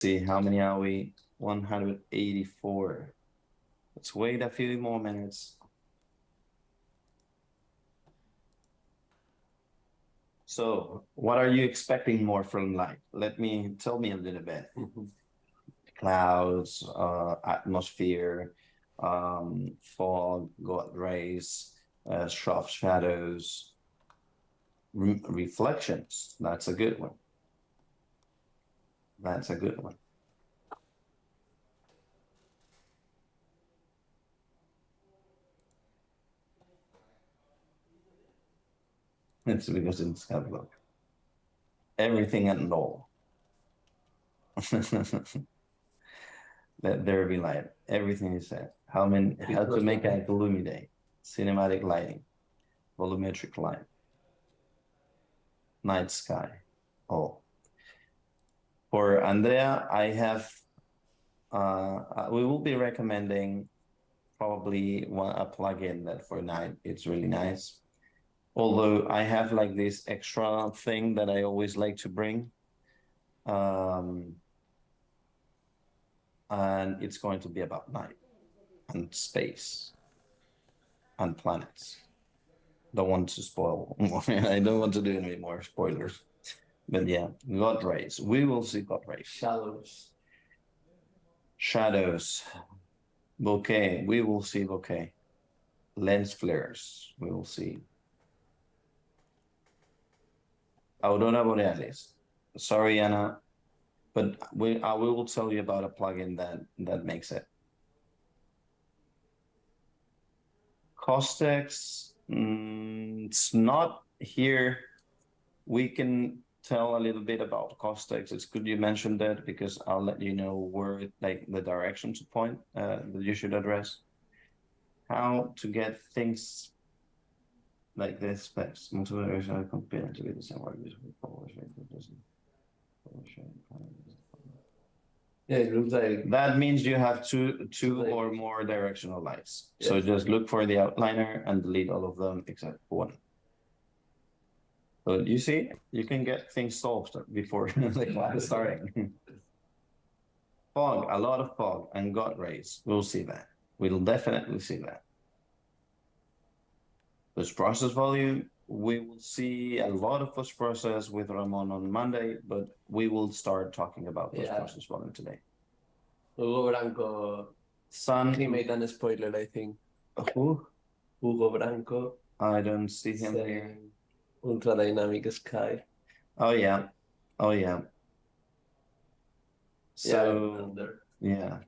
See, how many are we? 184. Let's wait a few more minutes. So, what are you expecting more from light? Tell me a little bit. Clouds, atmosphere, fog, God rays, soft shadows, reflections. That's a good one. That's a good one. It's because it's have a look. Everything and all. Let there be light. Everything is said. How to make a illuminate, cinematic lighting, volumetric light, night sky. Oh. For Andrea, we will be recommending probably a plugin that for night it's really nice. Although I have like this extra thing that I always like to bring. And it's going to be about night and space and planets. Don't want to spoil more. I don't want to do any more spoilers. But yeah, God rays. We will see God rays. Shadows. Shadows. Bokeh. We will see bokeh. Lens flares. We will see. Aurora borealis. Sorry, Anna, but we will tell you about a plugin that makes it. Costex. It's not here. We can tell a little bit about Costex. It's good you mentioned that because I'll let you know where, like, the direction to point that you should address. How to get things like this specs. Yeah, it looks like That means you have two or more directional lights. So yes. just look for the outliner and delete all of them except one. So you see, you can get things solved before the class starting. Fog, a lot of fog and God rays. We'll see that. We'll definitely see that. Post process volume, we will see a lot of post process with Ramon on Monday, but we will start talking about post process volume today. Hugo Branco. Sun. He made an spoiler, I think. Who? Hugo Branco. I don't see him here. Ultra dynamic sky. Oh yeah. Oh yeah. So yeah.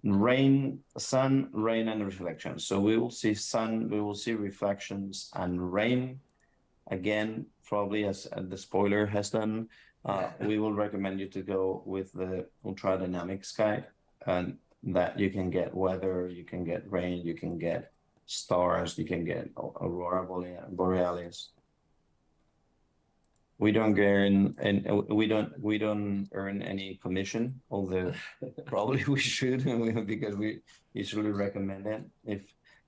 Rain, sun, rain, and reflections. So we will see sun, we will see reflections and rain. Again, probably as the spoiler has done, we will recommend you to go with the ultra dynamic sky, and that you can get weather, you can get rain, you can get stars, you can get aurora borealis. We don't earn and we don't earn any commission, although probably we should because we usually recommend it.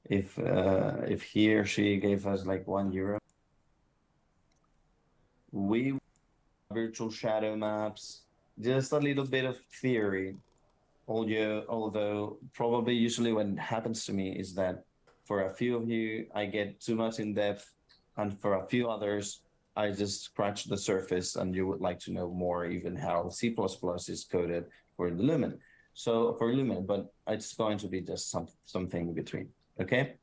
If he or she gave us like €1, we virtual shadow maps, just a little bit of theory. Although probably usually what happens to me is that for a few of you, I get too much in depth, and for a few others, I just scratch the surface and you would like to know more even how C++ is coded for the Lumen. So for Lumen, but it's going to be just something in between, okay?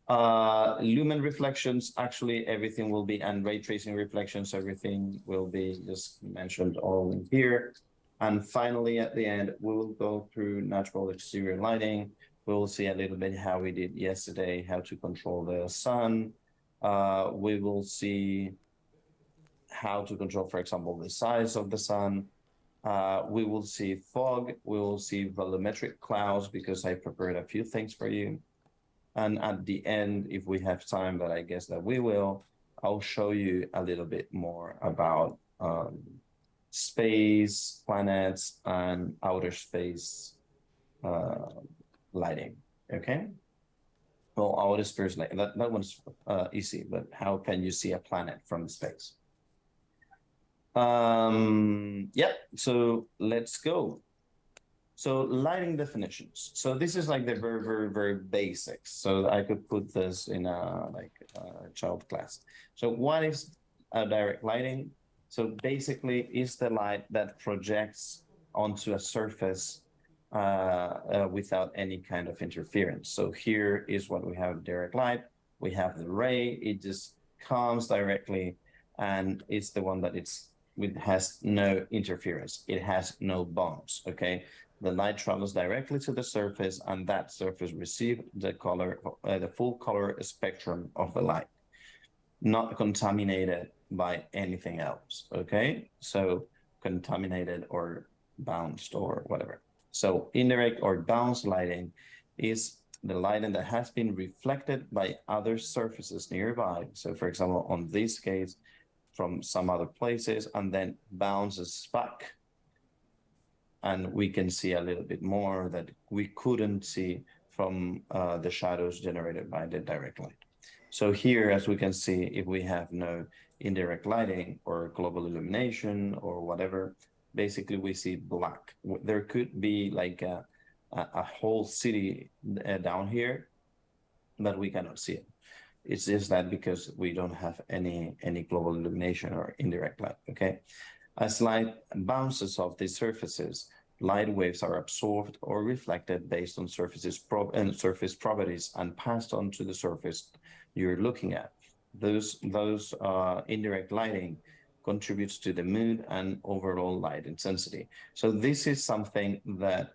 Lumen reflections, actually everything will be, and ray tracing reflections, everything will be just mentioned all in here. And finally, at the end, we will go through natural exterior lighting. We will see a little bit how we did yesterday, how to control the sun. We will see how to control, for example, the size of the sun. We will see fog. We will see volumetric clouds because I prepared a few things for you. And at the end, if we have time, but I guess that we will, I'll show you a little bit more about space, planets, and outer space lighting, okay? Well, outer space lighting, that one's easy, but how can you see a planet from space? Yeah, so let's go. So lighting definitions. So this is like the very, very, very basics. So I could put this in a like child class. So what is a direct lighting? So basically, is the light that projects onto a surface without any kind of interference. So here is what we have: direct light. We have the ray. It just comes directly, and it's the one that it has no interference. It has no bumps. Okay, the light travels directly to the surface, and that surface receives the full color spectrum of the light, not contaminated by anything else. Okay, so contaminated or bounced or whatever. So indirect or bounce lighting is the lighting that has been reflected by other surfaces nearby. So, for example, on this case, from some other places, and then bounces back, and we can see a little bit more that we couldn't see from the shadows generated by the direct light. So here, as we can see, if we have no indirect lighting or global illumination or whatever, basically we see black. There could be like a whole city down here, but we cannot see it. It's just that because we don't have any global illumination or indirect light, okay? As light bounces off these surfaces, light waves are absorbed or reflected based on surface properties and passed on to the surface you're looking at. Those indirect lighting contributes to the mood and overall light intensity. So this is something that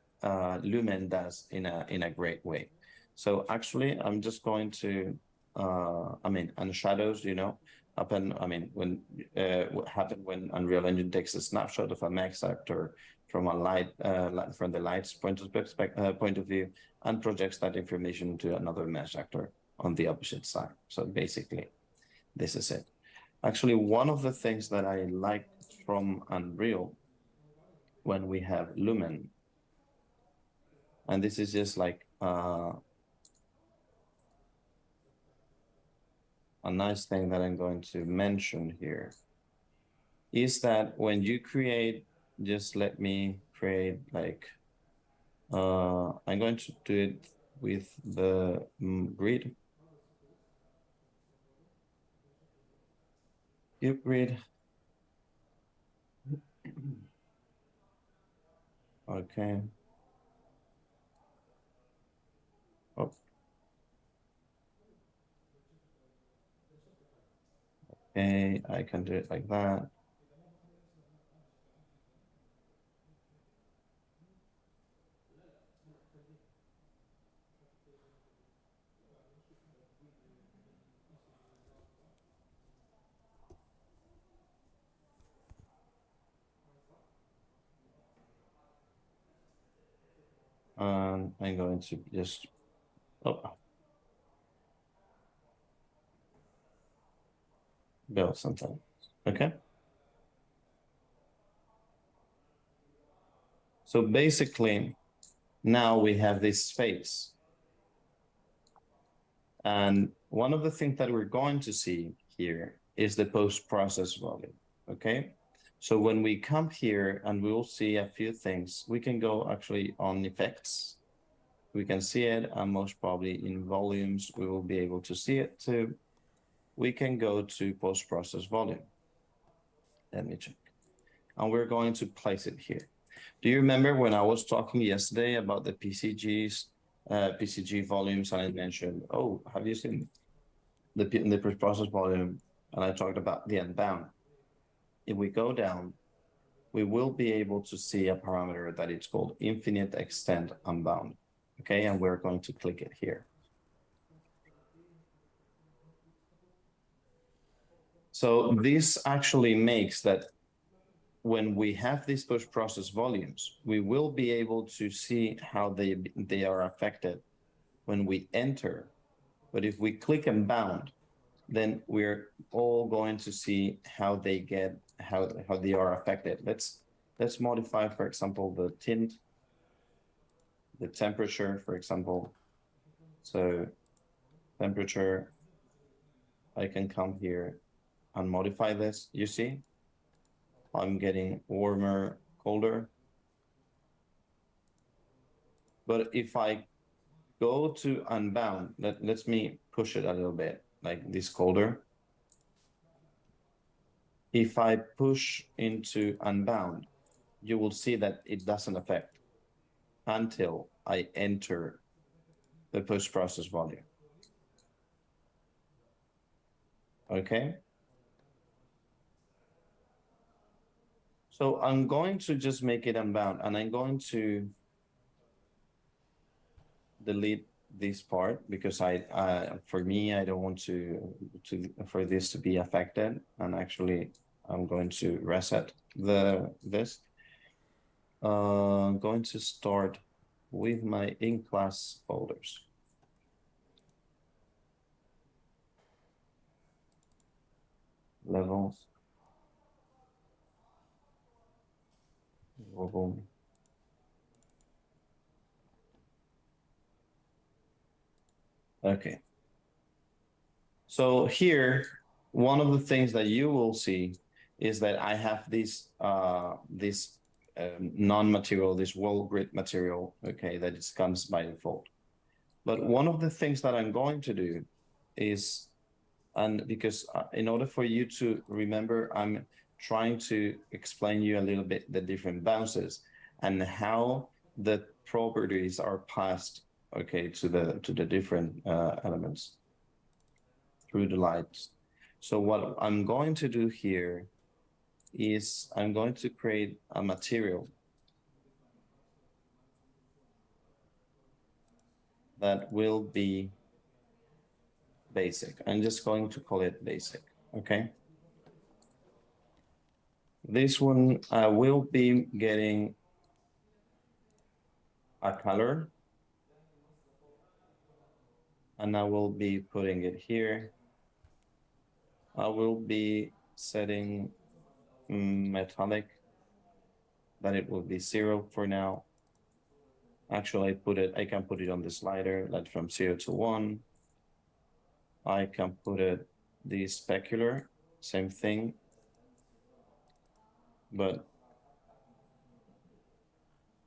Lumen does in a great way. So actually, I'm just going to, and shadows, when what happened when Unreal Engine takes a snapshot of a mesh actor from from the light's point of view and projects that information to another mesh actor on the opposite side. So basically, this is it. Actually, one of the things that I like from Unreal when we have Lumen, and this is just like a nice thing that I'm going to mention here, is that when you create, just let me create like, I'm going to do it with the grid. Cube grid. Okay. Oh. Okay, I can do it like that. And I'm going to just, build something. Okay. So basically, now we have this space. And one of the things that we're going to see here is the post-process volume, okay? So when we come here and we will see a few things, we can go actually on effects. We can see it, and most probably in volumes, we will be able to see it too. We can go to post-process volume. Let me check. And we're going to place it here. Do you remember when I was talking yesterday about the PCG volumes, and I mentioned, oh, have you seen the process volume? And I talked about the unbound. If we go down, we will be able to see a parameter that it's called infinite extent unbound. Okay, and we're going to click it here. So this actually makes that when we have these post-process volumes, we will be able to see how they are affected when we enter. But if we click unbound, then we're all going to see how they are affected. Let's modify, for example, the tint, the temperature, for example. So temperature, I can come here and modify this, you see? I'm getting warmer, colder. But if I go to unbound, let me push it a little bit, like this colder. If I push into unbound, you will see that it doesn't affect until I enter the post-process volume. Okay. So I'm going to just make it unbound, and I'm going to delete this part because for me, I don't want for this to be affected. And actually, I'm going to reset this. I'm going to start with my in-class folders. Levels. Boom. Okay. So here, one of the things that you will see is that I have this non-material, this wall grid material, okay, that it comes by default. But one of the things that I'm going to do is, and because in order for you to remember, I'm trying to explain you a little bit the different bounces and how the properties are passed, okay, to the different elements through the lights. So what I'm going to do here is I'm going to create a material that will be basic. I'm just going to call it basic, okay? This one I will be getting a color, and I will be putting it here. I will be setting metallic, that it will be 0 for now. Actually, I can put it on the slider, like from 0 to 1. I can put it the specular, same thing, but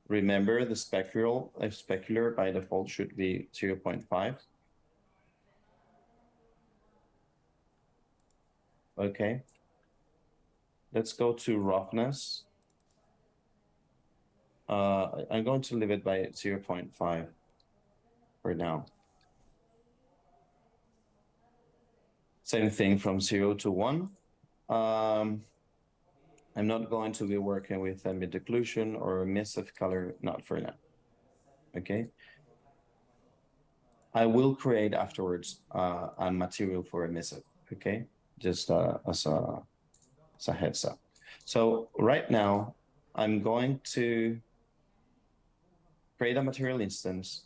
remember the specular by default should be 0.5. Okay. Let's go to roughness. I'm going to leave it by 0.5 for now. Same thing from 0 to 1. I'm not going to be working with a mid occlusion or emissive color, not for now. Okay. I will create afterwards a material for emissive. Okay, just as a heads up. So right now, I'm going to create a material instance.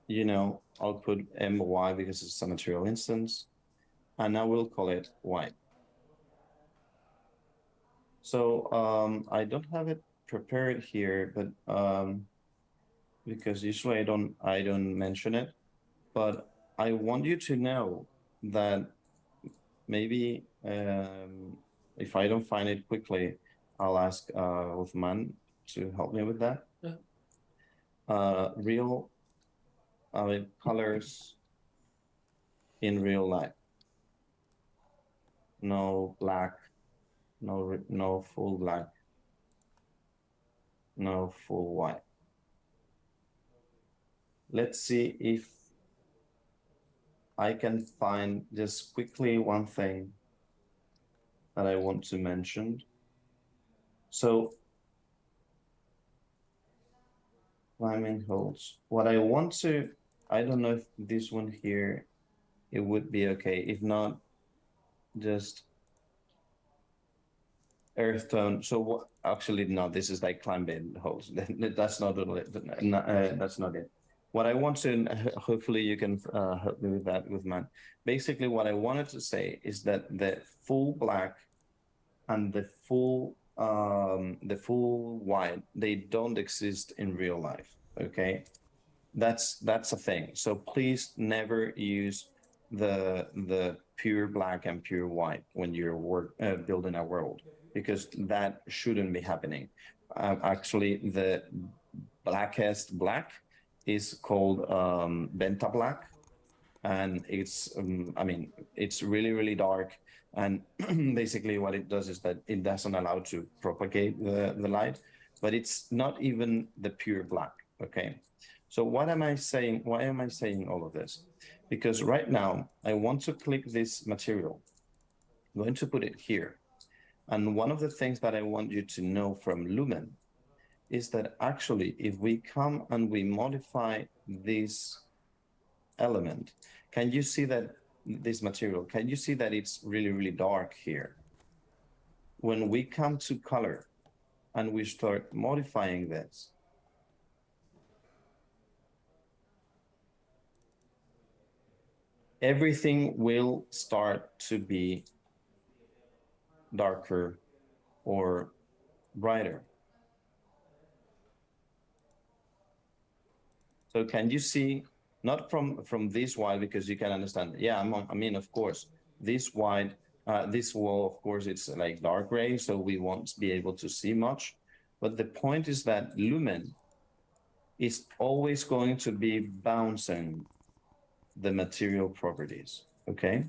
You know, I'll put MY because it's a material instance, and I will call it white. So I don't have it prepared here, but because usually I don't mention it, but I want you to know that maybe if I don't find it quickly, I'll ask Uthman to help me with that. Yeah. Real colors in real life. No black, no full black, no full white. Let's see if I can find just quickly one thing that I want to mention. So climbing holes. What I want to, I don't know if this one here, it would be okay. If not, just earth tone. So what, actually, no, this is like climbing holes. That's not it. That's not it. What I want to, hopefully you can help me with that, with man. Basically, what I wanted to say is that the full black and the full white, they don't exist in real life. Okay, that's a thing. So please never use the pure black and pure white when you're building a world, because that shouldn't be happening. Actually, the blackest black is called Benta black, and it's I mean it's really dark, and basically what it does is that it doesn't allow to propagate the light, but it's not even the pure black. Okay, so what am I saying? Why am I saying all of this? Because right now I want to click this material. I'm going to put it here, and one of the things that I want you to know from Lumen is that actually if we come and we modify this element, can you see that this material, can you see that it's really dark here? When we come to color and we start modifying this, everything will start to be darker or brighter. So can you see, not from this white, because you can understand, yeah, I mean, of course, this white, this wall, of course, it's like dark gray, so we won't be able to see much. But the point is that Lumen is always going to be bouncing the material properties, okay?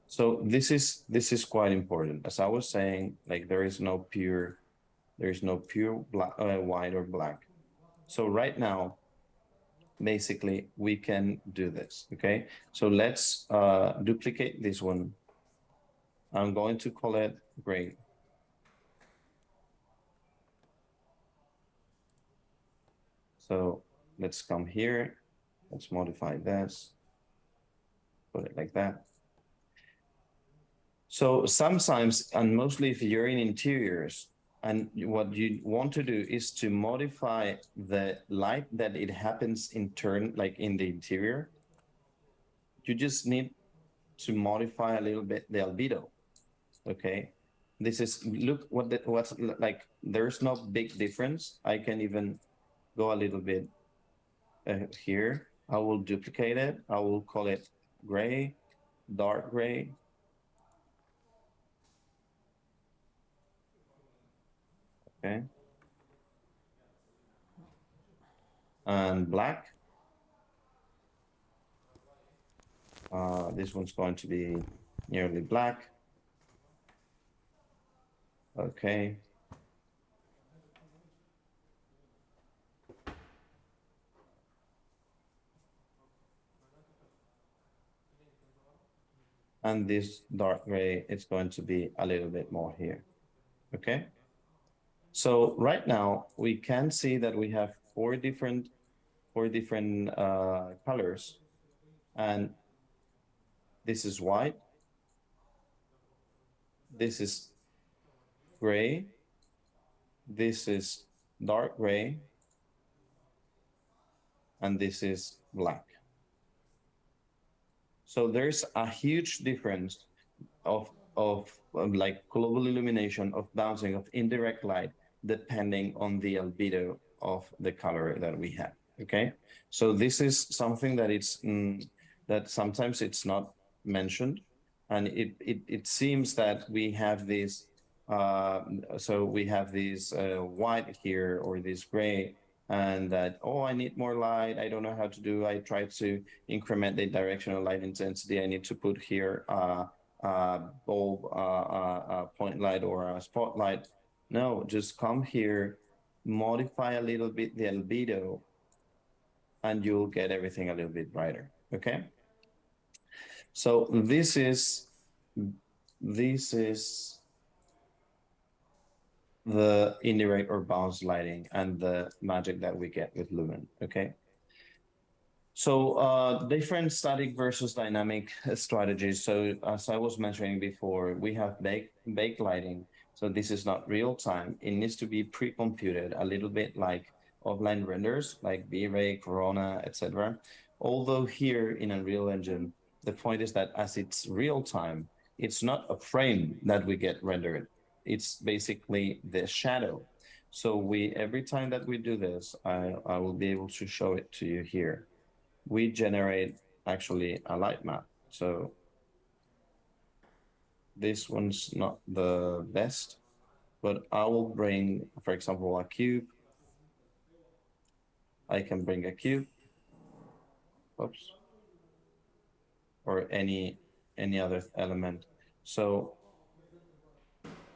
So this is quite important. As I was saying, like there is no pure black, white or black. So right now, basically, we can do this, okay? So let's duplicate this one. I'm going to call it gray. So let's come here. Let's modify this. Put it like that. So sometimes, and mostly if you're in interiors, and what you want to do is to modify the light that it happens in turn, like in the interior. You just need to modify a little bit the albedo, okay? This is, look what's like, there's no big difference. I can even go a little bit here. I will duplicate it. I will call it gray, dark gray. Okay. And black. This one's going to be nearly black. Okay. And this dark gray, it's going to be a little bit more here. Okay. So right now we can see that we have four different colors, and this is white, this is gray, this is dark gray, and this is black. So there's a huge difference of like global illumination, of bouncing, of indirect light, depending on the albedo of the color that we have. Okay, so this is something that it's that sometimes it's not mentioned, and it seems that we have this so we have this white here or this gray, and that, oh, I need more light, I don't know how to do, I try to increment the directional light intensity, I need to put here bulb point light or a spotlight. No, just come here, modify a little bit the albedo, and you'll get everything a little bit brighter. Okay, so this is the indirect or bounce lighting and the magic that we get with Lumen. Okay, so different static versus dynamic strategies. So as I was mentioning before, we have bake lighting. So this is not real time. It needs to be pre-computed, a little bit like offline renders, like V-Ray, Corona, etc. Although here in Unreal Engine, the point is that as it's real time, it's not a frame that we get rendered. It's basically the shadow. So every time that we do this, I will be able to show it to you here. We generate actually a light map. So this one's not the best, but I will bring, for example, a cube. I can bring a cube. Oops. Or any other element. So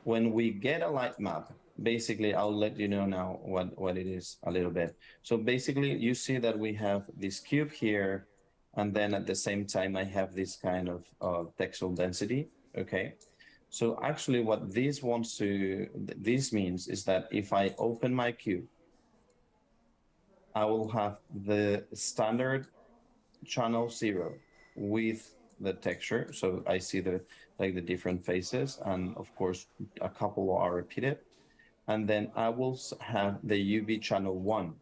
when we get a light map, basically, I'll let you know now what it is a little bit. So basically, you see that we have this cube here, and then at the same time, I have this kind of texel density, okay? So actually what this means is that if I open my cube, I will have the standard channel 0 with the texture. So I see the different faces, and of course a couple are repeated. And then I will have the UV channel 1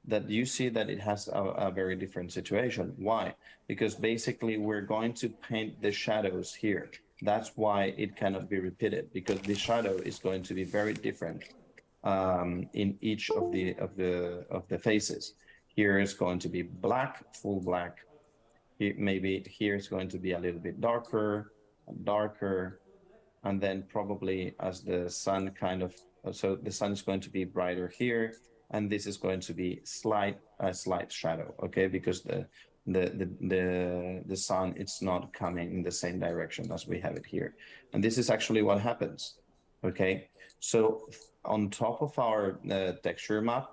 that you see that it has a very different situation. Why? Because basically we're going to paint the shadows here. That's why it cannot be repeated, because the shadow is going to be very different in each of the faces. Here is going to be black, full black. Maybe here is going to be a little bit darker, darker, and then probably as the sun kind of, so the sun is going to be brighter here, and this is going to be a slight shadow, okay? Because the sun, it's not coming in the same direction as we have it here. And this is actually what happens, okay? So on top of our texture map,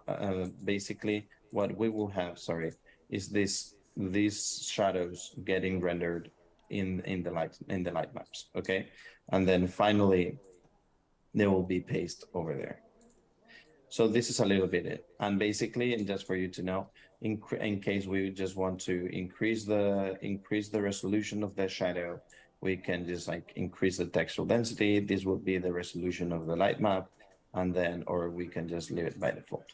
basically what we will have, sorry, is these shadows getting rendered in the light maps, okay? And then finally there will be paste over there. So this is a little bit it. And basically, and just for you to know, in case we just want to increase the resolution of the shadow, we can just like increase the textual density. This would be the resolution of the light map, and then, or we can just leave it by default.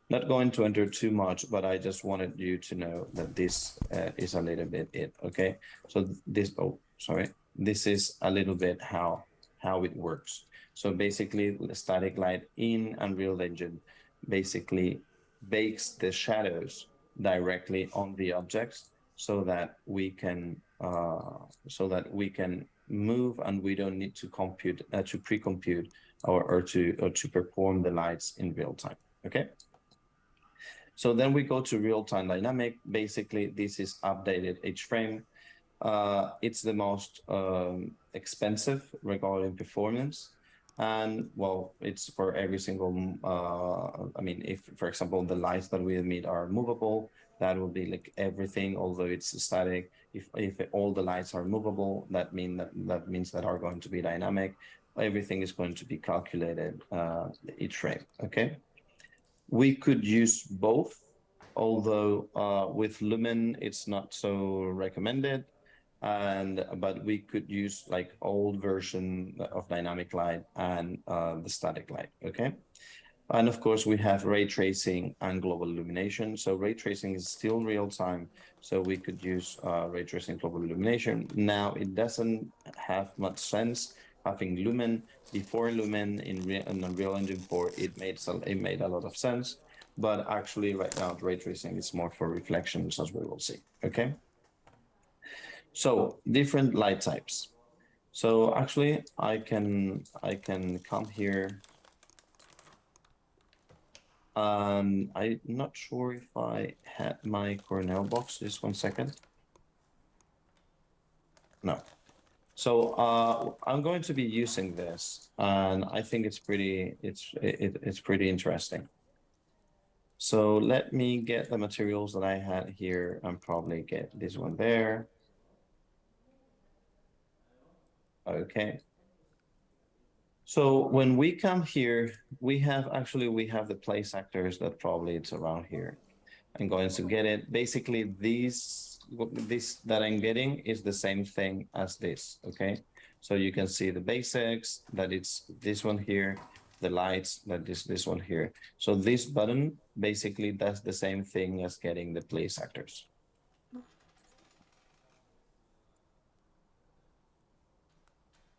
Not going to enter too much, but I just wanted you to know that this is a little bit it, okay? So this, oh, sorry. This is a little bit how it works. So basically, the static light in Unreal Engine basically bakes the shadows directly on the objects so that we can move, and we don't need to compute to pre-compute or to perform the lights in real time. Okay. So then we go to real-time dynamic. Basically, this is updated each frame. It's the most expensive regarding performance. And well, it's for every single, I mean, if, for example, the lights that we emit are movable, that will be like everything, although it's static. If all the lights are movable, that means that are going to be dynamic. Everything is going to be calculated each frame, okay? We could use both, although with Lumen, it's not so recommended. But we could use like old version of dynamic light and the static light, okay? And of course, we have ray tracing and global illumination. So ray tracing is still real time. So we could use ray tracing global illumination. Now, it doesn't have much sense having Lumen. Before Lumen in Unreal Engine 4, it made a lot of sense. But actually, right now, ray tracing is more for reflections, as we will see, okay? So different light types. So actually, I can come here. I'm not sure if I had my Cornell box. Just 1 second. No. So I'm going to be using this, and I think it's pretty interesting. So let me get the materials that I had here and probably get this one there. Okay. So when we come here, we have the place actors that probably it's around here. I'm going to get it. Basically, this that I'm getting is the same thing as this, okay? So you can see the basics, that it's this one here, the lights, that is this one here. So this button basically does the same thing as getting the place actors.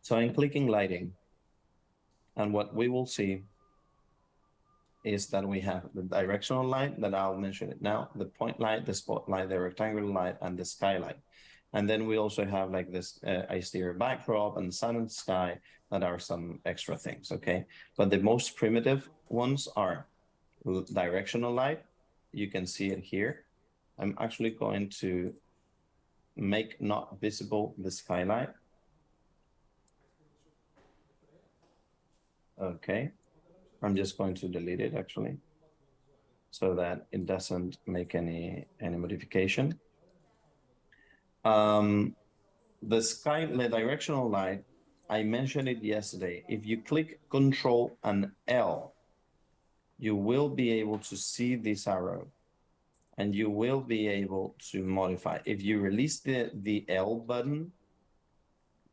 So I'm clicking lighting, and what we will see is that we have the directional light that I'll mention it now, the point light, the spotlight, the rectangular light, and the skylight. And then we also have like this exterior backdrop and sun and sky that are some extra things, okay? But the most primitive ones are directional light. You can see it here. I'm actually going to make not visible the skylight. Okay, I'm just going to delete it actually, so that it doesn't make any modification. The directional light, I mentioned it yesterday. If you click Control and L, you will be able to see this arrow, and you will be able to modify. If you release the L button,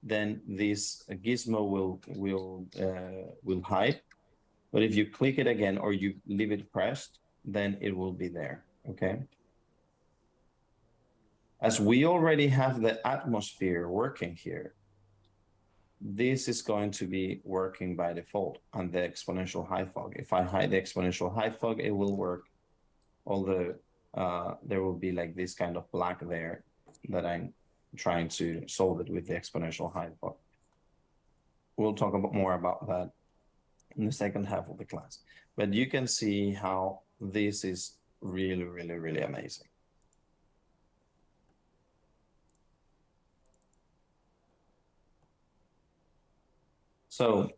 then this gizmo will hide. But if you click it again or you leave it pressed, then it will be there, okay? As we already have the atmosphere working here, this is going to be working by default on the exponential high fog. If I hide the exponential high fog, it will work, although there will be like this kind of black there that I'm trying to solve it with the exponential high fog. We'll talk more about that in the second half of the class. But you can see how this is really, really, really amazing. So,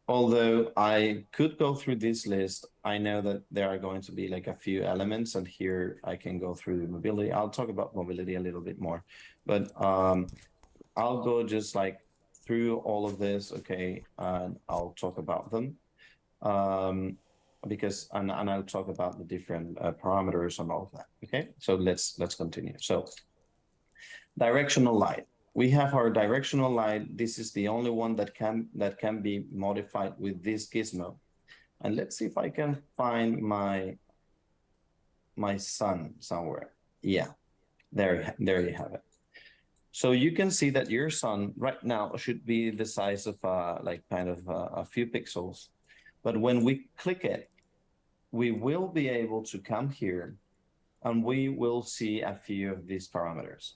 although I could go through this list, I know that there are going to be like a few elements, and here I can go through mobility. I'll talk about mobility a little bit more, but I'll go just like through all of this, okay, and I'll talk about them. Because I'll talk about the different parameters and all of that. Okay, so let's continue. So directional light. We have our directional light. This is the only one that can be modified with this gizmo. And let's see if I can find my sun somewhere. Yeah, there you have it. So you can see that your sun right now should be the size of like kind of a few pixels. But when we click it, we will be able to come here and we will see a few of these parameters.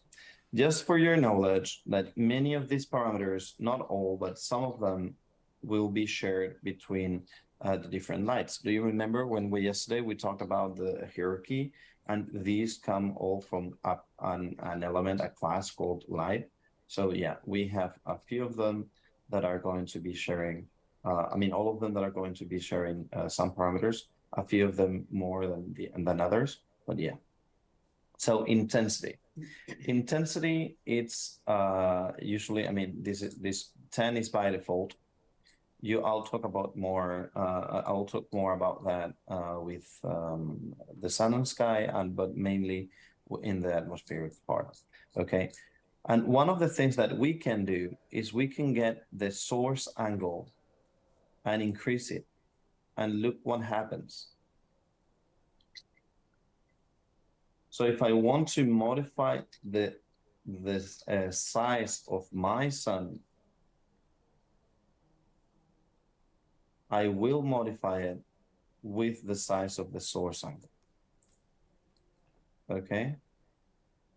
Just for your knowledge, that many of these parameters, not all, but some of them will be shared between the different lights. Do you remember when yesterday we talked about the hierarchy, and these come all from an element, a class called light? So yeah, we have a few of them that are going to be sharing, all of them that are going to be sharing some parameters, a few of them more than others, but yeah. So intensity. Intensity, it's usually, this 10 is by default. I'll talk more about that with the sun and sky, but mainly in the atmospheric part. Okay, and one of the things that we can do is we can get the source angle and increase it, and look what happens. So if I want to modify the size of my sun, I will modify it with the size of the source angle. Okay.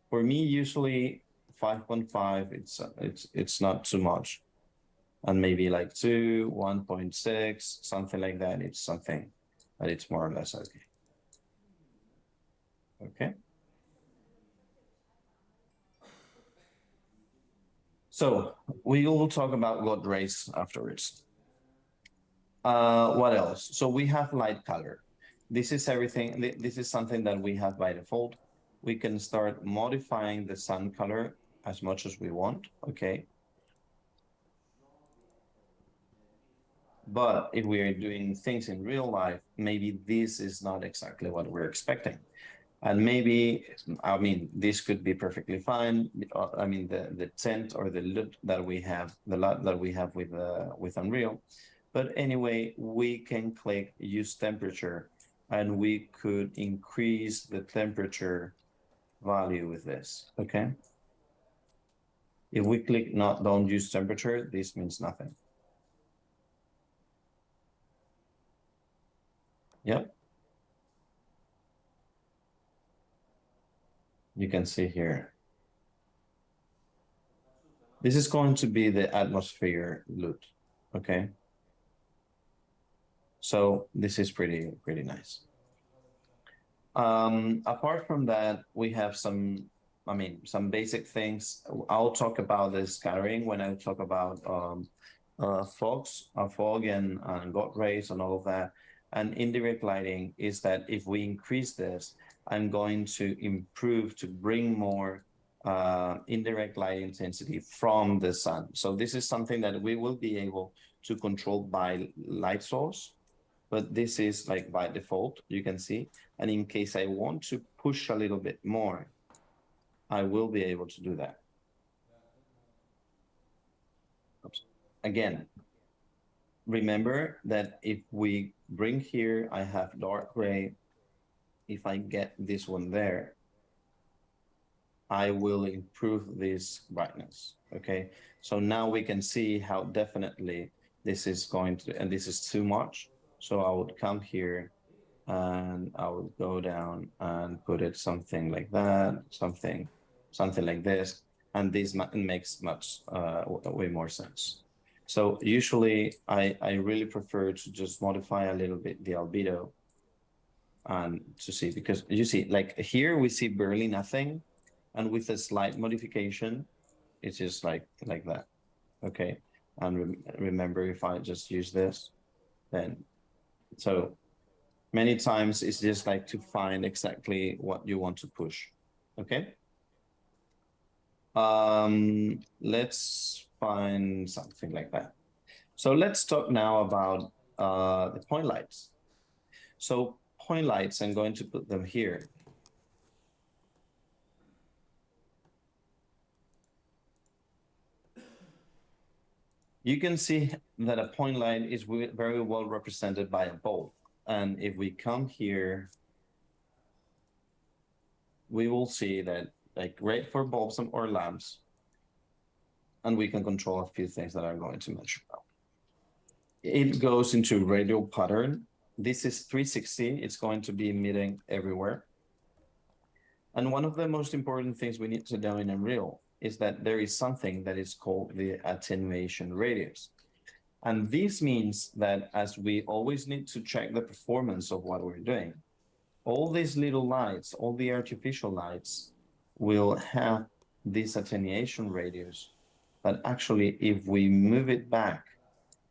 For me, usually 5.5, it's not too much, and maybe like 2, 1.6, something like that. It's something that it's more or less okay. Okay. So we will talk about God rays afterwards. What else? So we have light color. This is everything. This is something that we have by default. We can start modifying the sun color as much as we want, okay? But if we are doing things in real life, maybe this is not exactly what we're expecting. And maybe, this could be perfectly fine. The tint or the look that we have, with Unreal. But anyway, we can click use temperature, and we could increase the temperature value with this, okay? If we click don't use temperature, this means nothing. Yep. You can see here. This is going to be the atmosphere loot, okay? So this is pretty nice. Apart from that, we have some basic things. I'll talk about the scattering when I talk about fog and God rays and all of that. And indirect lighting is that if we increase this, I'm going to improve to bring more indirect light intensity from the sun. So this is something that we will be able to control by light source, but this is like by default, you can see. And in case I want to push a little bit more, I will be able to do that. Oops. Again, remember that if we bring here, I have dark gray. If I get this one there, I will improve this brightness, okay? So now we can see how definitely this is going to, and this is too much. So I would come here and I would go down and put it something like that, something like this, and this makes much way more sense. So usually I really prefer to just modify a little bit the albedo and to see, because you see, like here we see barely nothing, and with a slight modification, it's just like that, okay? And remember, if I just use this, then so many times it's just like to find exactly what you want to push, okay? Let's find something like that. So let's talk now about the point lights. So point lights, I'm going to put them here. You can see that a point light is very well represented by a bulb. And if we come here, we will see that like great for bulbs or lamps, and we can control a few things that I'm going to mention now. It goes into radial pattern. This is 360. It's going to be emitting everywhere. And one of the most important things we need to know in Unreal is that there is something that is called the attenuation radius. And this means that as we always need to check the performance of what we're doing, all these little lights, all the artificial lights will have this attenuation radius. But actually, if we move it back,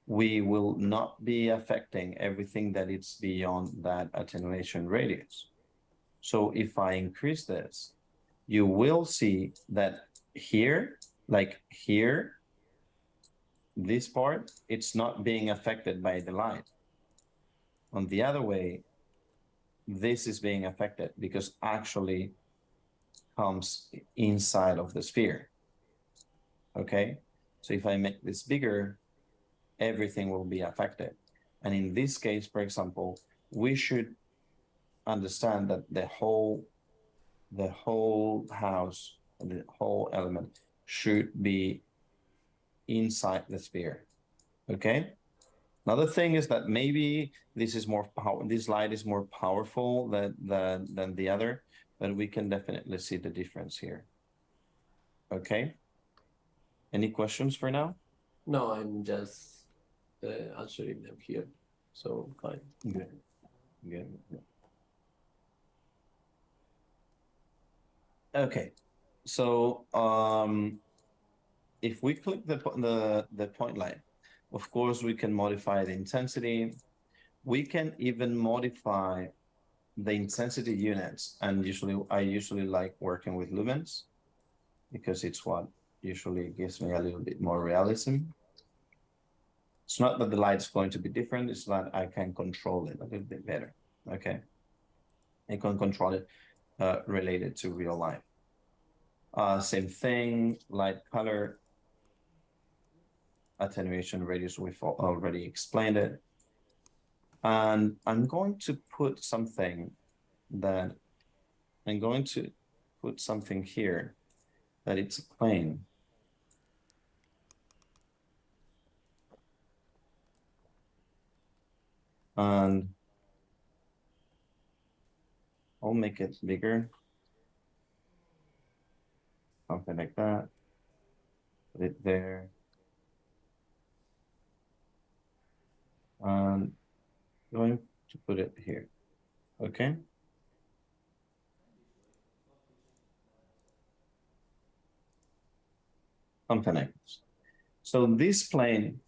we will not be affecting everything that is beyond that attenuation radius. So if I increase this, you will see that here, like here, this part, it's not being affected by the light. On the other way, this is being affected because actually comes inside of the sphere, okay? So if I make this bigger, everything will be affected. And in this case, for example, we should understand that the whole house, the whole element should be inside the sphere, okay? Another thing is that maybe this is more this light is more powerful than the other, but we can definitely see the difference here. Okay. Any questions for now? No, I'm just answering them here. So fine. Good. Good. Okay. So if we click the point light, of course we can modify the intensity. We can even modify the intensity units, and I usually like working with lumens because it's what usually gives me a little bit more realism. It's not that the light's going to be different, it's that I can control it a little bit better, okay? I can control it related to real life. Same thing, light color, attenuation radius, we've already explained it. And I'm going to put something that here that it's plane. And I'll make it bigger. Something like that. Put it there. And going to put it here. Okay. Something like this. So this plane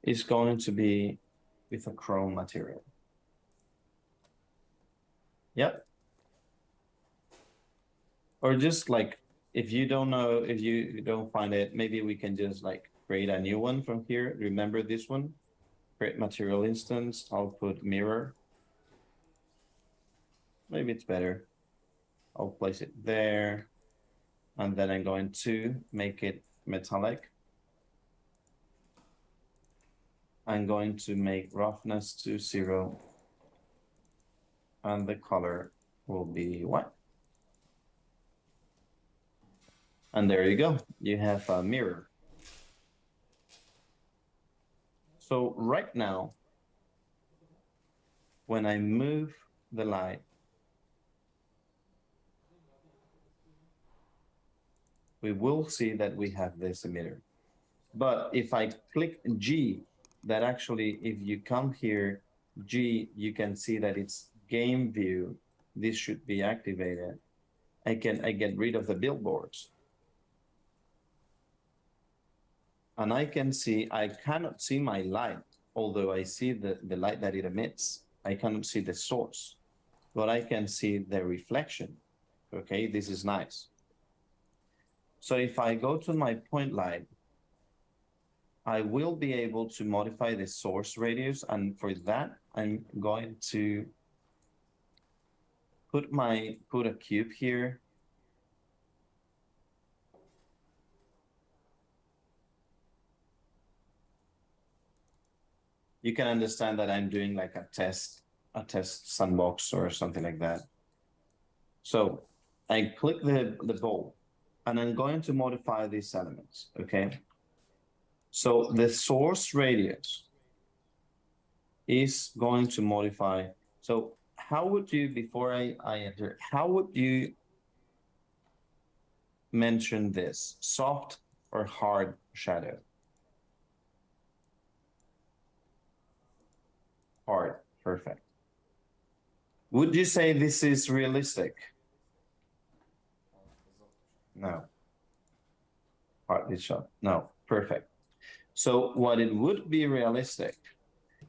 is going to be with a chrome material. Yep. Or just like, if you don't know, if you don't find it, maybe we can just like create a new one from here. Remember this one? Create material instance. I'll put mirror. Maybe it's better. I'll place it there. And then I'm going to make it metallic. I'm going to make roughness to 0. And the color will be white. And there you go. You have a mirror. So right now, when I move the light, we will see that we have this emitter. But if I click G, that actually, if you come here, G, you can see that it's game view. This should be activated. I get rid of the billboards. And I can see, I cannot see my light, although I see the light that it emits. I cannot see the source, but I can see the reflection. Okay, this is nice. So if I go to my point light, I will be able to modify the source radius. And for that, I'm going to put a cube here. You can understand that I'm doing like a test sandbox or something like that. So I click the ball and I'm going to modify these elements, okay? So the source radius is going to modify. So how would you, before I enter, how would you mention this? Soft or hard shadow? Hard, perfect. Would you say this is realistic? No. Partly shot, no, perfect. So what it would be realistic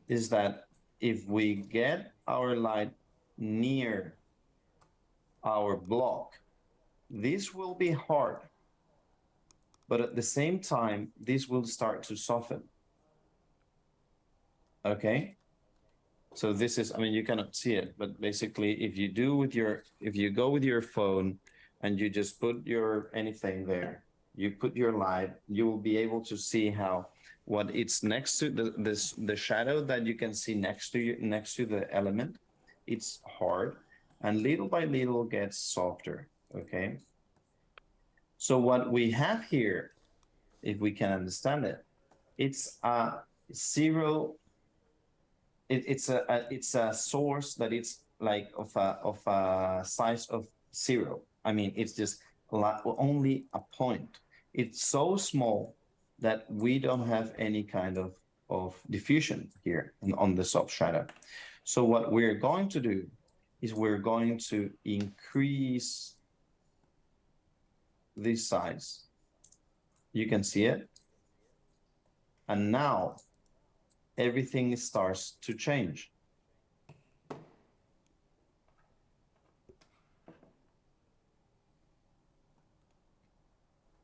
is that if we get our light near our block, this will be hard, but at the same time, this will start to soften. Okay? So this is, I mean, you cannot see it, but basically if you do with your, if you go with your phone and you just put your anything there, you put your light, you will be able to see how what it's next to the shadow that you can see next to the element, it's hard and little by little gets softer, okay? So what we have here, if we can understand it, it's a zero, it's a source that it's like of a size of 0. I mean, it's just only a point. It's so small that we don't have any kind of diffusion here on the soft shadow. So what we're going to do is we're going to increase this size. You can see it. And now everything starts to change.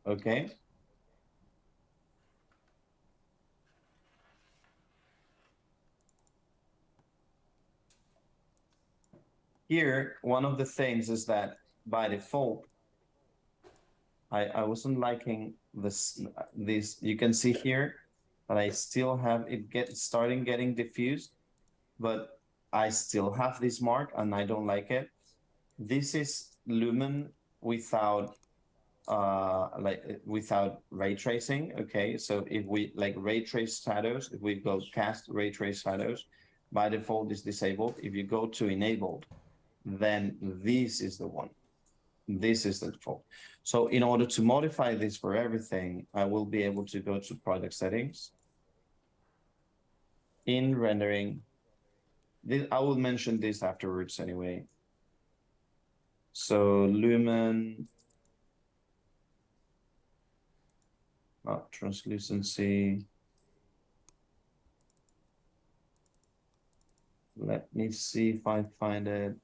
Okay. Here, one of the things is that by default, I wasn't liking this, you can see here, but I still have it starting getting diffused, but I still have this mark and I don't like it. This is Lumen without without ray tracing. Okay, so if we like ray trace shadows, if we go cast ray trace shadows, by default is disabled. If you go to enabled, then this is the one. This is the default. So in order to modify this for everything, I will be able to go to project settings. In rendering, I will mention this afterwards anyway. So lumen, translucency. Let me see if I find it.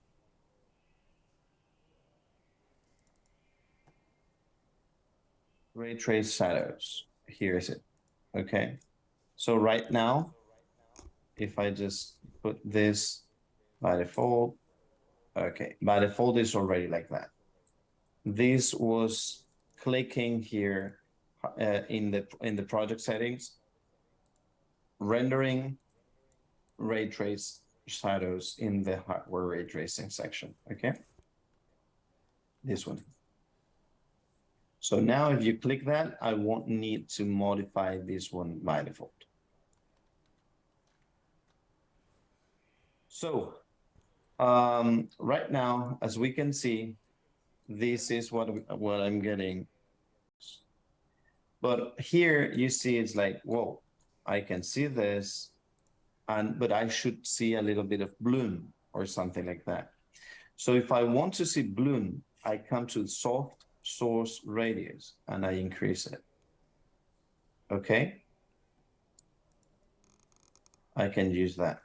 Ray trace shadows. Here is it. Okay. So right now, if I just put this by default, okay, by default is already like that. This was clicking here in the project settings, rendering ray trace shadows in the hardware ray tracing section. Okay, this one. So now if you click that, I won't need to modify this one by default. So right now, as we can see, this is what I'm getting. But here you see it's like, whoa, I can see this, but I should see a little bit of bloom or something like that. So if I want to see bloom, I come to soft source radius and I increase it. Okay. I can use that.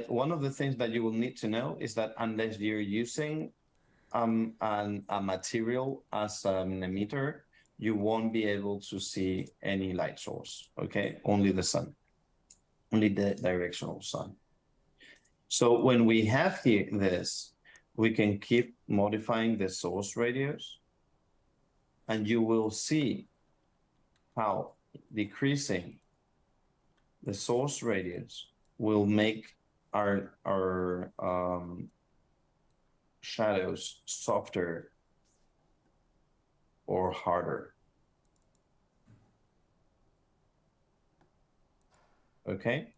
One of the things that you will need to know is that unless you're using a material as an emitter, you won't be able to see any light source, okay? Only the sun, only the directional sun. So when we have here this, we can keep modifying the source radius, and you will see how decreasing the source radius will make our shadows softer or harder. Okay.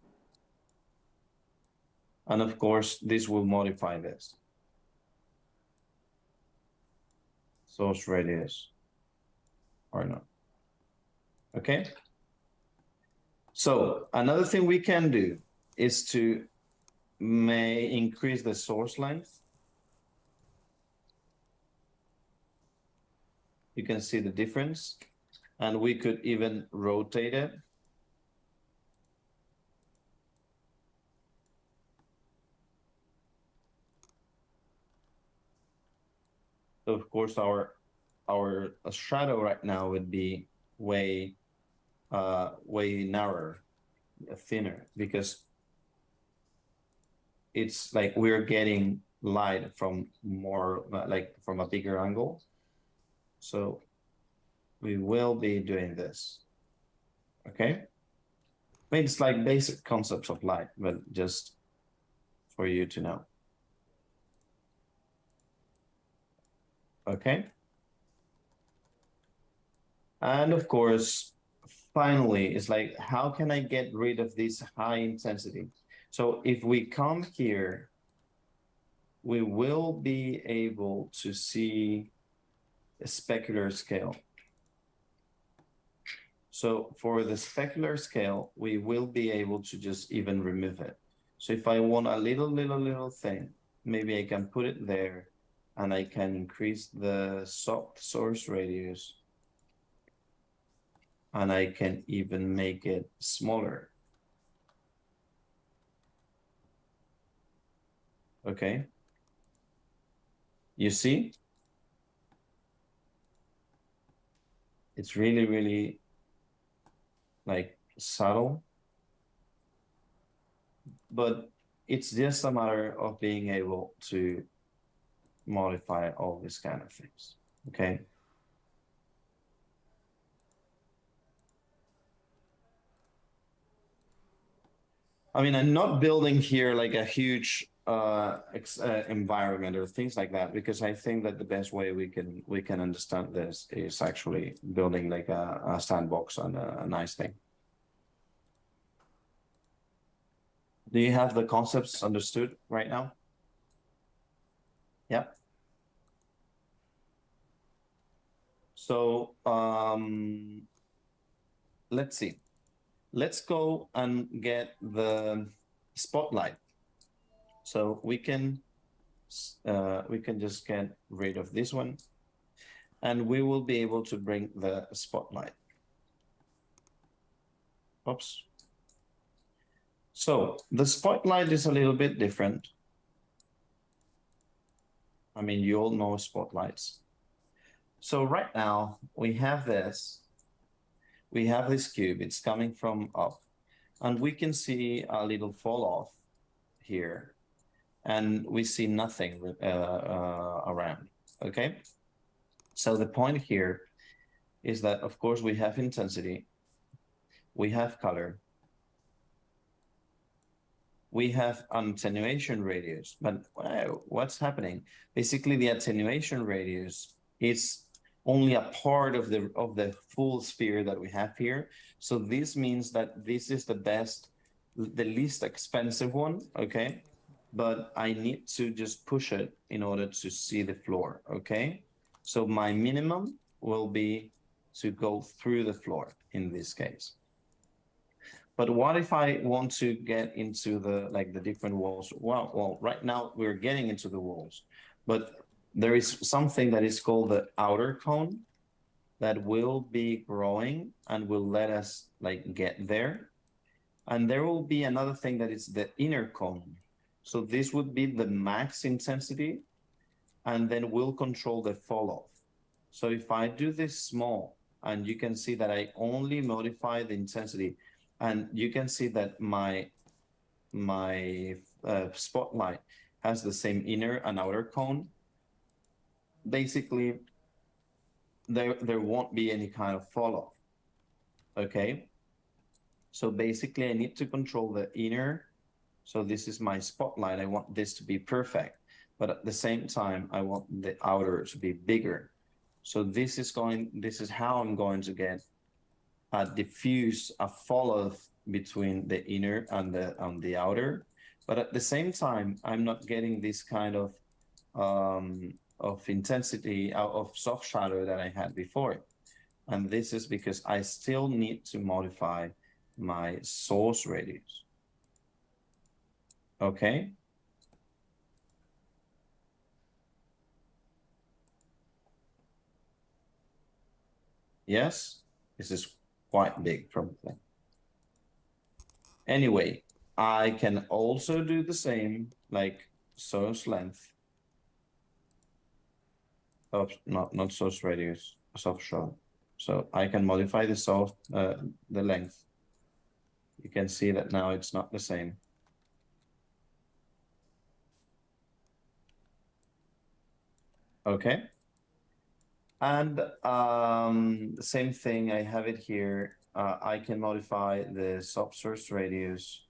And of course, this will modify this. Source radius or not. Okay. So another thing we can do is to increase the source length. You can see the difference, and we could even rotate it. So of course, our shadow right now would be way narrower, thinner, because it's like we're getting light from more, like from a bigger angle. So we will be doing this. Okay. I mean, it's like basic concepts of light, but just for you to know. Okay. And of course, finally, it's like, how can I get rid of this high intensity? So if we come here, we will be able to see a specular scale. So for the specular scale, we will be able to just even remove it. So if I want a little thing, maybe I can put it there, and I can increase the soft source radius, and I can even make it smaller. Okay. You see? It's really, really like subtle, but it's just a matter of being able to modify all these kind of things. Okay. I mean, I'm not building here like a huge environment or things like that, because I think that the best way we can understand this is actually building like a sandbox and a nice thing. Do you have the concepts understood right now? Yeah. So let's see. Let's go and get the spotlight. So we can just get rid of this one, and we will be able to bring the spotlight. Oops. So the spotlight is a little bit different. I mean, you all know spotlights. So right now we have this. We have this cube. It's coming from up, and we can see a little fall off here, and we see nothing around. Okay. So the point here is that, of course, we have intensity, we have color, we have attenuation radius, but what's happening? Basically, the attenuation radius is only a part of the full sphere that we have here. So this means that this is the least expensive one, okay? But I need to just push it in order to see the floor, okay? So my minimum will be to go through the floor in this case. But what if I want to get into the different walls? Well, right now we're getting into the walls, but there is something that is called the outer cone that will be growing and will let us get there. And there will be another thing that is the inner cone. So this would be the max intensity, and then we'll control the fall off. So if I do this small, and you can see that I only modify the intensity, and you can see that my spotlight has the same inner and outer cone. Basically, there won't be any kind of fall off. Okay. So basically, I need to control the inner. So this is my spotlight. I want this to be perfect, but at the same time, I want the outer to be bigger. So this is how I'm going to get a diffuse, a fall off between the inner and the outer. But at the same time, I'm not getting this kind of intensity of soft shadow that I had before. And this is because I still need to modify my source radius. Okay. Yes, this is quite big probably. Anyway, I can also do the same, like source length. Oh, not source radius, soft shadow. So I can modify the length. You can see that now it's not the same. Okay. And the same thing, I have it here. I can modify the subsource radius,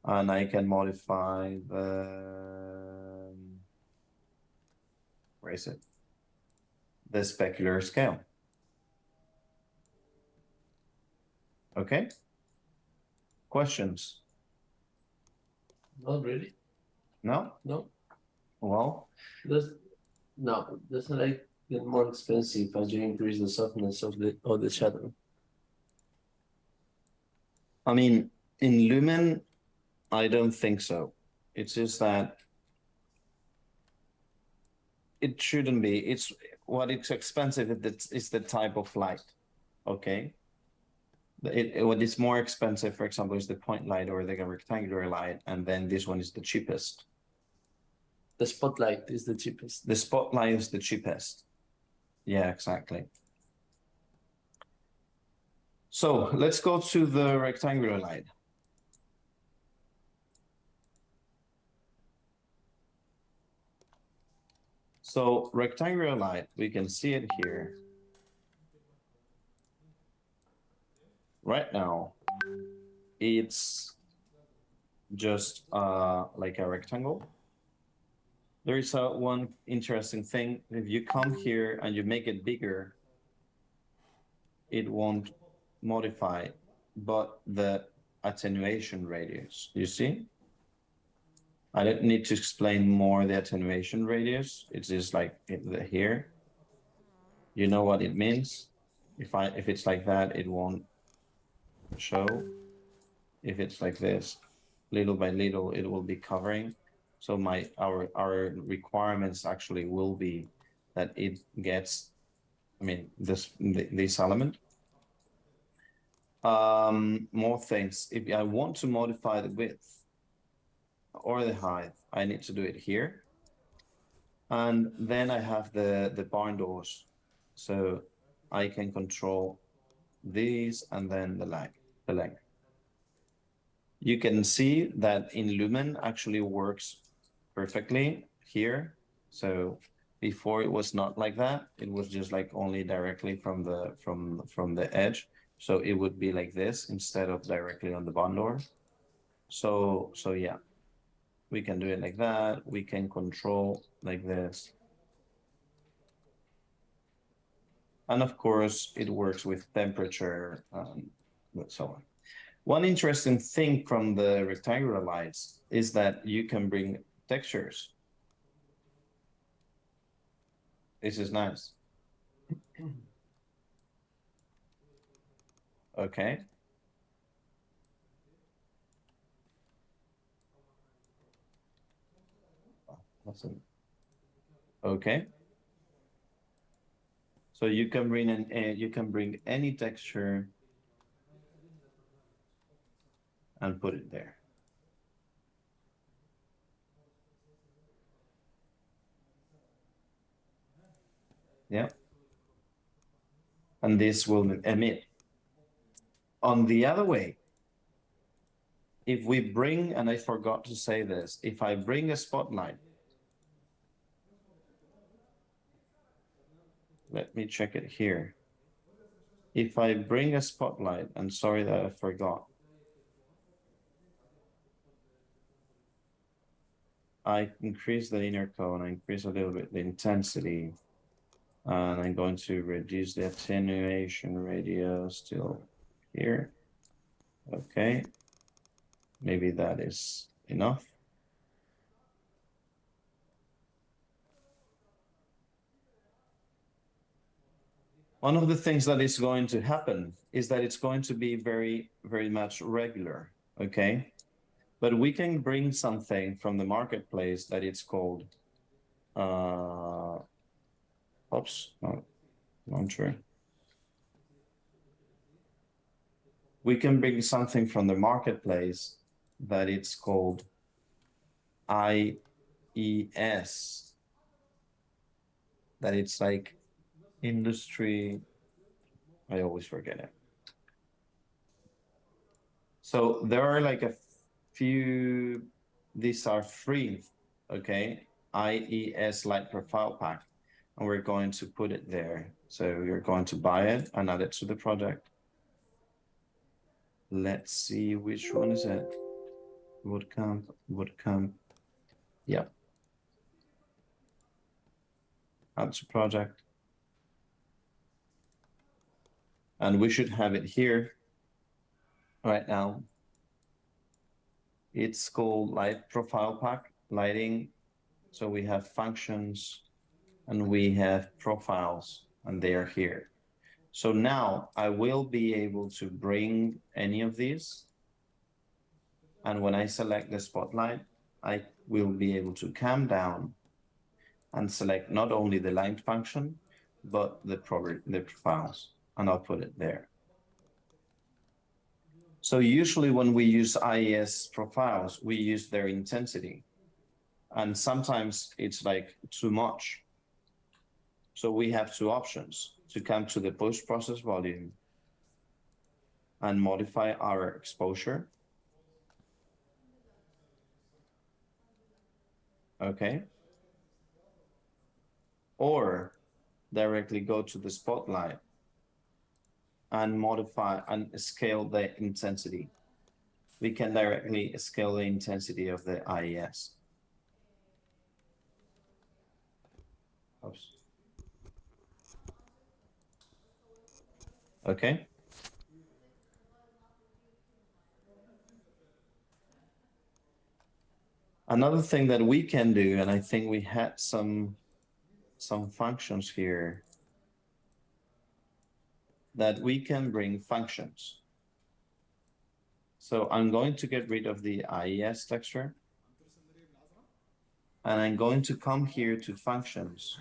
and I can modify where is it? The specular scale. Okay. Questions? Not really. No? No. Well, doesn't like get more expensive as you increase the softness of the shadow? I mean, in Lumen, I don't think so. It's just that it shouldn't be. It's expensive is the type of light. Okay. What is more expensive, for example, is the point light or the rectangular light, and then this one is the cheapest. The spotlight is the cheapest. The spotlight is the cheapest. Yeah, exactly. So let's go to the rectangular light. So rectangular light, we can see it here. Right now, it's just like a rectangle. There is one interesting thing. If you come here and you make it bigger, it won't modify, but the attenuation radius. You see? I don't need to explain more the attenuation radius. It's just like here. You know what it means. If it's like that, it won't show. If it's like this, little by little, it will be covering. So our requirements actually will be that it gets, I mean, this element. More things. If I want to modify the width or the height, I need to do it here. And then I have the barn doors. So I can control these and then the length. You can see that in Lumen actually works perfectly here. So before it was not like that. It was just like only directly from the edge. So it would be like this instead of directly on the barn door. So yeah, we can do it like that. We can control like this. And of course, it works with temperature and so on. One interesting thing from the rectangular lights is that you can bring textures. This is nice. Okay. Awesome. Okay. So you can bring any texture and put it there. Yeah. And this will emit. On the other way, if we bring, and I forgot to say this, if I bring a spotlight, let me check it here. If I bring a spotlight, and sorry that I forgot, I increase the inner cone, I increase a little bit the intensity, and I'm going to reduce the attenuation radius till here. Okay, maybe that is enough. One of the things that is going to happen is that it's going to be very, very much regular, okay? But we can bring something from the marketplace that it's called, oops, no, not sure. We can bring something from the marketplace that it's called IES, that it's like industry, I always forget it. So there are like a few, these are free, okay? IES light profile pack, and we're going to put it there. So you're going to buy it and add it to the project. Let's see which one is it. Woodcamp. Yeah. Add to project. And we should have it here right now. It's called light profile pack, lighting. So we have functions and we have profiles, and they are here. So now I will be able to bring any of these. And when I select the spotlight, I will be able to cam down and select not only the light function, but the profiles, and I'll put it there. So usually when we use IES profiles, we use their intensity. And sometimes it's like too much. So we have two options: to come to the post-process volume and modify our exposure. Okay. Or directly go to the spotlight and modify and scale the intensity. We can directly scale the intensity of the IES. Oops. Okay. Another thing that we can do, and I think we had some functions here, that we can bring functions. So I'm going to get rid of the IES texture. And I'm going to come here to functions.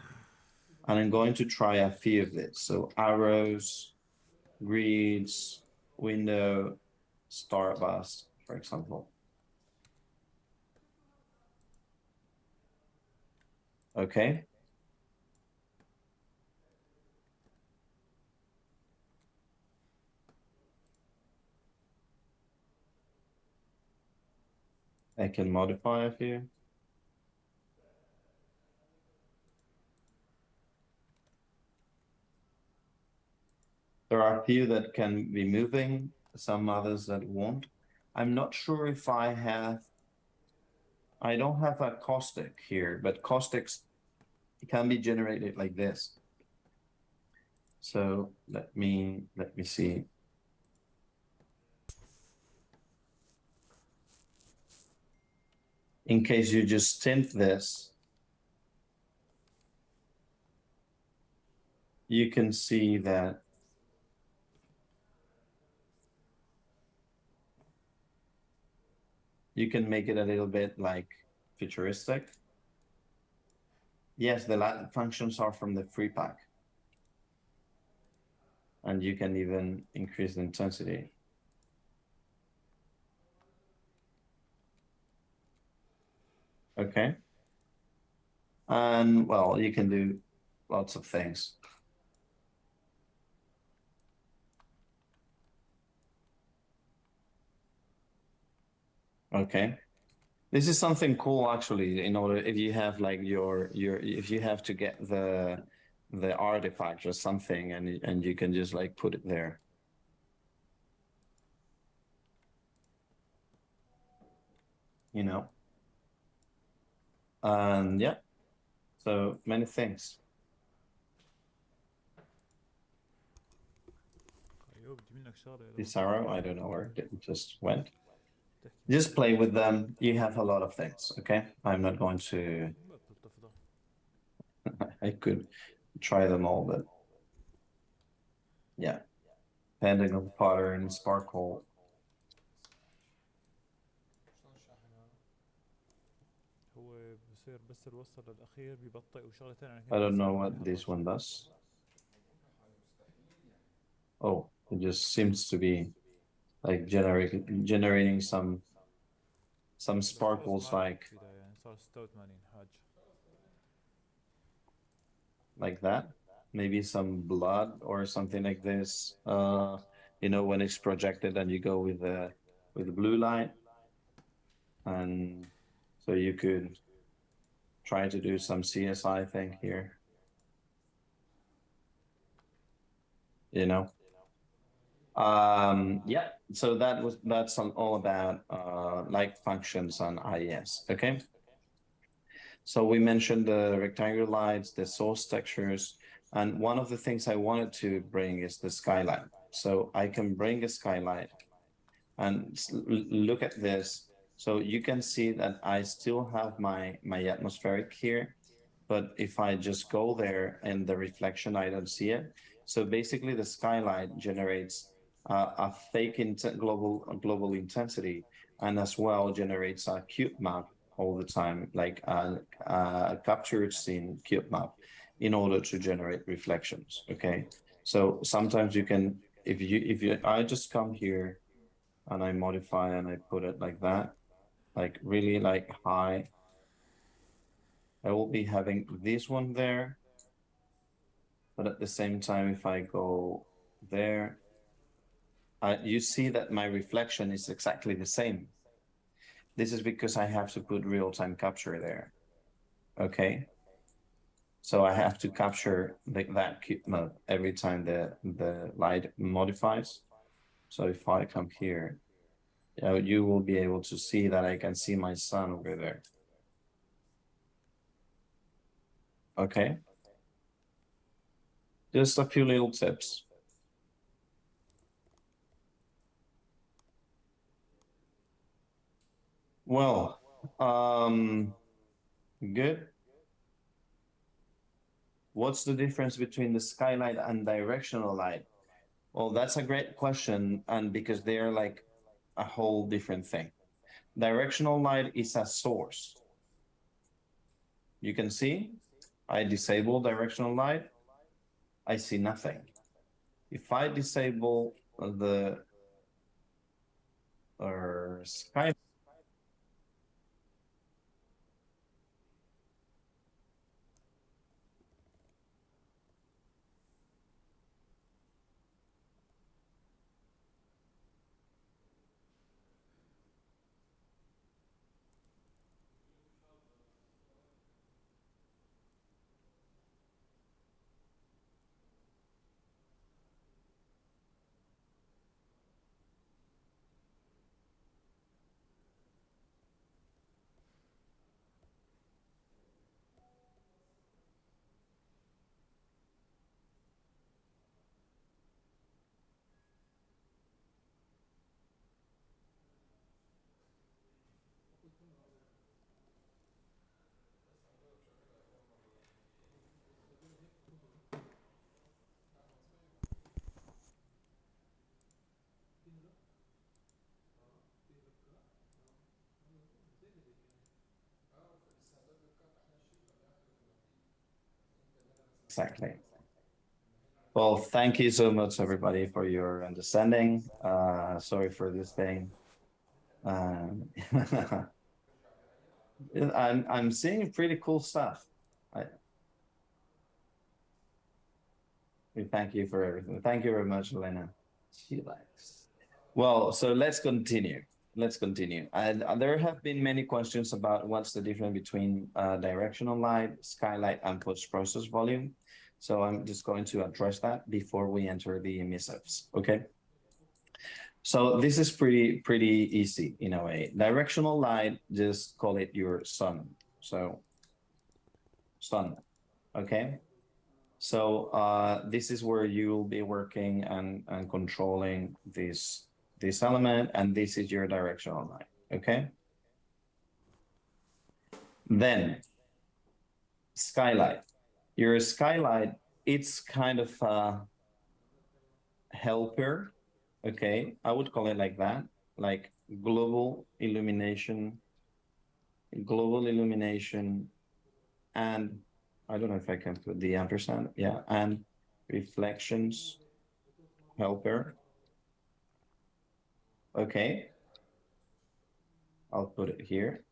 And I'm going to try a few of this. So arrows, grids, window, star bus, for example. Okay. I can modify a few. There are a few that can be moving, some others that won't. I'm not sure if I don't have a caustic here, but caustics can be generated like this. So let me see. In case you just tint this, you can see that you can make it a little bit like futuristic. Yes, the light functions are from the free pack. And you can even increase the intensity. Okay. And well, you can do lots of things. Okay. This is something cool actually, in order if you have like your if you have to get the artifact or something and you can just like put it there. You know. And yeah. So many things. ايوه بدي منك شغله This arrow, I don't know where it just went. Just play with them. You have a lot of things, okay? I'm not going to. I could try them all, but yeah. Pentagon pattern, sparkle. هو بصير بس الوصل للاخير ببطئ وشغله ثانيه. I don't know what this one does. Oh, it just seems to be like generating some sparkles like that. Maybe some blood or something like this. You know, when it's projected and you go with the blue light. And so you could try to do some CSI thing here. You know? Yeah, so that's all about light functions on IES, okay? So we mentioned the rectangular lights, the source textures, and one of the things I wanted to bring is the skylight. So I can bring a skylight and look at this. So you can see that I still have my atmospheric here, but if I just go there and the reflection, I don't see it. So basically the skylight generates a fake global intensity, and as well generates a cube map all the time, like a captured scene cube map, in order to generate reflections. Okay, so sometimes you can, if you I just come here and I modify and I put it like that, like really like high, I will be having this one there, but at the same time, if I go there, you see that my reflection is exactly the same. This is because I have to put real-time capture there, okay? So I have to capture that mode every time the light modifies. So if I come here, you will be able to see that I can see my sun over there. Okay? Just a few little tips. Well, Good. What's the difference between the skylight and directional light? Well, that's a great question, and because they are like a whole different thing. Directional light is a source. You can see I disable directional light, I see nothing. If I disable the sky, exactly. Well, thank you so much, everybody, for your understanding. Sorry for this thing. Um, I'm seeing pretty cool stuff. We thank you for everything. Thank you very much, Elena. She likes. Well, so let's continue. Let's continue. And there have been many questions about what's the difference between directional light, skylight, and post-process volume. So I'm just going to address that before we enter the emissives, okay? So this is pretty easy in a way. Directional light, just call it your sun. So sun, okay? So this is where you'll be working and controlling this element, and this is your directional line, okay? Then skylight. Your skylight, it's kind of a helper, okay? I would call it like that, like global illumination, and I don't know if I can put the ampersand, yeah, and reflections helper. Okay, I'll put it here.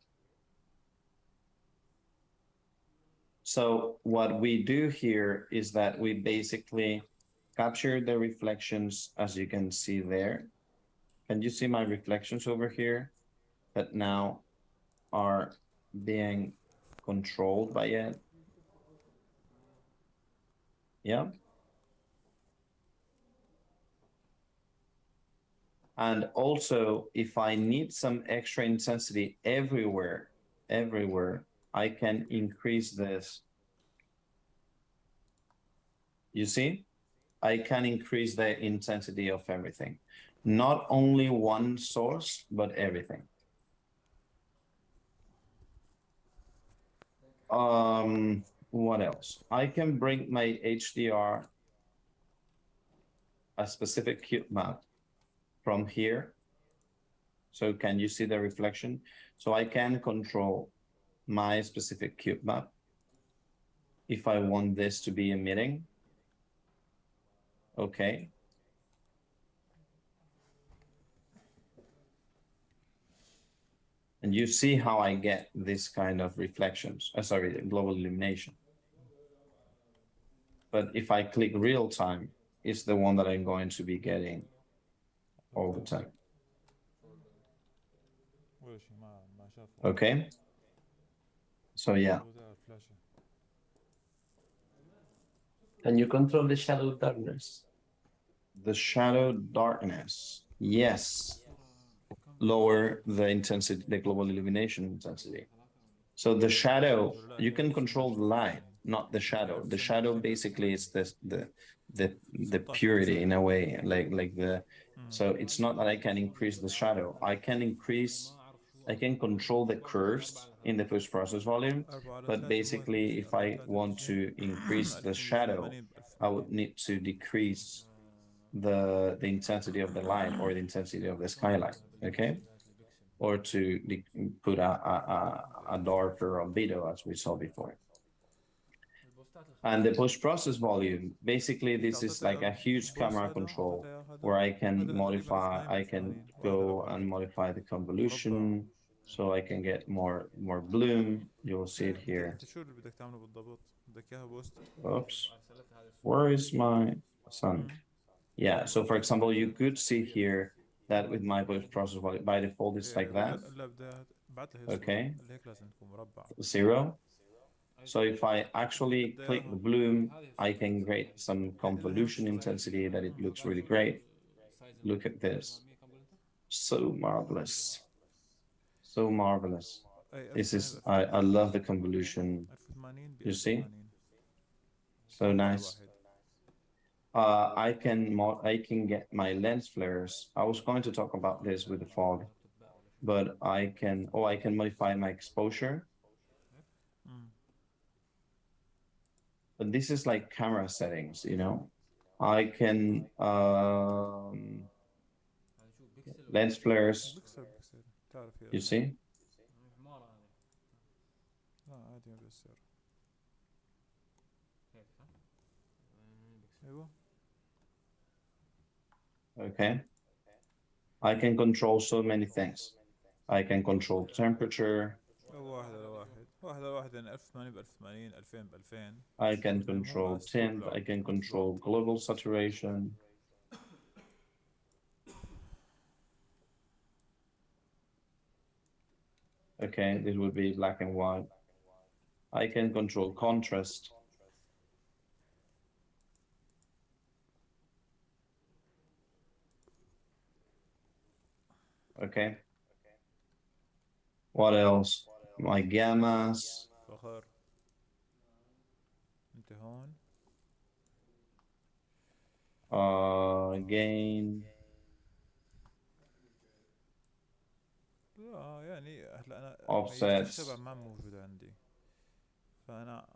So what we do here is that we basically capture the reflections, as you can see there. Can you see my reflections over here that now are being controlled by it? Yeah. And also, if I need some extra intensity everywhere, I can increase this. You see, I can increase the intensity of everything. Not only one source, but everything. What else? I can bring my HDR, a specific cube map from here. So can you see the reflection? So I can control my specific cube map if I want this to be emitting. Okay. And you see how I get this kind of reflections, sorry, global illumination. But if I click real time, it's the one that I'm going to be getting all the time. Okay. So yeah. Can you control the shadow darkness? The shadow darkness, yes. Lower the intensity, the global illumination intensity. So the shadow, you can control the light, not the shadow. The shadow basically is the purity in a way, like the. So it's not that I can increase the shadow. I can increase I can control the curves in the post-process volume, 4 على but 3 basically if I want to increase the shadow, 1280 ب I would 1080. need to decrease the intensity of the line or the intensity of the skyline, okay? Or to put a darker albedo as we saw before. And the post-process volume, basically this is like a huge camera control where I can modify, I can go and modify the convolution so I can get more bloom. You'll see it here. انت شو اللي بدك تعمله بالضبط؟ بدك اياها بوست؟ Oops. Where is my sun? Yeah, so for example, you could see here that with my post-process volume, by default, it's like that, لا بدي ابعت لها okay, اللي هيك لازم تكون مربع. 0. So if I actually click the bloom, I can create some convolution intensity that it looks really great. Look at this. So marvelous. So marvelous. This is, I love the convolution. 1080 ب You see? 1080. So nice. I can get my lens flares. I was going to talk about this with the fog, but I can modify my exposure. But this is like camera settings, you know. I can lens flares, بكسر تعرف you see? لا عادي ما بيصير. ايوه. Okay. I can control so many things. I can control temperature. واحد على واحد، واحد على واحد يعني 1080 ب 1080، 2000 ب 2000. I can control tint. I can control global saturation. Okay, this would be black and white. I can control contrast. Okay. What else? My gammas. فخر. انت هون. Gain. لا يعني هلا انا Offsets. الشبع ما موجودة عندي، فانا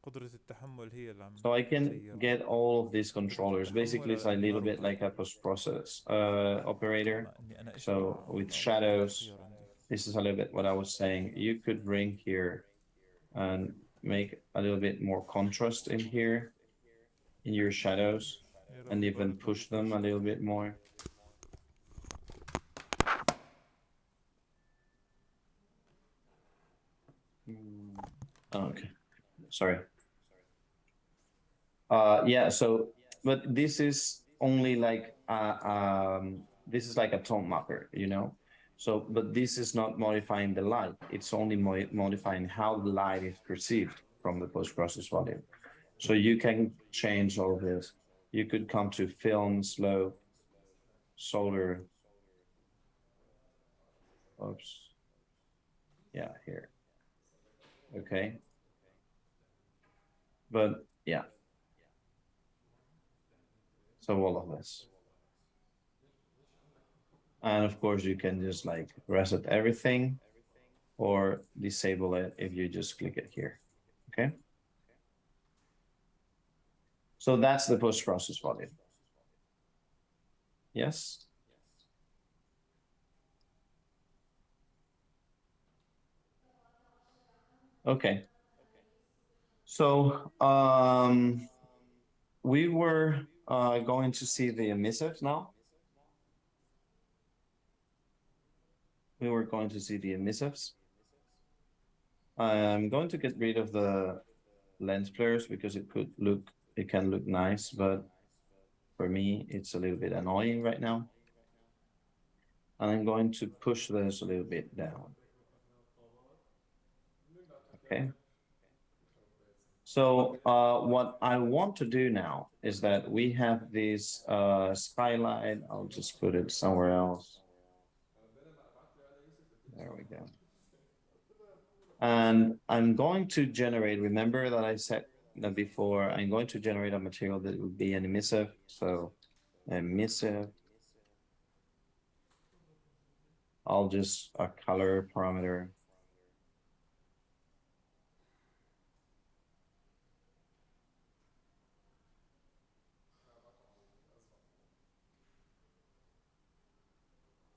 قدرة التحمل هي اللي عم So I can تغير. get all of these controllers. Basically, it's a little bit like a post-process operator. So with shadows, this is a little bit what I was saying. You could bring here and make a little bit more contrast in here, in your shadows, and even push them a little bit more. Okay, sorry. Yeah, so, but this is only like, this is like a tone mapper, you know? So, but this is not modifying the light. It's only modifying how the light is perceived from the post-process volume. So you can change all this. You could come to film, slope, solar. Oops. Yeah, here. Okay. But yeah. So all of this. And of course you can just like reset everything or disable it if you just click it here, okay? So that's the post-process volume. Yes? Okay. So we were going to see the emissives now. We were going to see the emissives. I'm going to get rid of the lens flares because it can look nice, but for me, it's a little bit annoying right now. And I'm going to push this a little bit down. Okay. So what I want to do now is that we have this skyline. I'll just put it somewhere else. There we go. And I'm going to generate, remember that I said that before, I'm going to generate a material that would be an emissive. So emissive. I'll just a color parameter.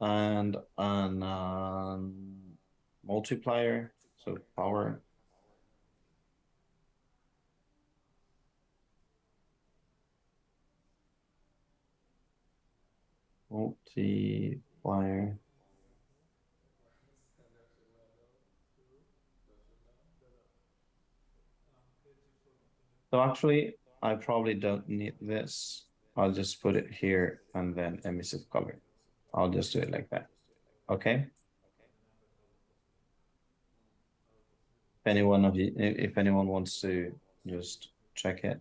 And an multiplier, so power. Multiplier. So actually, I probably don't need this. I'll just put it here and then emissive color. I'll just do it like that. Okay. If anyone wants to just check it.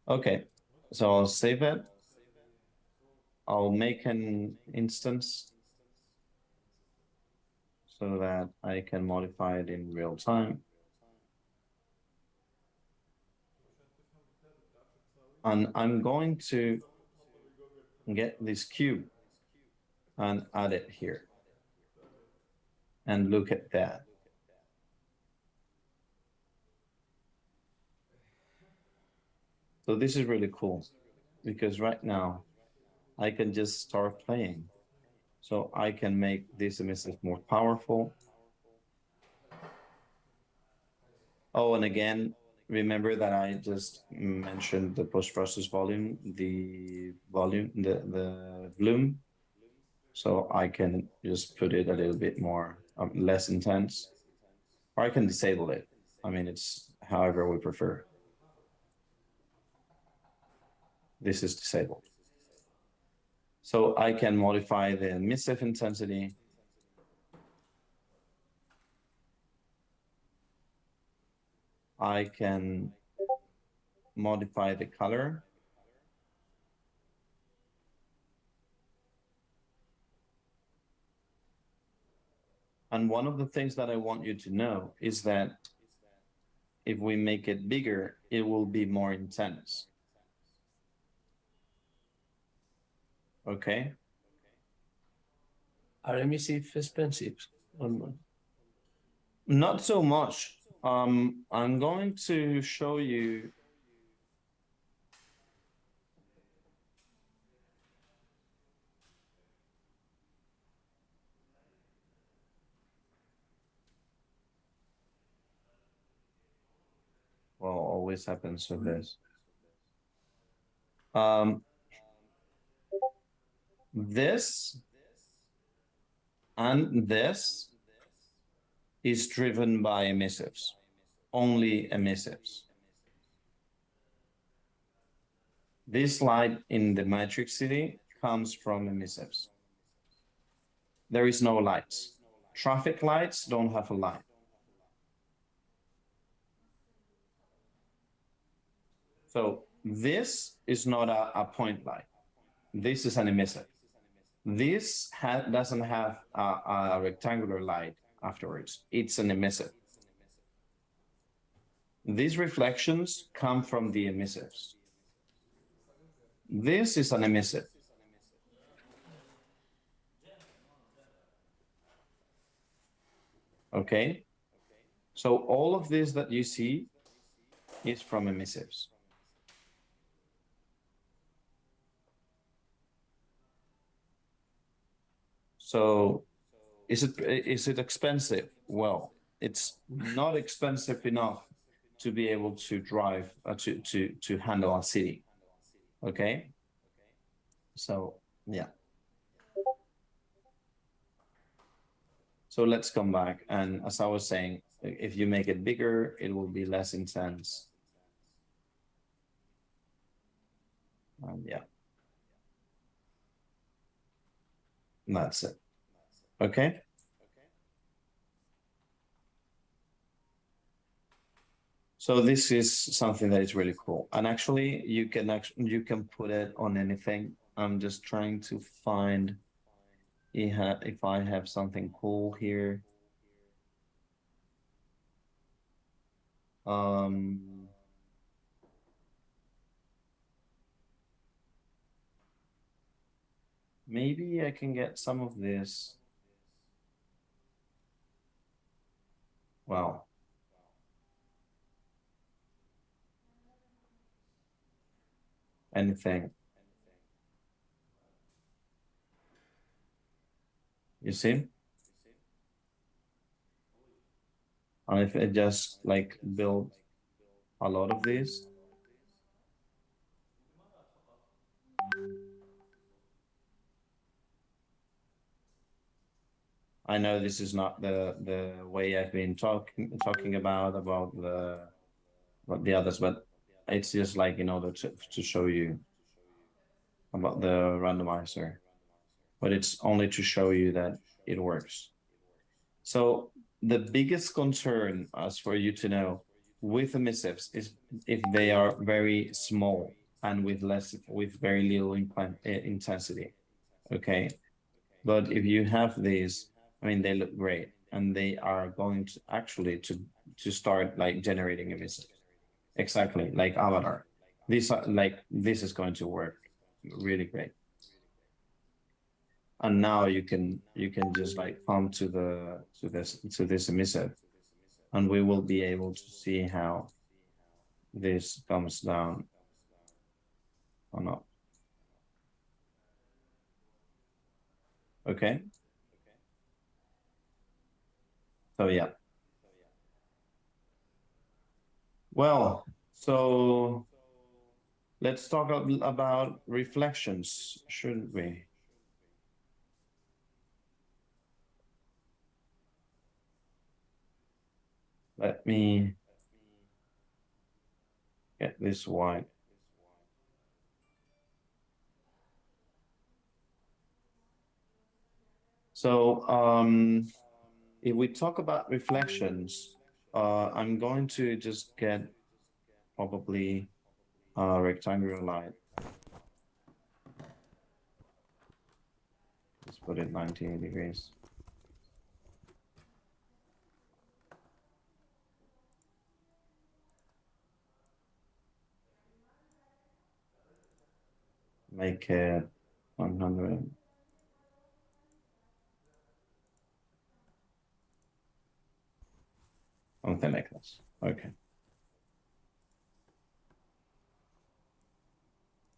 Okay, so I'll save it. I'll make an instance so that I can modify it in real time. And I'm going to get this cube and add it here. And look at that. So this is really cool because right now I can just start playing. So I can make this emissive more powerful. Oh, and again, remember that I just mentioned the post-process volume, the bloom. So I can just put it a little bit more, less intense, or I can disable it. I mean, it's however we prefer. This is disabled. So I can modify the emissive intensity. I can modify the color. And one of the things that I want you to know is that if we make it bigger, it will be more intense. Okay? Are emissive expensive or not? Not so much. I'm going to show you. Well, always happens with this. This and this is driven by emissives, only emissives. This light in the Matrix City comes from emissives. There is no lights. Traffic lights don't have a light. So this is not a point light. This is an emissive. This doesn't have a rectangular light afterwards. It's an emissive. These reflections come from the emissives. This is an emissive. Okay? So all of this that you see is from emissives. So is it expensive? Well, it's not expensive enough to be able to drive to handle a city. Okay? So yeah. So let's come back. And as I was saying, if you make it bigger, it will be less intense. Yeah. And that's it. Okay. So this is something that is really cool. And actually you can put it on anything. I'm just trying to find if I have something cool here. Um, maybe I can get some of this. Wow. Anything. You see? And if I just like build a lot of these, I know this is not the way I've been talking about the others, but it's just like in order to show you about the randomizer, but it's only to show you that it works. So the biggest concern, as for you to know, with emissives is if they are very small and with very little intensity. Okay, but if you have these, I mean, they look great, and they are going to actually to start like generating emissives. Exactly, like Avatar. These are like this is going to work really great. And now you can just like come to this emissive, and we will be able to see how this comes down or not. Okay. So yeah. Well, so let's talk about reflections, shouldn't we? Let me get this white. So if we talk about reflections, I'm going to just get probably a rectangular light. Let's put it 90 degrees. Make it 100. Something like this. Okay.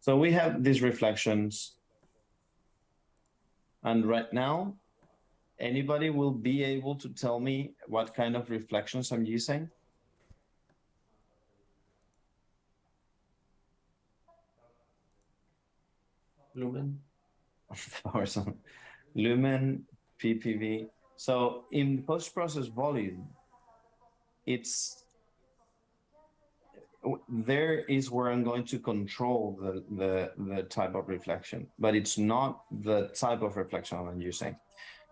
So we have these reflections. And right now, anybody will be able to tell me what kind of reflections I'm using? Lumen. Or some lumen, PPV. So in post-process volume, it's there is where I'm going to control the type of reflection, but it's not the type of reflection I'm using.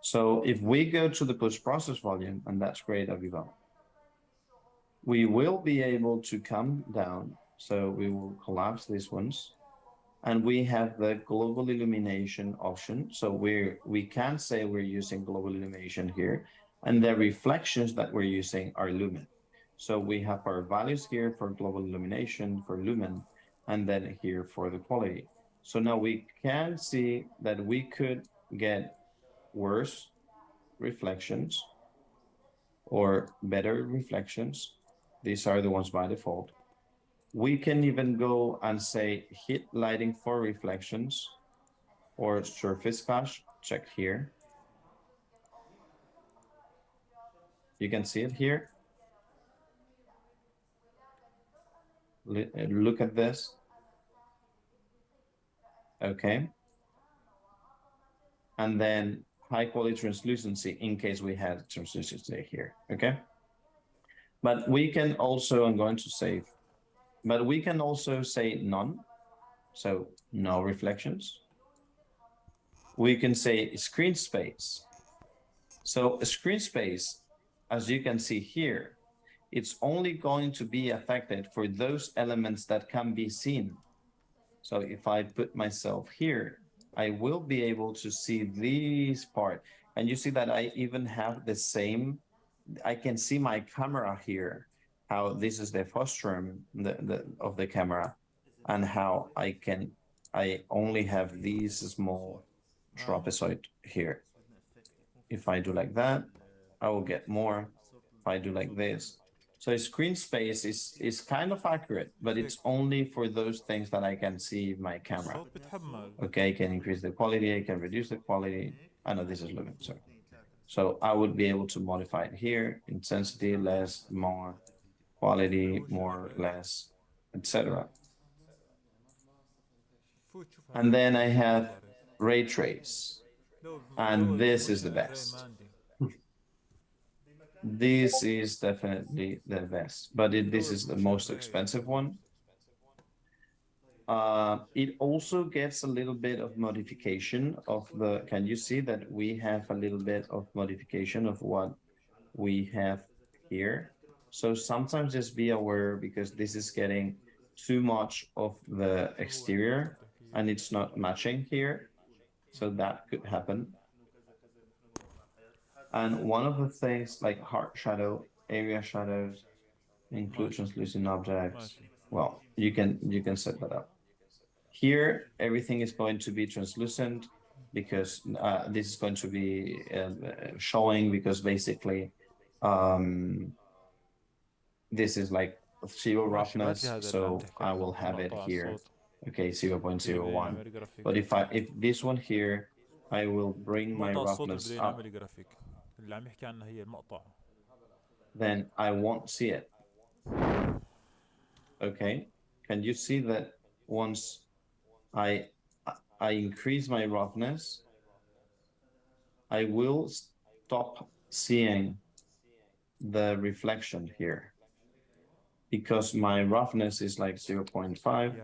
So if we go to the post-process volume, and that's great, Aviva, we will be able to come down. So we will collapse these ones, and we have the global illumination option. So we can say we're using global illumination here, and the reflections that we're using are lumen. So we have our values here for global illumination, for lumen, and then here for the quality. So now we can see that we could get worse reflections or better reflections. These are the ones by default. We can even go and say hit lighting for reflections or surface cache, check here. You can see it here. Look at this. Okay. And then high quality translucency in case we had translucency here, okay? But we can also, I'm going to save, but we can also say none. So no reflections. We can say screen space. So a screen space, as you can see here, it's only going to be affected for those elements that can be seen. So if I put myself here, I will be able to see this part. And you see that I even have the same, I can see my camera here, how this is the frustum of the camera, and how I only have these small trapezoid here. If I do like that, I will get more. If I do like this. So screen space is kind of accurate, but it's only for those things that I can see in my camera. الصوت بيتحمل. Okay, I can increase the quality, I can reduce the quality. I know this is looking, sorry. So I would be able to modify it here, intensity, less, more, quality, more, less, etc. فوت شوف هذا. And then I have ray trace. And دور this is the الري best. ما عندي. This is definitely the best, but this is the most expensive one. It also gets a little bit of modification of the, can you see that we have a little bit of modification of what we have here? So sometimes just be aware because this is getting too much of the exterior and it's not matching here. So that could happen. And one of the things like hard shadow, area shadows, include translucent objects. Well, you can set that up. Here, everything is going to be translucent because this is going to be showing because basically this is like zero roughness, so I will have it here. Okay, 0.01. But if this one here, I will bring my roughness up. اللي عم يحكي عنها هي المقطع. Then I won't see it. Okay, can you see that once I increase my roughness, I will stop seeing the reflection here because my roughness is like 0.5.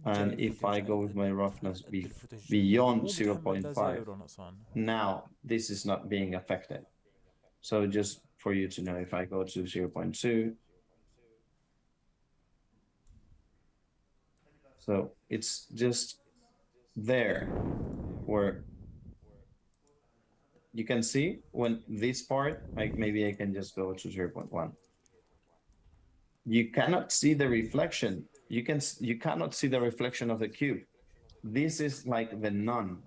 And if I go with my roughness beyond 0.5, now this is not being affected. So just for you to know, if I go to 0.2, so it's just there where you can see when this part, like maybe I can just go to 0.1. You cannot see the reflection. You cannot see the reflection of the cube. This is like the none.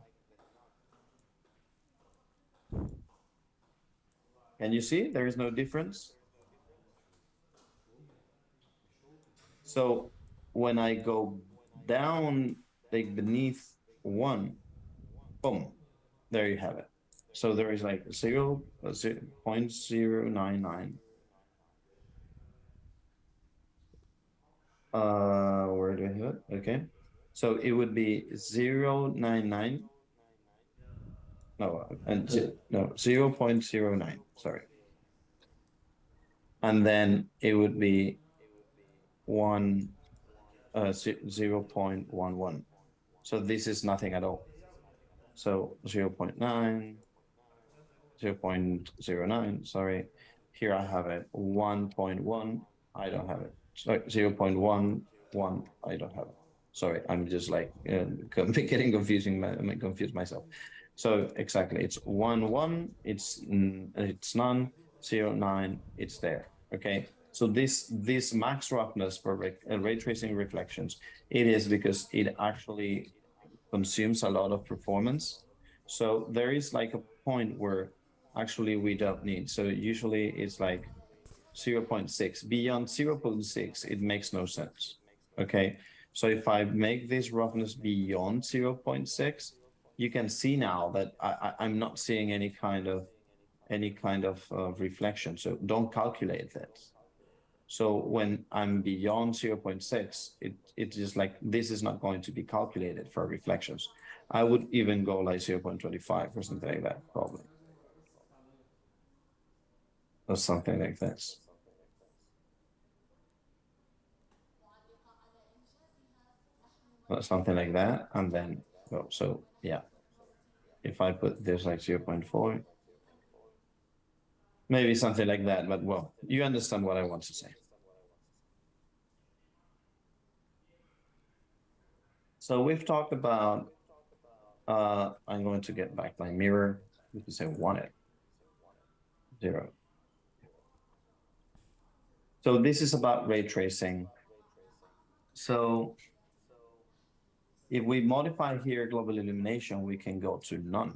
Can you see there is no difference? So when I go down, like beneath 1, boom, there you have it. So there is like 0.099. Where do I have it? Okay. So it would be 0.99. No, no, 0.09, sorry. And then it would be 0.11. So this is nothing at all. So 0.9, 0.09, sorry. Here I have it, 1.1, I don't have it. Sorry, 0.11, I don't have it. Sorry, I'm just like getting confused myself. So exactly, it's 1.1, it's none, 0.9, it's there, okay? So this max roughness for ray tracing reflections, it is because it actually consumes a lot of performance. So there is like a point where actually we don't need. So usually it's like 0.6. Beyond 0.6, it makes no sense. Okay. So if I make this roughness beyond 0.6, you can see now that I'm not seeing any kind of reflection. So don't calculate that. So when I'm beyond 0.6, it's just like this is not going to be calculated for reflections. I would even go like 0.25 or something like that, probably. Or something like this. Or something like that, and then go. So yeah, if I put this like 0.4, maybe something like that, but well, you understand what I want to say. So we've talked about, I'm going to get back my mirror because I want it. 0. So this is about ray tracing. So If we modify here global illumination, we can go to none.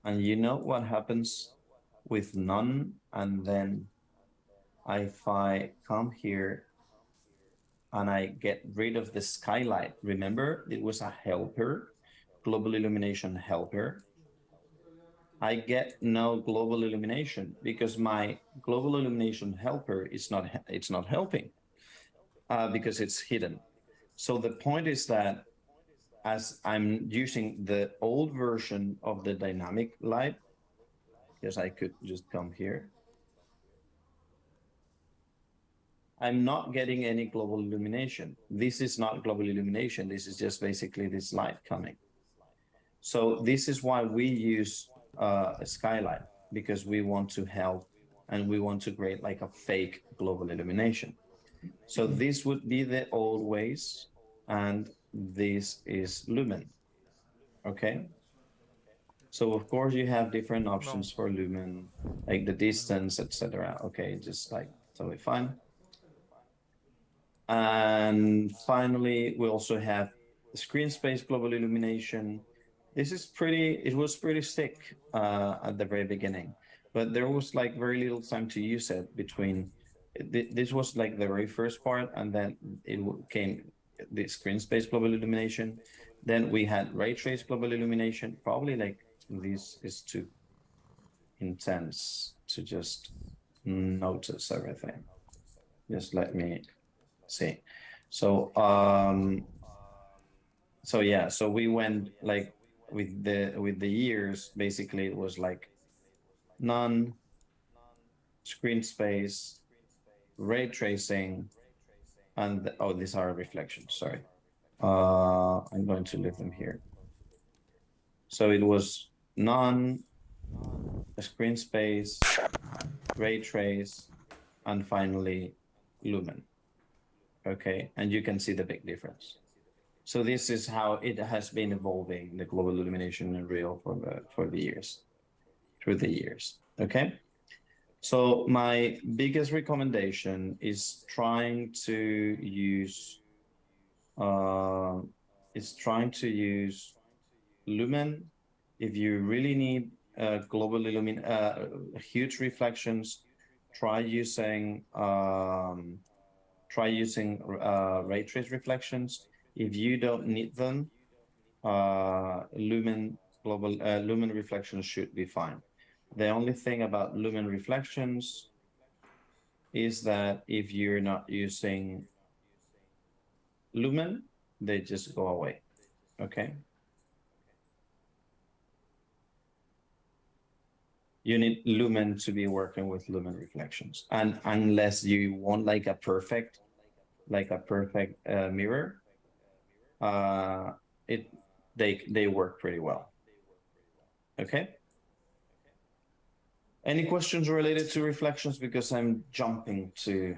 And you know what happens with none? And then if I come here and I get rid of the skylight, remember it was a helper, global illumination helper. I get no global illumination because my global illumination helper is not, it's not helping because it's hidden. So the point is that as I'm using the old version of the dynamic light, yes, I could just come here. I'm not getting any global illumination. This is not global illumination. This is just basically this light coming. So this is why we use a skylight, because we want to help and we want to create like a fake global illumination. So this would be the old ways, and this is lumen, okay? So of course you have different options for lumen, like the distance, etc. Okay, just like totally fine. And finally, we also have screen space global illumination. This is pretty, it was pretty thick at the very beginning, but there was like very little time to use it between, this was like the very first part, and then it came the screen space global illumination. Then we had ray trace global illumination. Probably like this is too intense to just notice everything. Just let me see. So so yeah, so we went like with the years, basically it was like none, screen space, ray tracing, and oh, these are reflections, sorry. I'm going to leave them here. So it was none, screen space, ray trace, and finally lumen. Okay, and you can see the big difference. So this is how it has been evolving, the global illumination in Real for the years, through the years. Okay, so my biggest recommendation is trying to use lumen. If you really need global huge reflections, try using ray trace reflections. If you don't need them, lumen reflections should be fine. The only thing about lumen reflections is that if you're not using lumen, they just go away. Okay. You need lumen to be working with lumen reflections, and unless you want like a perfect mirror, they work pretty well. Okay. Any questions related to reflections? Because I'm jumping to.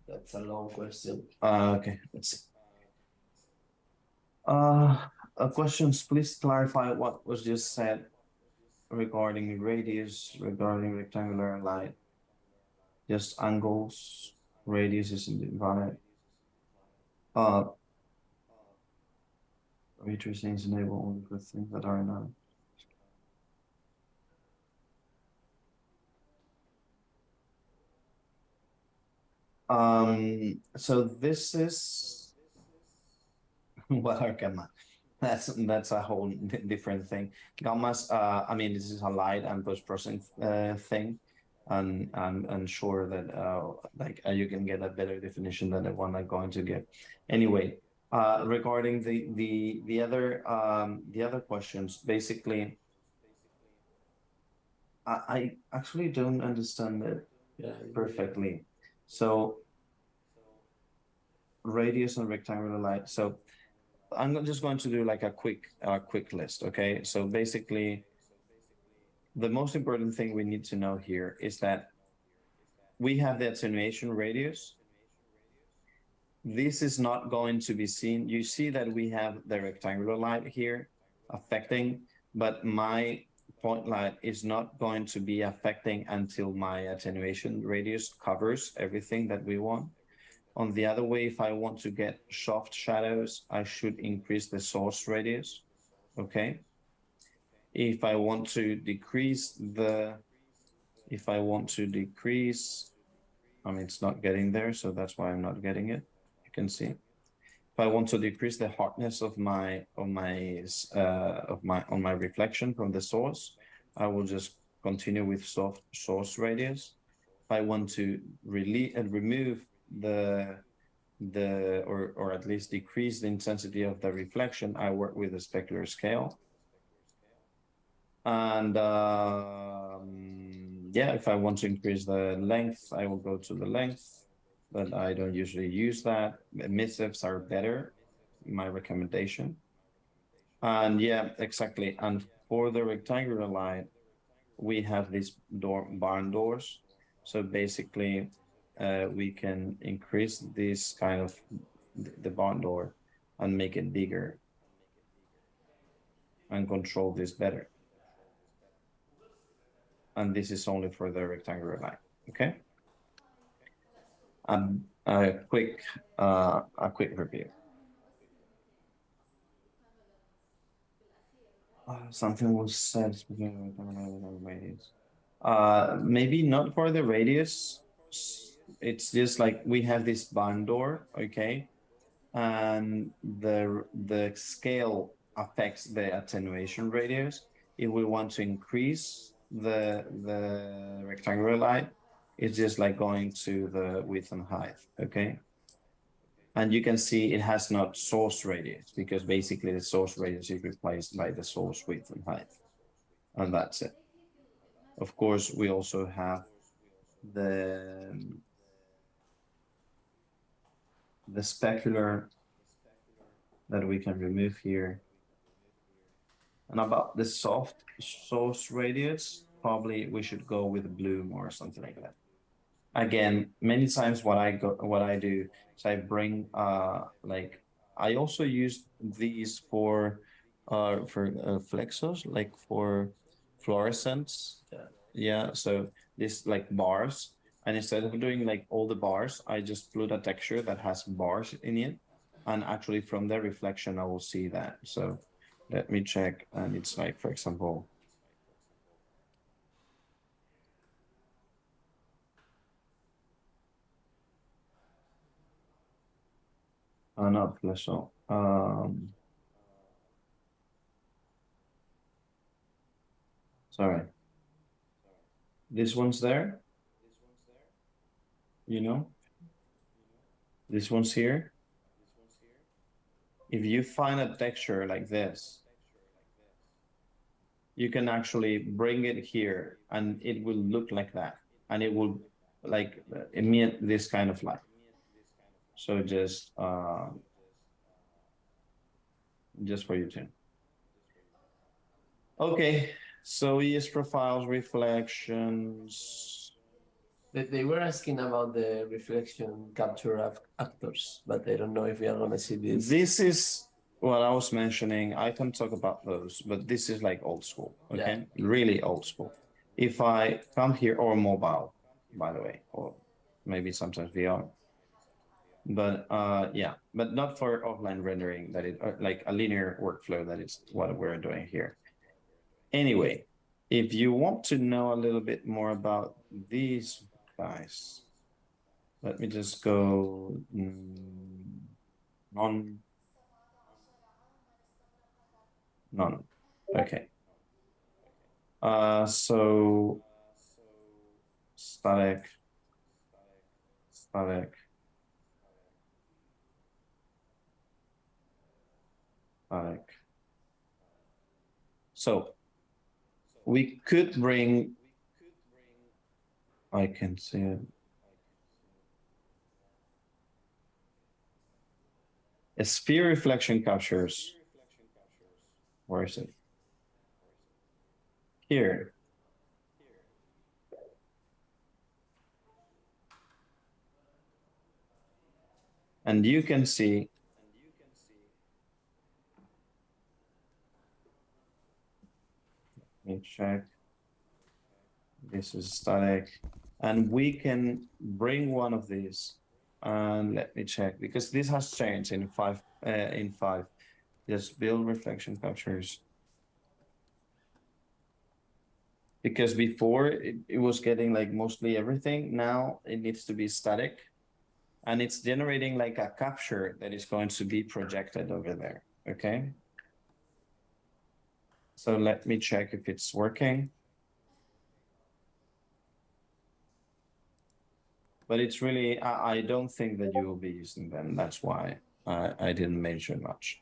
That's a long question. Okay, let's see. Questions, please clarify what was just said regarding radius, regarding rectangular light. Just angles, radius is invalid. Ray tracing is enabled only for things that are not. So this is what are gamma? That's a whole different thing. Gammas, I mean, this is a light and post-processing thing, and I'm sure that you can get a better definition than the one I'm going to get. Anyway, regarding the other questions, basically, I actually don't understand it perfectly. So radius and rectangular light. So I'm just going to do like a quick list. Okay. So basically, the most important thing we need to know here is that we have the attenuation radius. This is not going to be seen. You see that we have the rectangular light here affecting, but my point light is not going to be affecting until my attenuation radius covers everything that we want. On the other way, if I want to get soft shadows, I should increase the source radius, okay? If I want to decrease I mean, it's not getting there, so that's why I'm not getting it. You can see. If I want to decrease the hardness of my reflection from the source, I will just continue with soft source radius. If I want to remove or at least decrease the intensity of the reflection, I work with the specular scale. And yeah, if I want to increase the length, I will go to the length, but I don't usually use that. Emissives are better, my recommendation. And yeah, exactly. And for the rectangular light, we have these barn doors. So basically, we can increase this kind of the barn door and make it bigger and control this better. And this is only for the rectangular line, okay? A quick review. Something was said radius. Maybe not for the radius. It's just like we have this barn door, okay? And the scale affects the attenuation radius. If we want to increase the rectangular light, it's just like going to the width and height, okay? And you can see it has not source radius because basically the source radius is replaced by the source width and height. And that's it. Of course, we also have the specular that we can remove here. And about the soft source radius, probably we should go with bloom or something like that. Again, many times what I do is I bring like I also use these for flexos, like for fluorescents. Yeah, so this like bars. And instead of doing like all the bars, I just put a texture that has bars in it. And actually from the reflection, I will see that. So let me check. And it's like, for example, not flexo. Sorry. This one's there. You know, this one's here. If you find a texture like this, you can actually bring it here and it will look like that. And it will like emit this kind of light. So just for you too. Okay, so ES profiles, reflections. They were asking about the reflection capture of actors, but I don't know if we are gonna see this. This is what I was mentioning. I can talk about those, but this is like old school, okay? Yeah. Really old school. If I come here, or mobile, by the way, or maybe sometimes VR. But yeah, but not for offline rendering, that is like a linear workflow, that is what we're doing here. Anyway, if you want to know a little bit more about these guys, let me just go none. Okay. So static. So we could bring, I can see it. A sphere reflection captures. Where is it? Here. And you can see let me check. This is static. And we can bring one of these And let me check because this has changed in five. Just build reflection captures. Because before it was getting like mostly everything. Now it needs to be static. And it's generating like a capture that is going to be projected over there, okay? So let me check if it's working. But it's really, I don't think that you will be using them. That's why I didn't mention much.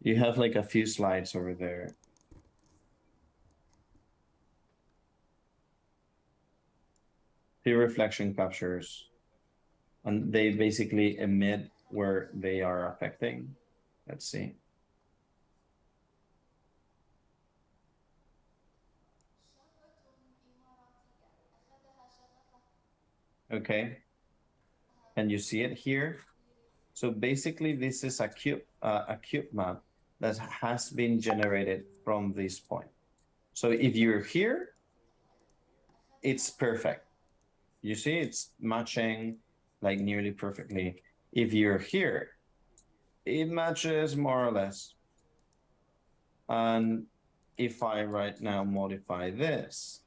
You have like a few slides over there. Few reflection captures. And they basically emit where they are affecting. Let's see. Okay. Can you see it here? So basically, this is a cube map that has been generated from this point. So if you're here, it's perfect. You see, it's matching like nearly perfectly. If you're here, it matches more or less. And if I right now modify this,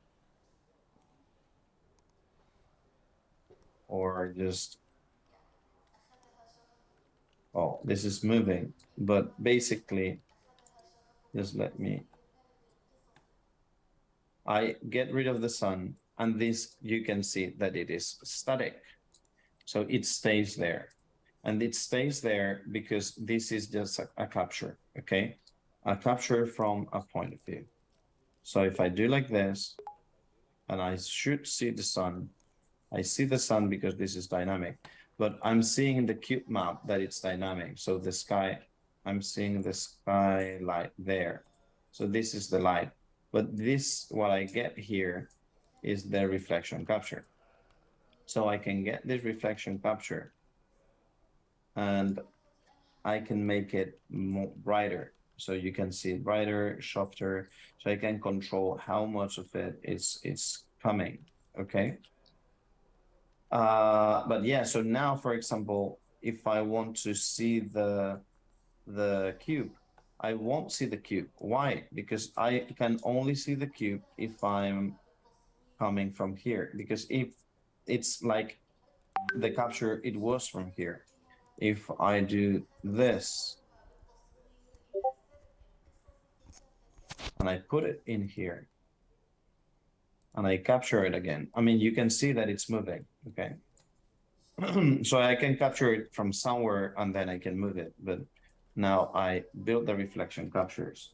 or just, oh, this is moving, but basically, just let me, I get rid of the sun, and this, you can see that it is static. So it stays there. And it stays there because this is just a capture, okay? A capture from a point of view. So if I do like this, and I should see the sun, I see the sun because this is dynamic, but I'm seeing in the cube map that it's dynamic. So the sky, I'm seeing the sky light there. So this is the light. But this, what I get here is the reflection capture. So I can get this reflection capture and I can make it more brighter. So you can see it brighter, softer. So I can control how much of it is coming, okay? But yeah, so now, for example, if I want to see the cube, I won't see the cube. Why? Because I can only see the cube if I'm coming from here. Because if it's like the capture, it was from here. If I do this, and I put it in here, and I capture it again, I mean, you can see that it's moving, okay? So I can capture it from somewhere and then I can move it, but now I build the reflection captures.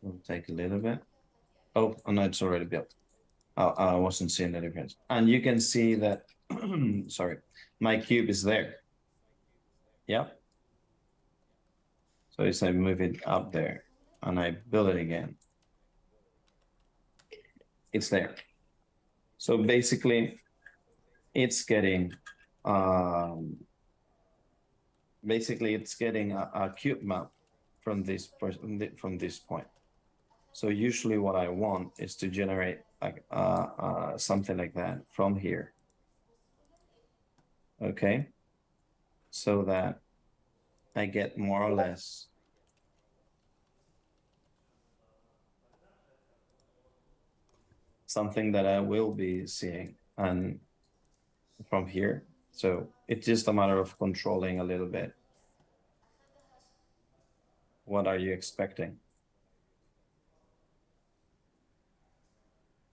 It'll take a little bit. Oh, no, it's already built. I wasn't seeing the difference. And you can see that, sorry, my cube is there. Yeah. So as I move it up there and I build it again, it's there. So basically, it's getting a cube map from this point. So usually what I want is to generate like something like that from here. Okay. So that I get more or less something that I will be seeing and from here. So it's just a matter of controlling a little bit. What are you expecting?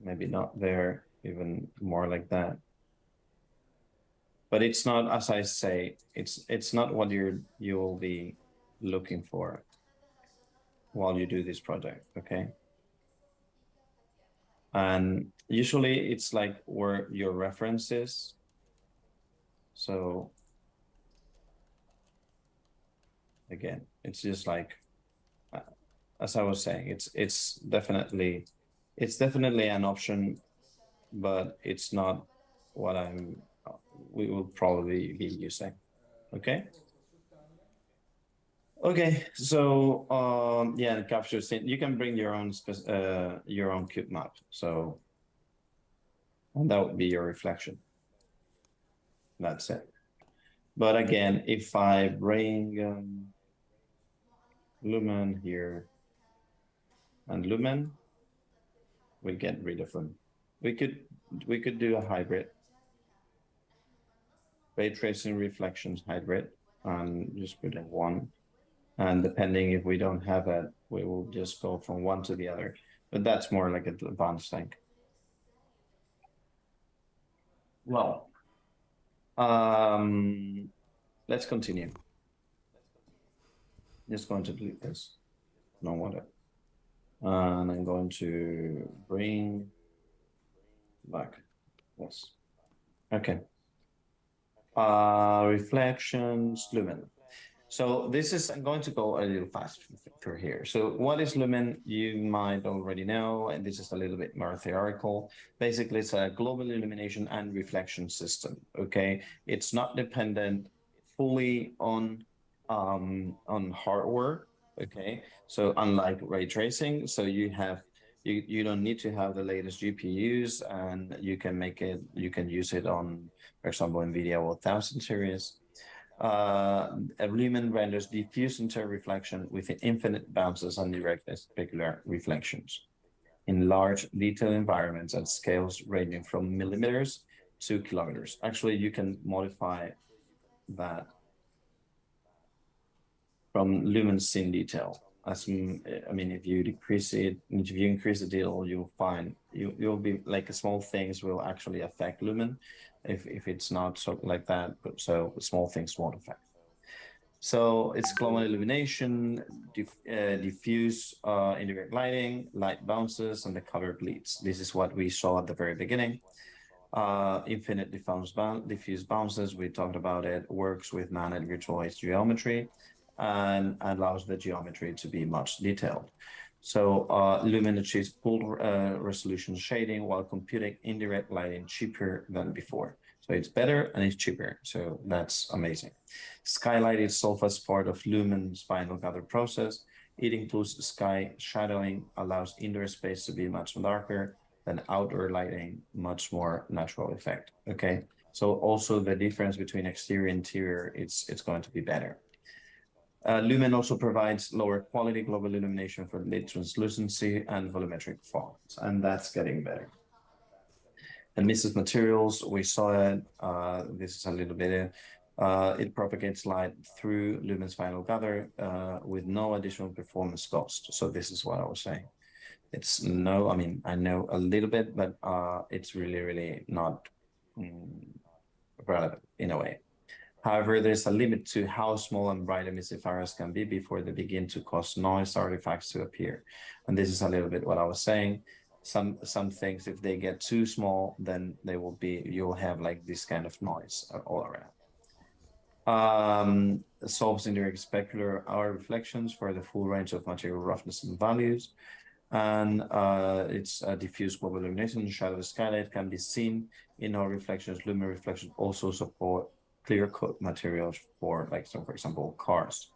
Maybe not there, even more like that. But it's not, as I say, it's not what you will be looking for while you do this project, okay? And usually it's like where your reference is. So again, it's just like, as I was saying, it's definitely an option, but it's not what we will probably be using. Okay. Okay, so yeah, the capture scene. You can bring your own cube map. So and that would be your reflection. That's it. But again, if I bring lumen here and lumen, we get rid of them. We could do a hybrid, ray tracing reflections hybrid, and just put in one. And depending if we don't have it, we will just go from one to the other. But that's more like an advanced thing. Well, let's continue. Just going to delete this. No wonder. And I'm going to bring back this. Okay. Reflections, lumen. So this is, I'm going to go a little fast through here. So what is lumen? You might already know, and this is a little bit more theoretical. Basically, it's a global illumination and reflection system, okay? It's not dependent fully on hardware, okay? So unlike ray tracing, so you don't need to have the latest GPUs, and you can use it on, for example, NVIDIA 1000 series. A lumen renders diffuse inter-reflection with infinite bounces and direct and specular reflections in large detailed environments at scales ranging from millimeters to kilometers. Actually, you can modify that from lumens in detail. As I mean, if you decrease it, if you increase the detail, you'll find you'll be like small things will actually affect lumen. If it's not so like that, but so small things won't affect. So it's global illumination, diffuse indirect lighting, light bounces, and the color bleeds. This is what we saw at the very beginning. Infinite diffuse bounces, we talked about it, works with man-made virtualized geometry and allows the geometry to be much detailed. So Lumen achieves full resolution shading while computing indirect lighting cheaper than before. So it's better and it's cheaper. So that's amazing. Skylight itself as part of Lumen's final gather process. It includes sky shadowing, allows indoor space to be much darker than outdoor lighting, much more natural effect. Okay. So also the difference between exterior and interior, it's going to be better. Lumen also provides lower quality global illumination for lit translucency and volumetric performance, and that's getting better. Emissive materials, we saw it. This is a little bit. It propagates light through lumen's final gather with no additional performance cost. So this is what I was saying. It's no, I mean, I know a little bit, but it's really, really not relevant in a way. However, there's a limit to how small and bright emissive areas can be before they begin to cause noise artifacts to appear. And this is a little bit what I was saying. Some things, if they get too small, then they will be, you'll have like this kind of noise all around. Solves indirect specular hour reflections for the full range of material roughness and values. And it's a diffuse global illumination. Shadow skylight can be seen in our reflections. Lumen reflections also support clear coat materials for, like, so for example, cars.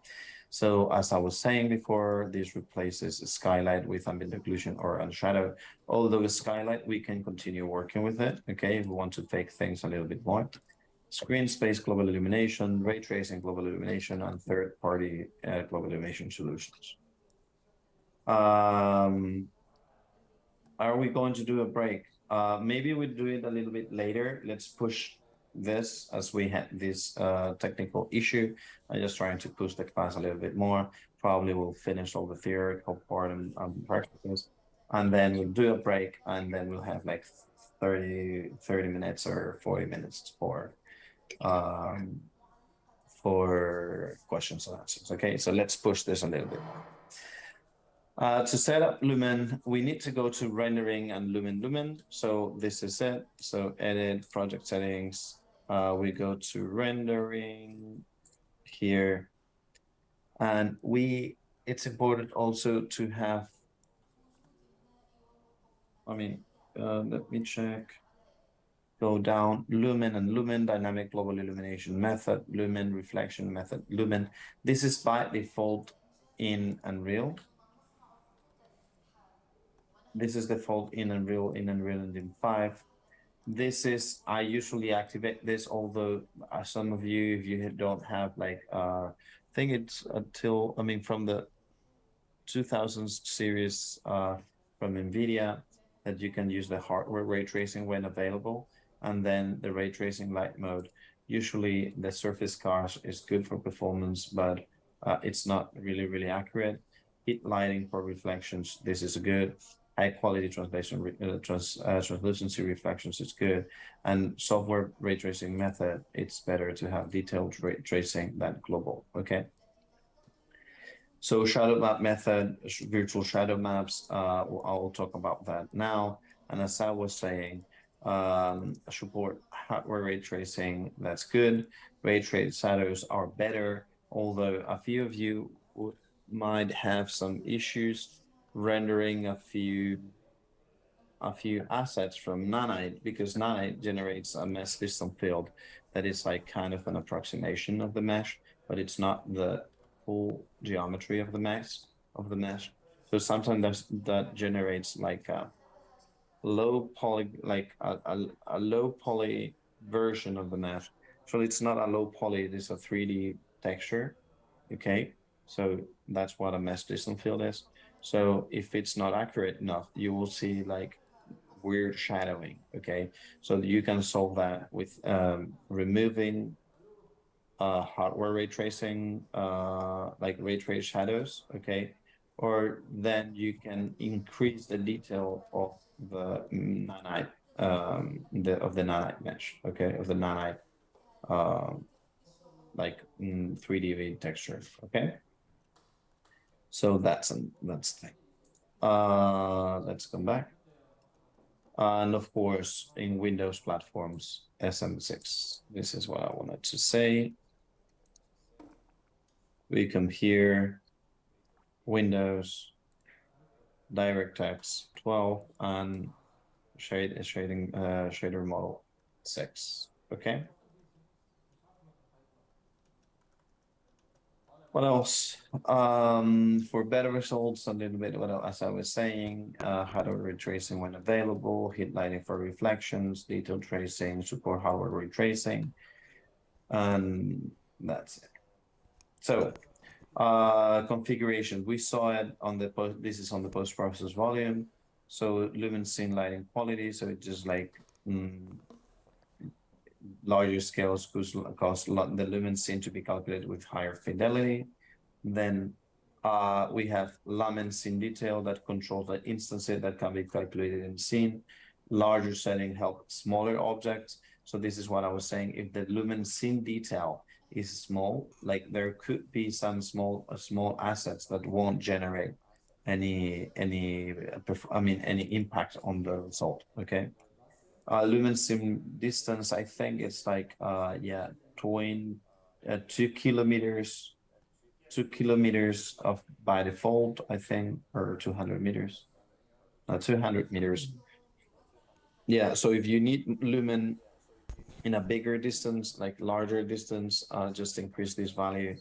So as I was saying before, this replaces a skylight with ambient occlusion or unshadow. Although a skylight, we can continue working with it, okay, if we want to take things a little bit more. Screen space global illumination, ray tracing global illumination, and third-party global illumination solutions. Are we going to do a break? Maybe we do it a little bit later. Let's push this as we had this technical issue. I'm just trying to push the class a little bit more. Probably we'll finish all the theoretical part and practicals, and then we'll do a break, and then we'll have like 30 minutes or 40 minutes for questions and answers. Okay, so let's push this a little bit more. To set up Lumen, we need to go to rendering and Lumen. So this is it. So edit project settings. We go to rendering here. And it's important also to have, let me check. go down, lumen and lumen, dynamic global illumination method, lumen reflection method, lumen. This is by default in Unreal. This is default in Unreal Engine 5. This is, I usually activate this, although some of you, if you don't have like, I think it's until, I mean, from the 2000s series from NVIDIA, that you can use the hardware ray tracing when available, and then the ray tracing light mode. Usually the surface cars is good for performance, but it's not really accurate. Heat lighting for reflections, this is good. High quality translucency reflections is good. And software ray tracing method, it's better to have detailed ray tracing than global, okay? So shadow map method, virtual shadow maps, I'll talk about that now. And as I was saying, support hardware ray tracing, that's good. Ray trace shadows are better, although a few of you might have some issues rendering a few assets from Nanite, because Nanite generates a mesh distance field that is like kind of an approximation of the mesh, but it's not the full geometry of the mesh. So sometimes that generates like a low poly, like a low poly version of the mesh. So it's not a low poly, it is a 3D texture. Okay, so that's what a mesh distance field is. So if it's not accurate enough, you will see like weird shadowing. Okay, so you can solve that with removing hardware ray tracing, like ray trace shadows. Okay, or then you can increase the detail of the nanite, of the nanite mesh. Okay, of the nanite, like 3D texture. Okay, so that's the thing. Let's come back. And of course, in Windows platforms, SM6. This is what I wanted to say. We come here, Windows, DirectX 12, and shader model 6. Okay. What else? For better results, a little bit what as I was saying, hardware ray tracing when available, heat lighting for reflections, detail tracing, support hardware ray tracing, and that's it. So configuration, we saw it on the post, this is on the post-process volume. So lumen scene lighting quality, so it's just like larger scales cause the lumens seem to be calculated with higher fidelity. Then we have lumen scene detail that controls the instances that can be calculated in scene. Larger setting help smaller objects. So this is what I was saying. If the lumen scene detail is small, like there could be some small assets that won't generate any impact on the result. Okay. Lumen sim distance, I think it's like 2 kilometers, 2 kilometers of by default, I think, or 200 meters, 200 meters. Yeah, so if you need lumen in a bigger distance, like larger distance, just increase this value.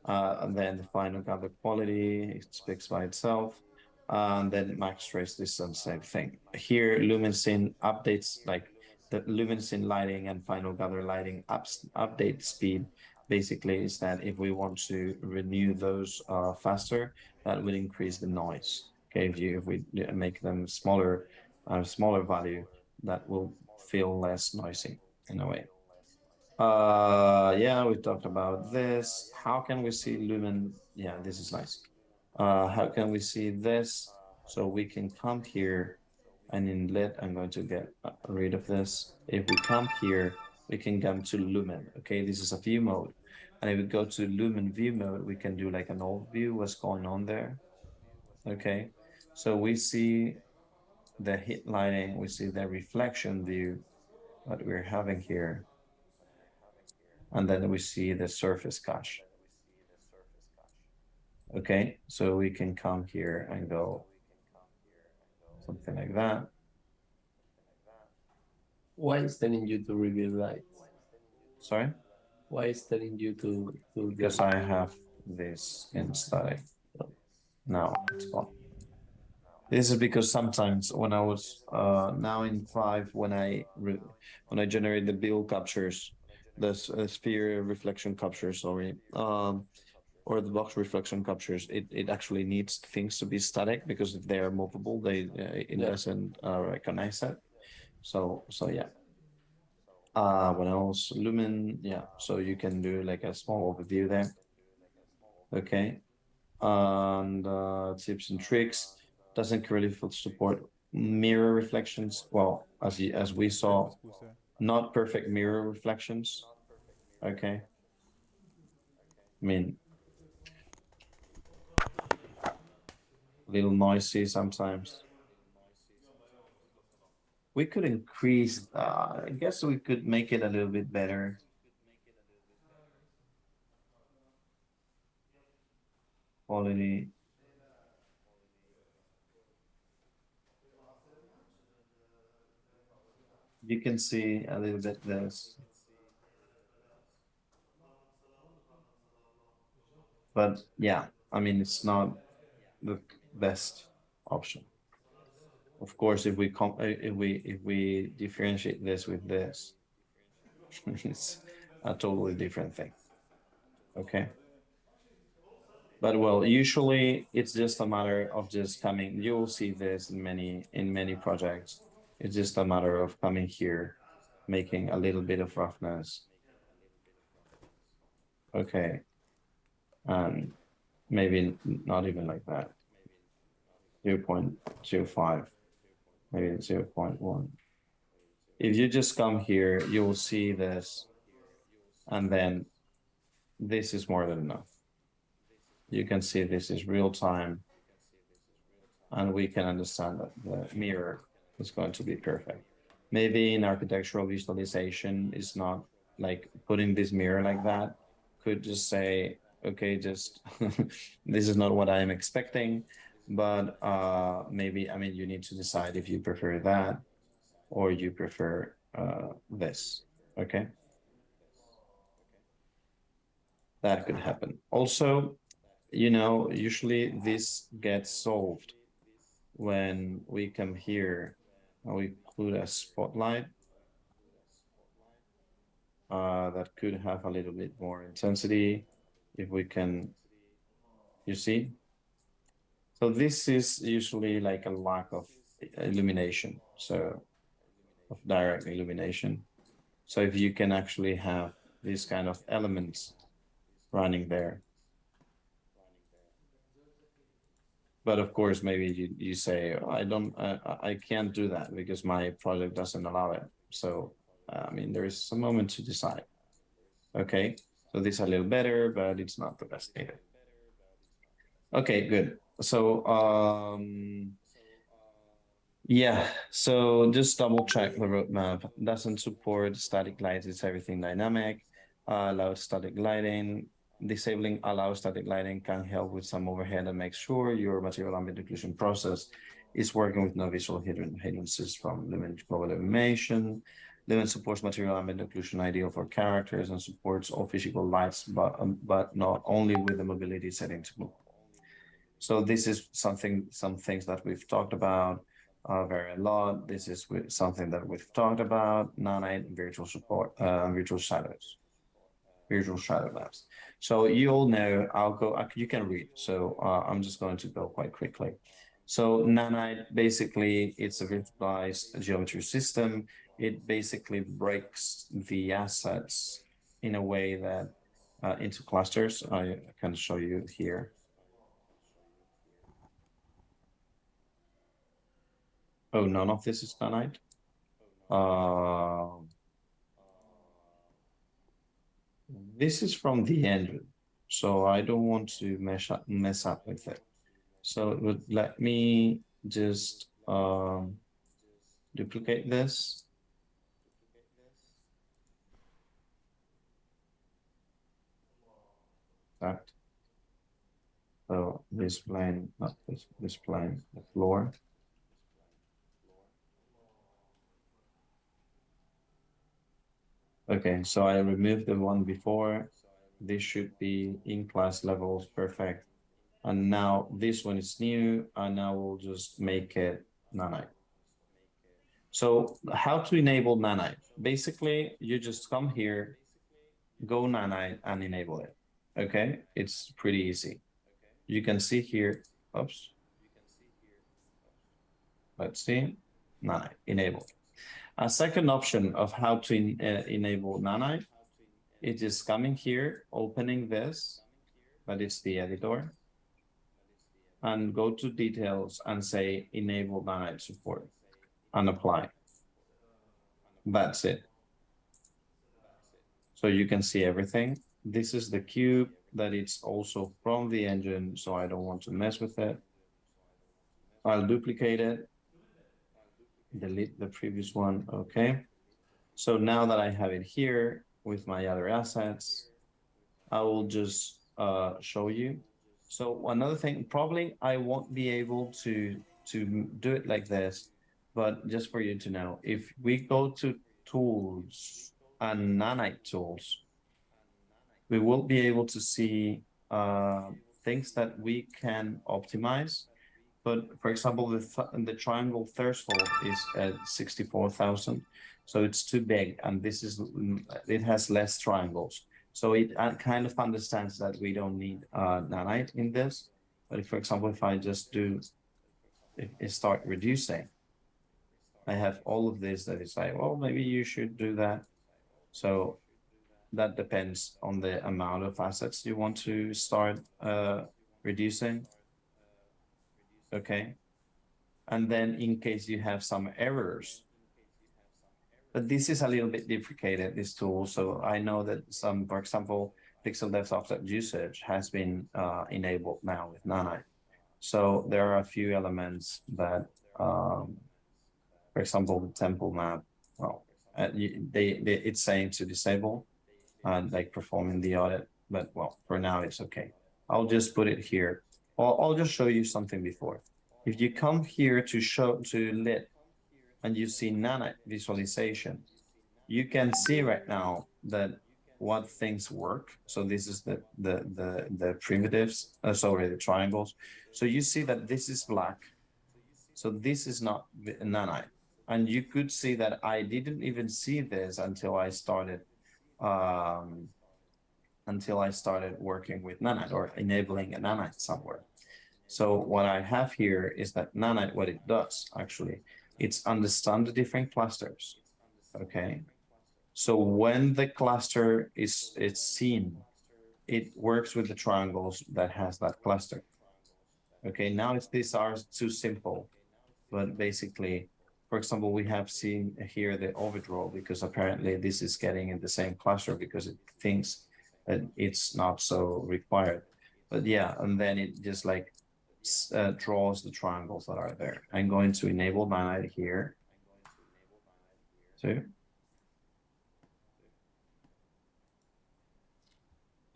And then the final gather quality, it speaks by itself. And then max trace distance, same thing. Here, lumen scene updates, like the lumen scene lighting and final gather lighting update speed basically is that if we want to renew those faster, that will increase the noise. Okay, if we make them smaller value, that will feel less noisy in a way. Yeah, we talked about this. How can we see lumen? Yeah, this is nice. How can we see this? So we can come here and in lit, I'm going to get rid of this. If we come here, we can come to lumen. Okay, this is a view mode. And if we go to lumen view mode, we can do like an overview, what's going on there. Okay, so we see the heat lighting, we see the reflection view that we're having here. And then we see the surface cache. Okay, so we can come here and go something like that. Why is telling you to reveal light? Sorry? Why is telling you to Because I have this in static. Now it's gone. This is because sometimes when I was now in 5, when I generate the build captures, the sphere reflection captures, sorry, or the box reflection captures, it actually needs things to be static, because if they are movable, it doesn't recognize it. So yeah. What else? Lumen, yeah. So you can do like a small overview there. Okay. And tips and tricks. Doesn't currently support mirror reflections. Well, as we saw, بسبوسة. not perfect mirror reflections. Okay. I mean, a little noisy sometimes. We could increase, I guess we could make it a little bit better. Quality. You can see a little bit this. But yeah, I mean, it's not the best option. Of course, if we differentiate this with this, it's a totally different thing. Okay. But well, usually it's just a matter of just coming. You will see this in many projects. It's just a matter of coming here, making a little bit of roughness. Okay. Maybe not even like that. 0.05, maybe 0.1. If you just come here, you will see this, and then this is more than enough. You can see this is real time, and we can understand that the mirror is going to be perfect. Maybe in architectural visualization is not like putting this mirror like that, could just say, okay, just this is not what I'm expecting, but maybe, I mean, you need to decide if you prefer that or you prefer this, okay? That could happen. Also, you know, usually this gets solved when we come here and we put a spotlight that could have a little bit more intensity if we can, you see? So this is usually like a lack of illumination, so of direct illumination. So if you can actually have these kind of elements running there. But of course, maybe you say, I can't do that because my project doesn't allow it. So, I mean, there is a moment to decide. Okay, so this is a little better, but it's not the best either. Okay, good. So, yeah, so just double check the roadmap. Doesn't support static lights, it's everything dynamic. Allows static lighting. Disabling allow static lighting can help with some overhead and make sure your material ambient occlusion process is working with no visual hindrances from Lumen global illumination. Lumen supports material ambient occlusion ideal for characters and supports all physical lights, but not only with the mobility setting to move. So this is some things that we've talked about very a lot. This is something that we've talked about, nanite virtual support, virtual shadows, virtual shadow maps. So you all know, you can read. So I'm just going to go quite quickly. So nanite, basically, it's a virtualized geometry system. It basically breaks the assets in a way that into clusters. I can show you here. Oh, none of this is nanite. This is from the end, so I don't want to mess up with it. So it would let me just duplicate this. That. So this plane, not this plane, the floor. Okay, so I removed the one before. This should be in class levels, perfect. And now this one is new, and now we'll just make it nanite. So how to enable nanite? Basically, you just come here, go nanite and enable it. Okay, it's pretty easy. You can see here, oops. Let's see, nanite, enable. A second option of how to enable nanite, it is coming here, opening this, but it's the editor, and go to details and say enable nanite support and apply. That's it. So you can see everything. This is the cube that it's also from the engine, so I don't want to mess with it. I'll duplicate it, delete the previous one, okay. So now that I have it here with my other assets, I will just show you. So another thing, probably I won't be able to do it like this, but just for you to know, if we go to tools and nanite tools, we will be able to see things that we can optimize. But for example, the triangle threshold is at 64,000, so it's too big, and this is it has less triangles. So it kind of understands that we don't need nanite in this. But if, for example, if I just do, start reducing, I have all of this that is like, well, maybe you should do that. So that depends on the amount of assets you want to start reducing. Okay. And then in case you have some errors, but this is a little bit deprecated, this tool. So I know that some, for example, pixel depth offset usage has been enabled now with nanite. So there are a few elements that, for example, the temple map, well, it's saying to disable and like performing the audit, but well, for now it's okay. I'll just put it here. I'll just show you something before. If you come here to lit and you see nanite visualization, you can see right now that what things work. So this is the primitives, sorry, the triangles. So you see that this is black. So this is not nanite. And you could see that I didn't even see this until I started working with nanite or enabling a nanite somewhere. So what I have here is that nanite, what it does actually, it's understand the different clusters, okay? So when the cluster is seen, it works with the triangles that has that cluster. Okay, now these are too simple, but basically, for example, we have seen here the overdraw because apparently this is getting in the same cluster because it thinks that it's not so required. But yeah, and then it just like draws the triangles that are there. I'm going to enable nanite here. So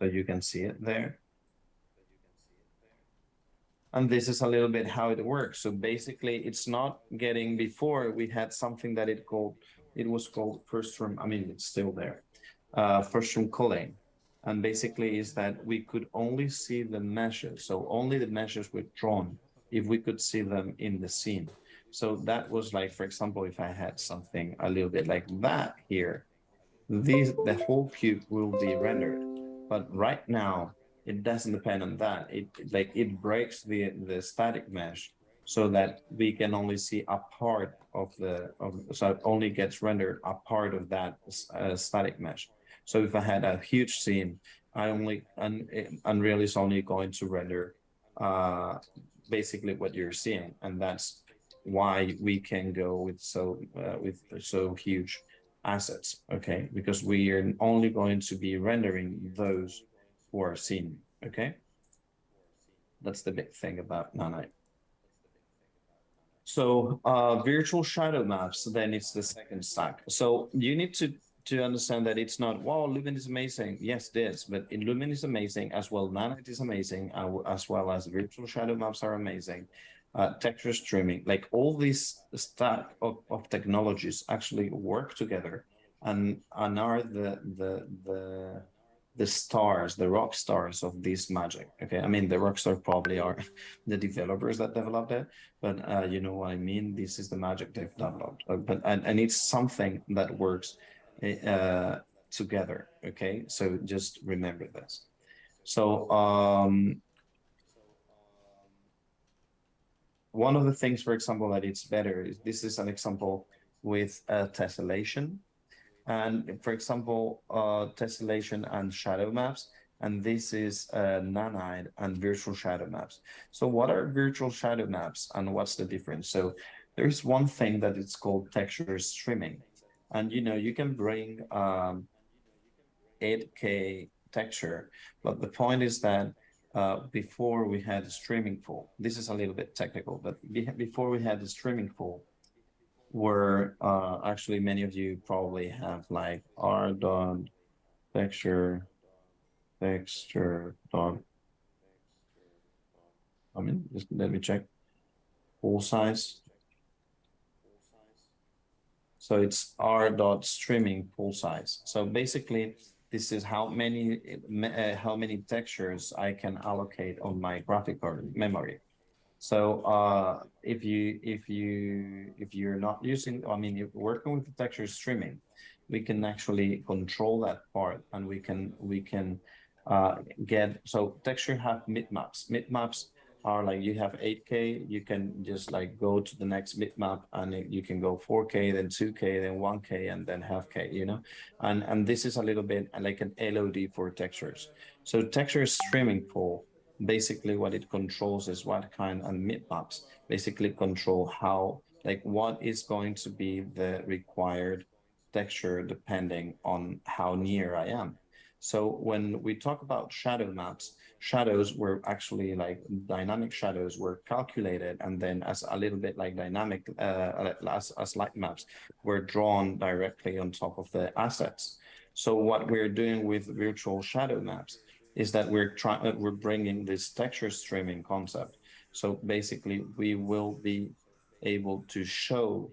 you can see it there. And this is a little bit how it works. So basically it's not getting, before we had something that it was called first room, I mean, it's still there, first room culling. And basically is that we could only see the meshes. So only the meshes were drawn if we could see them in the scene. So that was like, for example, if I had something a little bit like that here, the whole cube will be rendered. But right now, it doesn't depend on that. It breaks the static mesh so that we can only see a part of so it only gets rendered a part of that static mesh. So if I had a huge scene, Unreal is only going to render basically what you're seeing, and that's why we can go with so huge assets, okay? Because we are only going to be rendering those who are seen, okay? That's the big thing about nanite. So virtual shadow maps, then it's the second stack. So you need to understand that it's not, wow, Lumen is amazing. Yes, it is, but Lumen is amazing as well. Nanite is amazing, as well as virtual shadow maps are amazing. Texture streaming, like all these stack of technologies actually work together and are the stars, the rock stars of this magic. Okay, I mean the rock stars probably are the developers that developed it, but you know what I mean. This is the magic they've developed, but and it's something that works together. Okay, so just remember this. So one of the things, for example, that it's better is this is an example with tessellation. And for example, tessellation and shadow maps, and this is Nanite and virtual shadow maps. So what are virtual shadow maps and what's the difference? So there's one thing that it's called texture streaming. And you know, you can bring 8K texture, but the point is that before we had a streaming pool, this is a little bit technical, but before we had the streaming pool, where actually many of you probably have like r dot texture dot, I mean, just let me check pool size. So it's r dot streaming pool size. So basically, this is how many textures I can allocate on my graphic card memory. So if you're not using, I mean, if working with the texture streaming, we can actually control that part, and we can get, so texture have bitmaps. Bitmaps are like you have 8K, you can just like go to the next bitmap, and you can go 4K, then 2K, then 1K, and then half K, you know, and this is a little bit like an LOD for textures. So texture streaming pool, basically what it controls is what kind, and bitmaps basically control how, like what is going to be the required texture depending on how near I am. So when we talk about shadow maps, shadows were actually like dynamic shadows were calculated, and then as a little bit like dynamic as light maps were drawn directly on top of the assets. So what we're doing with virtual shadow maps is that we're bringing this texture streaming concept. So basically, we will be able to show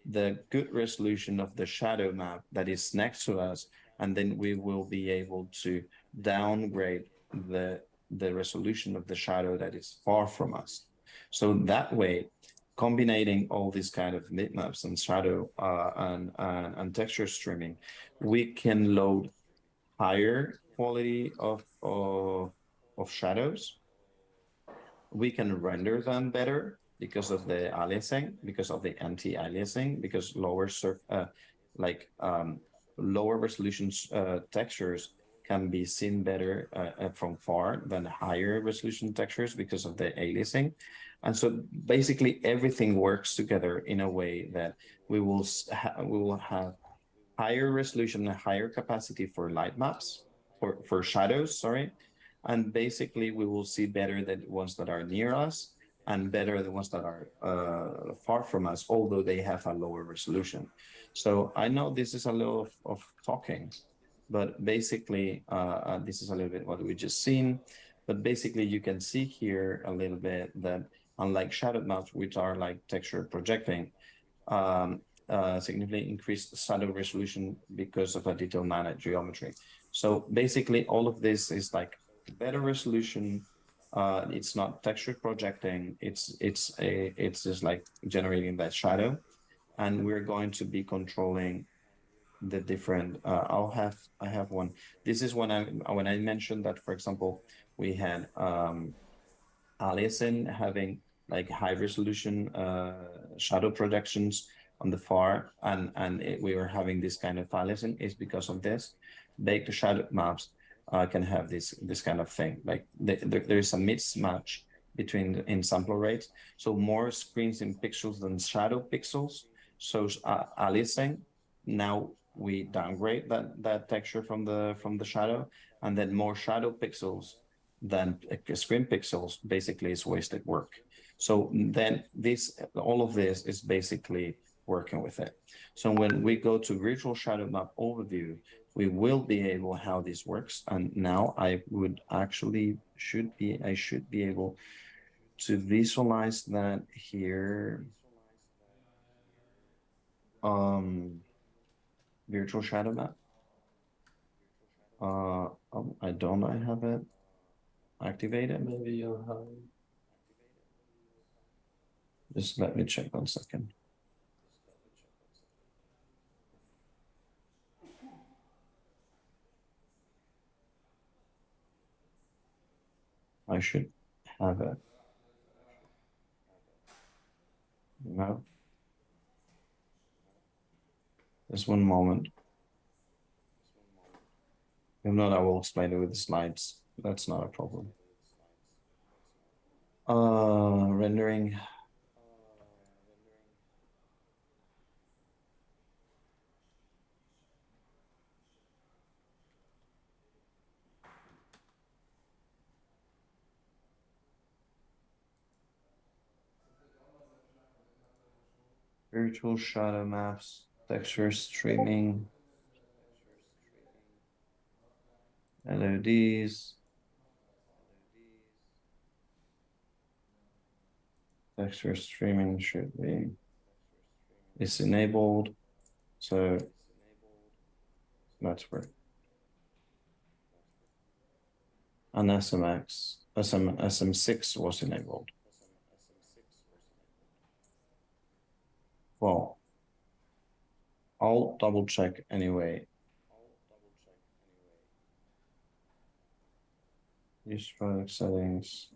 the good resolution of the shadow map that is next to us, and then we will be able to downgrade the resolution of the shadow that is far from us. So that way, combining all these kind of bitmaps and shadow and texture streaming, we can load higher quality of shadows. We can render them better because of the aliasing, because of the anti-aliasing, because lower resolution textures can be seen better from far than higher resolution textures because of the aliasing. And so basically everything works together in a way that we will have higher resolution and higher capacity for light maps, for shadows, sorry. And basically we will see better the ones that are near us and better the ones that are far from us, although they have a lower resolution. So I know this is a little of talking, but basically this is a little bit what we just seen. But basically you can see here a little bit that unlike shadow maps, which are like texture projecting, significantly increased shadow resolution because of a detailed Nanite geometry. So basically all of this is like better resolution. It's not texture projecting. It's just like generating that shadow, and we're going to be controlling the different. I have one. This is when I mentioned that, for example, we had aliasing having like high resolution shadow projections on the far, and we were having this kind of aliasing is because of this. Baked shadow maps can have this kind of thing. Like there is a mismatch between in sampler rates. So more screens in pixels than shadow pixels. So aliasing, now we downgrade that texture from the shadow, and then more shadow pixels than screen pixels basically is wasted work. So then all of this is basically working with it. So when we go to virtual shadow map overview, we will be able how this works. And now I should be able to visualize that here. virtual shadow map. I don't have it activated. Maybe you have. Just let me check 1 second. I should have it. No. Just 1 moment. If not, I will explain it with the slides. That's not a problem. Rendering. Virtual shadow maps, texture streaming, LODs, texture streaming should be, it's enabled, so that's where. And SM6 was enabled. Well, I'll double check anyway. Use product settings.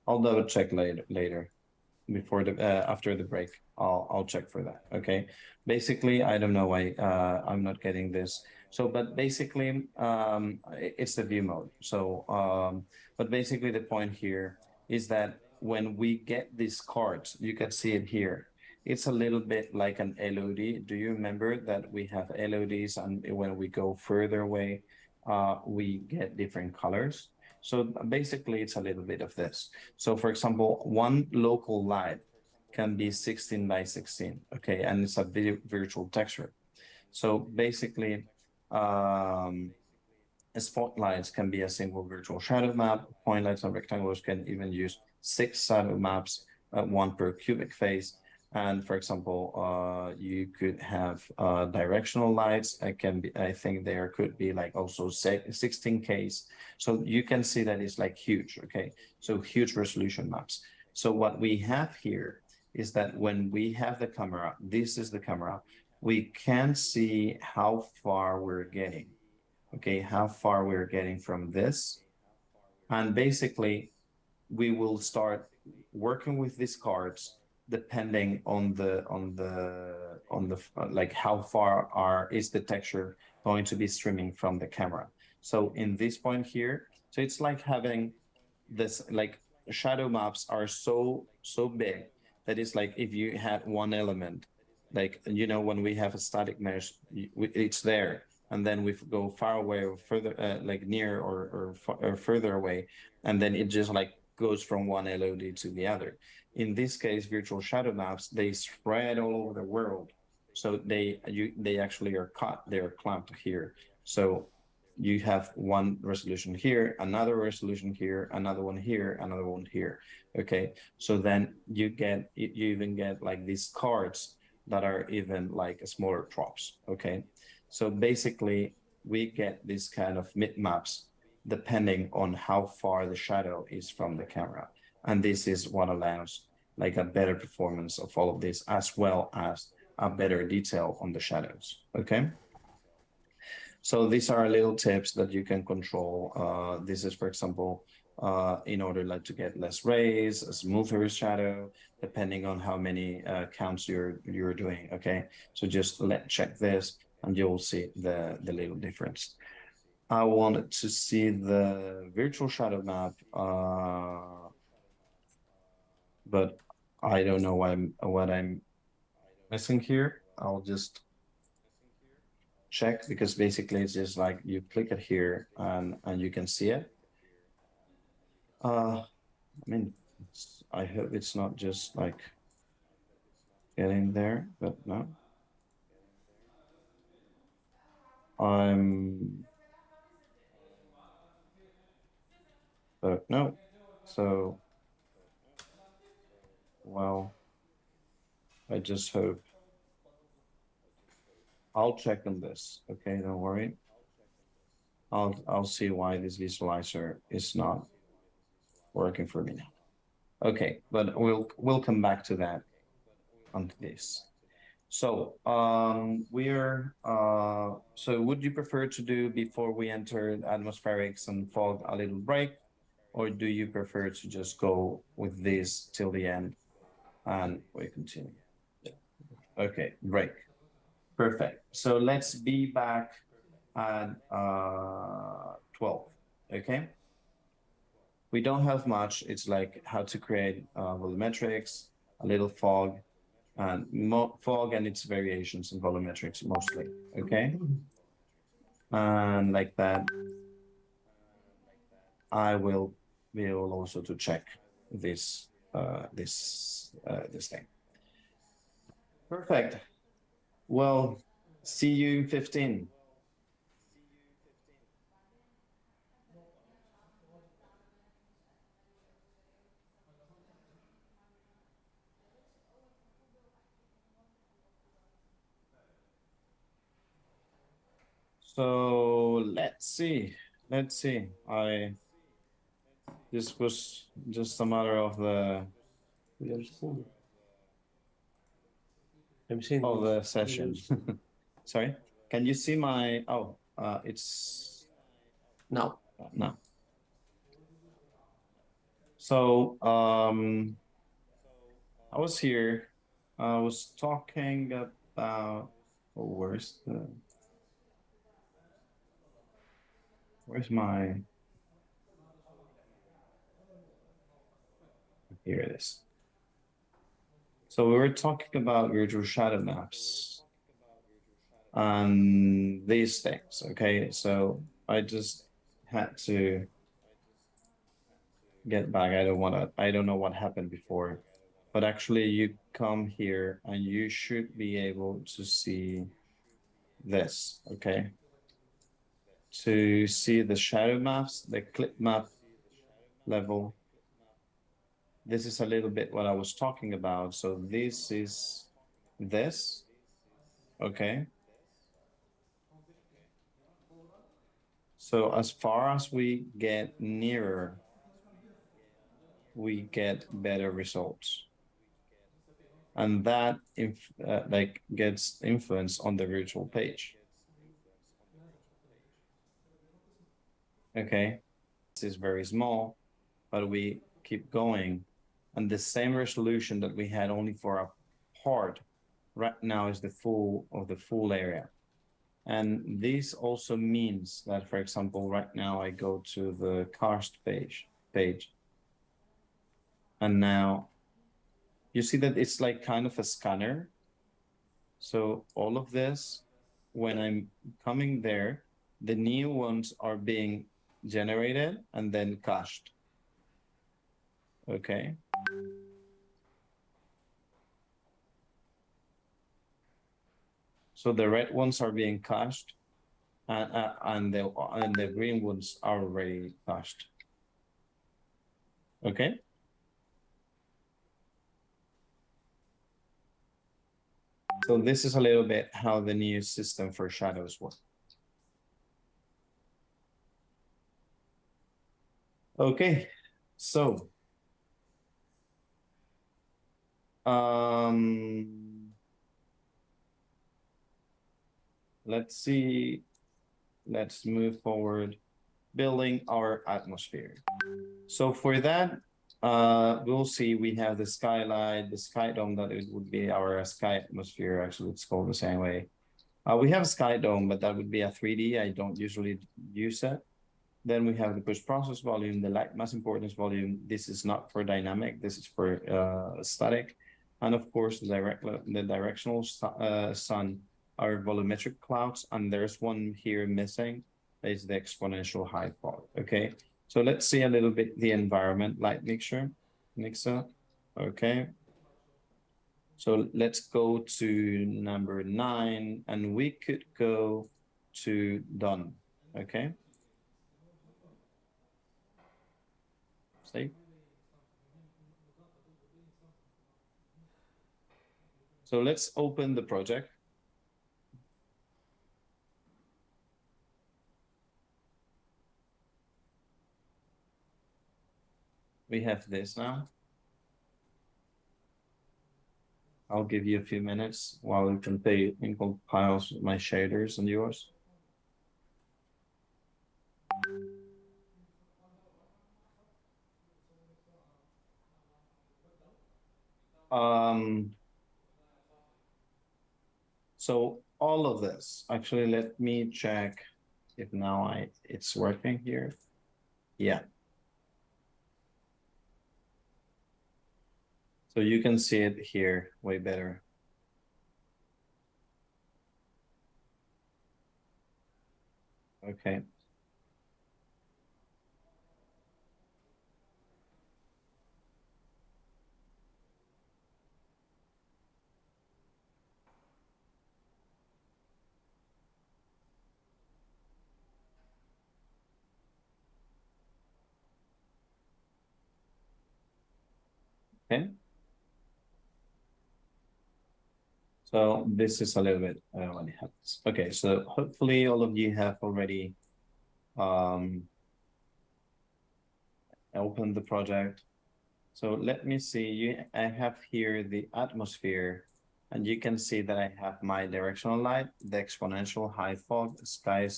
I'll double check later before the after the break. I'll check for that. Okay. Basically, I don't know why I'm not getting this. So, but basically, it's the view mode. So, but basically, the point here is that when we get these cards, you can see it here. It's a little bit like an LOD. Do you remember that we have LODs, and when we go further away, we get different colors? So basically, it's a little bit of this. So for example, one local light can be 16 by 16, okay? And it's a virtual texture. So basically, spotlights can be a single virtual shadow map. Point lights and rectangles can even use 6 shadow maps, 1 per cubic face. And for example, you could have directional lights. It can be, I think there could be like also 16Ks. So you can see that it's like huge, okay? So huge resolution maps. So what we have here is that when we have the camera, this is the camera, we can see how far we're getting, okay? How far we're getting from this. And basically, we will start working with these cards depending on the like how far is the texture going to be streaming from the camera. So in this point here, so it's like having this, like shadow maps are so big that it's like if you had one element, like, you know, when we have a static mesh, it's there, and then we go far away or further, like near or further away, and then it just like goes from one LOD to the other. In this case, virtual shadow maps, they spread all over the world. So they actually are cut, they're clamped here. So you have one resolution here, another resolution here, another one here, another one here. Okay. So then you even get like these cards that are even like smaller props. Okay. So basically we get this kind of mid maps depending on how far the shadow is from the camera. And this is what allows like a better performance of all of this, as well as a better detail on the shadows. Okay. So these are little tips that you can control. This is, for example, in order like to get less rays, a smoother shadow, depending on how many counts you're doing. Okay. So just check this and you'll see the little difference. I wanted to see the virtual shadow map, but I don't know what I'm missing here. I'll just check, because basically it's just like you click it here and you can see it. I mean, I hope it's not just like getting there, but no. But no. So, well, I just hope I'll check on this. Okay, don't worry. I'll see why this visualizer is not working for me now. Okay, but we'll come back to that on this. So so would you prefer to do before we enter atmospherics and fog a little break, or do you prefer to just go with this till the end and we continue? Okay, break. Perfect. So let's be back at 12. Okay. We don't have much. It's like how to create volumetrics, a little fog, and fog and its variations in volumetrics mostly. Okay. And like that, I will be able also to check this this thing. Perfect. Well, see you in 15. So let's see. Let's see. This was just a matter of the I'm seeing of the session. Sorry. Can you see my? Oh, it's now. no. So I was here. I was talking about. Oh, where's my? Here it is. So we were talking about virtual shadow maps and these things. Okay, so I just had to get back. I don't know what happened before, but actually you come here and you should be able to see this, okay? To see the shadow maps, the clip map level. This is a little bit what I was talking about. So this is this, okay? So as far as we get nearer, we get better results. And that like gets influence on the virtual page. Okay, this is very small, but we keep going. And the same resolution that we had only for a part right now is the full area. And this also means that, for example, right now I go to the karst page, and now you see that it's like kind of a scanner. So all of this, when I'm coming there, the new ones are being generated and then cached. Okay. So the red ones are being cached, and the green ones are already cached. Okay. So this is a little bit how the new system for shadows work. Okay, so let's see. Let's move forward, building our atmosphere. So for that, we'll see we have the skylight, the sky dome, that it would be our sky atmosphere. Actually, it's called the same way. We have a sky dome, but that would be a 3D. I don't usually use it. Then we have the push process volume, the light mass importance volume. This is not for dynamic. This is for static. And of course, the directional sun are volumetric clouds. And there's one here missing. Is the exponential high fog. Okay. So let's see a little bit the environment light mixture. Okay. So let's go to number 9, and we could go to done. Okay. See? So let's open the project. we have this now. I'll give you a few minutes while we compile my shaders and yours. So all of this, actually, let me check if now it's working here. Yeah. So you can see it here way better. Okay. Okay. So this is a little bit what happens. Okay, so hopefully all of you have already opened the project. So let me see, I have here the atmosphere, and you can see that I have my directional light, the exponential, high fog, sky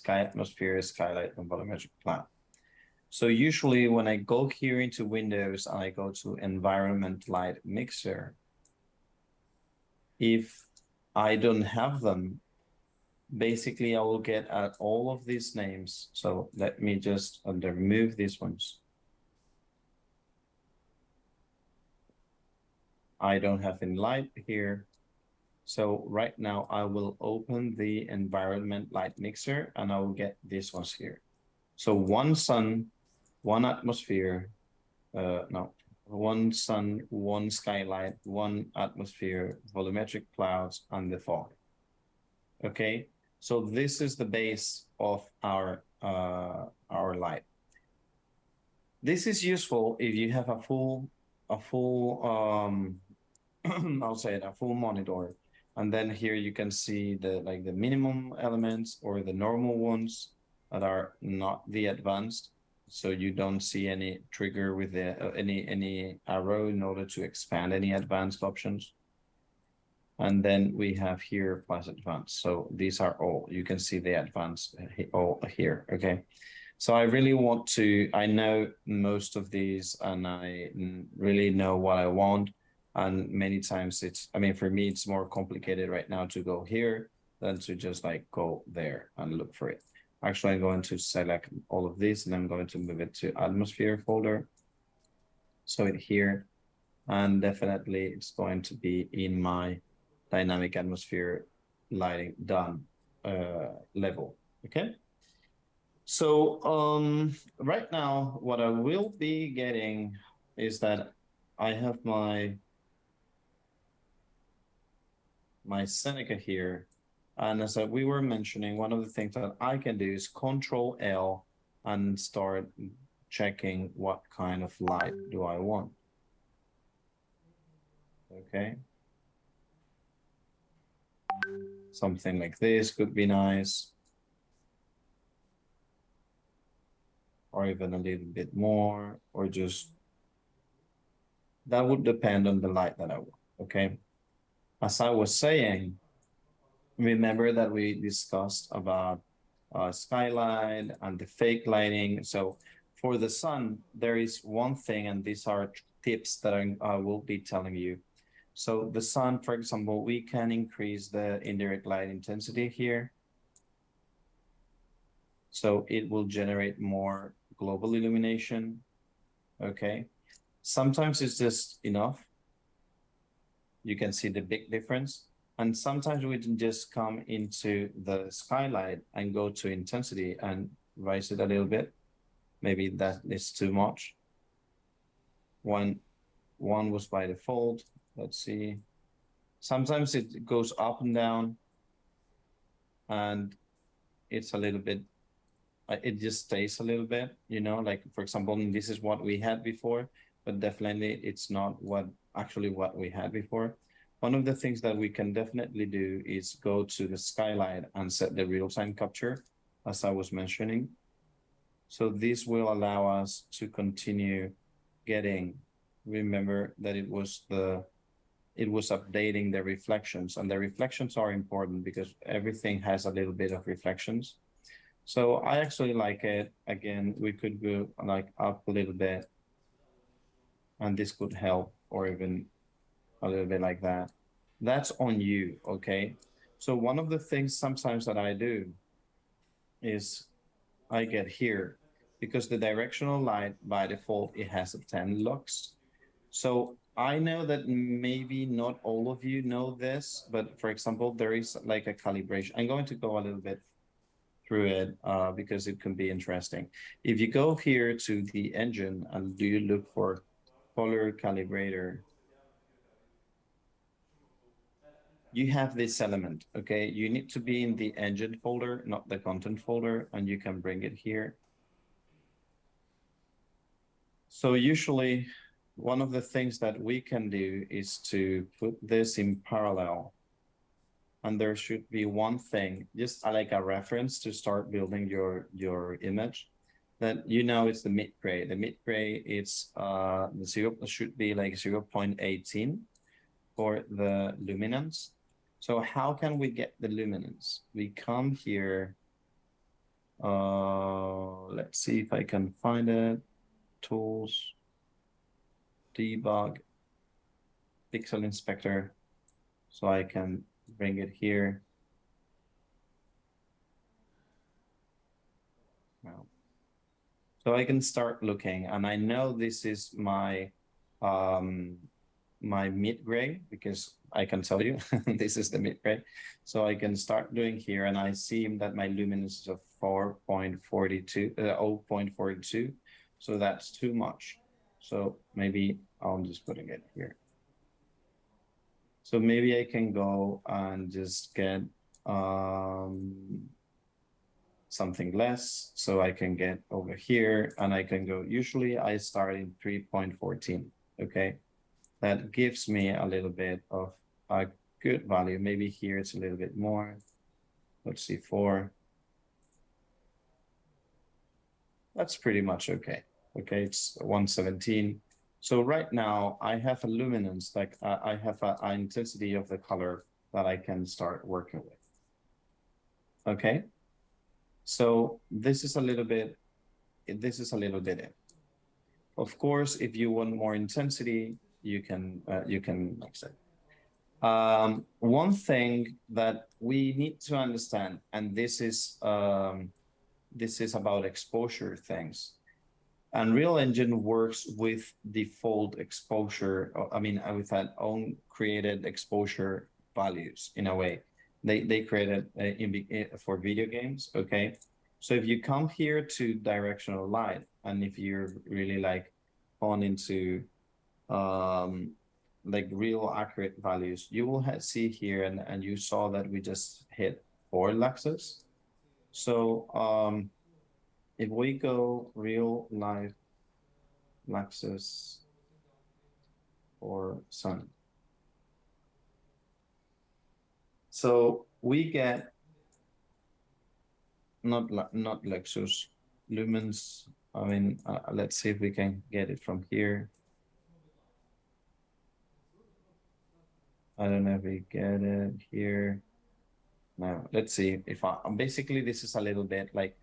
atmosphere, skylight, and volumetric cloud. So usually when I go here into Windows and I go to environment light mixer, if I don't have them, basically I will get at all of these names. So let me just remove these ones. I don't have any light here. So right now I will open the environment light mixer and I will get these ones here. So one sun, one atmosphere, one sun, one skylight, one atmosphere, volumetric clouds, and the fog. Okay, so this is the base of our light. This is useful if you have a full I'll say it, a full monitor, and then here you can see the minimum elements or the normal ones that are not the advanced. So you don't see any trigger with the any arrow in order to expand any advanced options. And then we have here plus advanced. So these are all, you can see the advanced all here, okay? So I really want to, I know most of these and I really know what I want. And many times it's, I mean, for me, it's more complicated right now to go here than to just like go there and look for it. Actually, I'm going to select all of these and I'm going to move it to atmosphere folder. So it here, and definitely it's going to be in my dynamic atmosphere lighting done level, okay? So right now, what I will be getting is that I have my Seneca here. And as we were mentioning, one of the things that I can do is Control L and start checking what kind of light do I want. Okay. Something like this could be nice. Or even a little bit more, or just, that would depend on the light that I want, okay? As I was saying, remember that we discussed about skylight and the fake lighting. So for the sun, there is one thing, and these are tips that I will be telling you. So the sun, for example, we can increase the indirect light intensity here. So it will generate more global illumination, okay? Sometimes it's just enough. You can see the big difference. And sometimes we can just come into the skylight and go to intensity and raise it a little bit. Maybe that is too much. One was by default. Let's see. Sometimes it goes up and down and it's a little bit, it just stays a little bit, you know, like for example, this is what we had before, but definitely it's not what we had before. One of the things that we can definitely do is go to the skylight and set the real-time capture, as I was mentioning. So this will allow us to continue getting, remember that it was updating the reflections, and the reflections are important because everything has a little bit of reflections. So I actually like it. Again, we could go like up a little bit, and this could help, or even a little bit like that. That's on you, okay? So one of the things sometimes that I do is I get here, because the directional light by default, it has a 10 lux. So I know that maybe not all of you know this, but for example, there is like a calibration. I'm going to go a little bit through it because it can be interesting. If you go here to the engine and do you look for color calibrator, you have this element, okay? You need to be in the engine folder, not the content folder, and you can bring it here. So usually one of the things that we can do is to put this in parallel. And there should be one thing, just like a reference to start building your image, that you know it's the mid gray. The mid gray, it's the zero should be like 0.18 for the luminance. So how can we get the luminance? We come here. Let's see if I can find it. Tools, debug, pixel inspector. So I can bring it here. Now, so I can start looking, and I know this is my my mid gray, because I can tell you this is the mid gray. So I can start doing here, and I see that my luminance is of 4.42, 0.42. So that's too much. So maybe I'm just putting it here. So maybe I can go and just get something less. So I can get over here, and I can go, usually I start in 3.14, okay? That gives me a little bit of a good value. Maybe here it's a little bit more. Let's see, 4. That's pretty much okay. Okay, it's 117. So right now I have a luminance, like I have an intensity of the color that I can start working with. Okay, so this is a little bit it. Of course, if you want more intensity, you can like I said. One thing that we need to understand, and this is about exposure things. Unreal Engine works with default exposure, I mean, with that own created exposure values in a way. They created for video games, okay? So if you come here to directional light, and if you're really like on into like real accurate values, you will see here, and you saw that we just hit 4 luxes. So if we go real life luxes or sun, so we get not Lexus lumens. I mean, let's see if we can get it from here. I don't know if we get it here. Now, let's see if basically this is a little bit like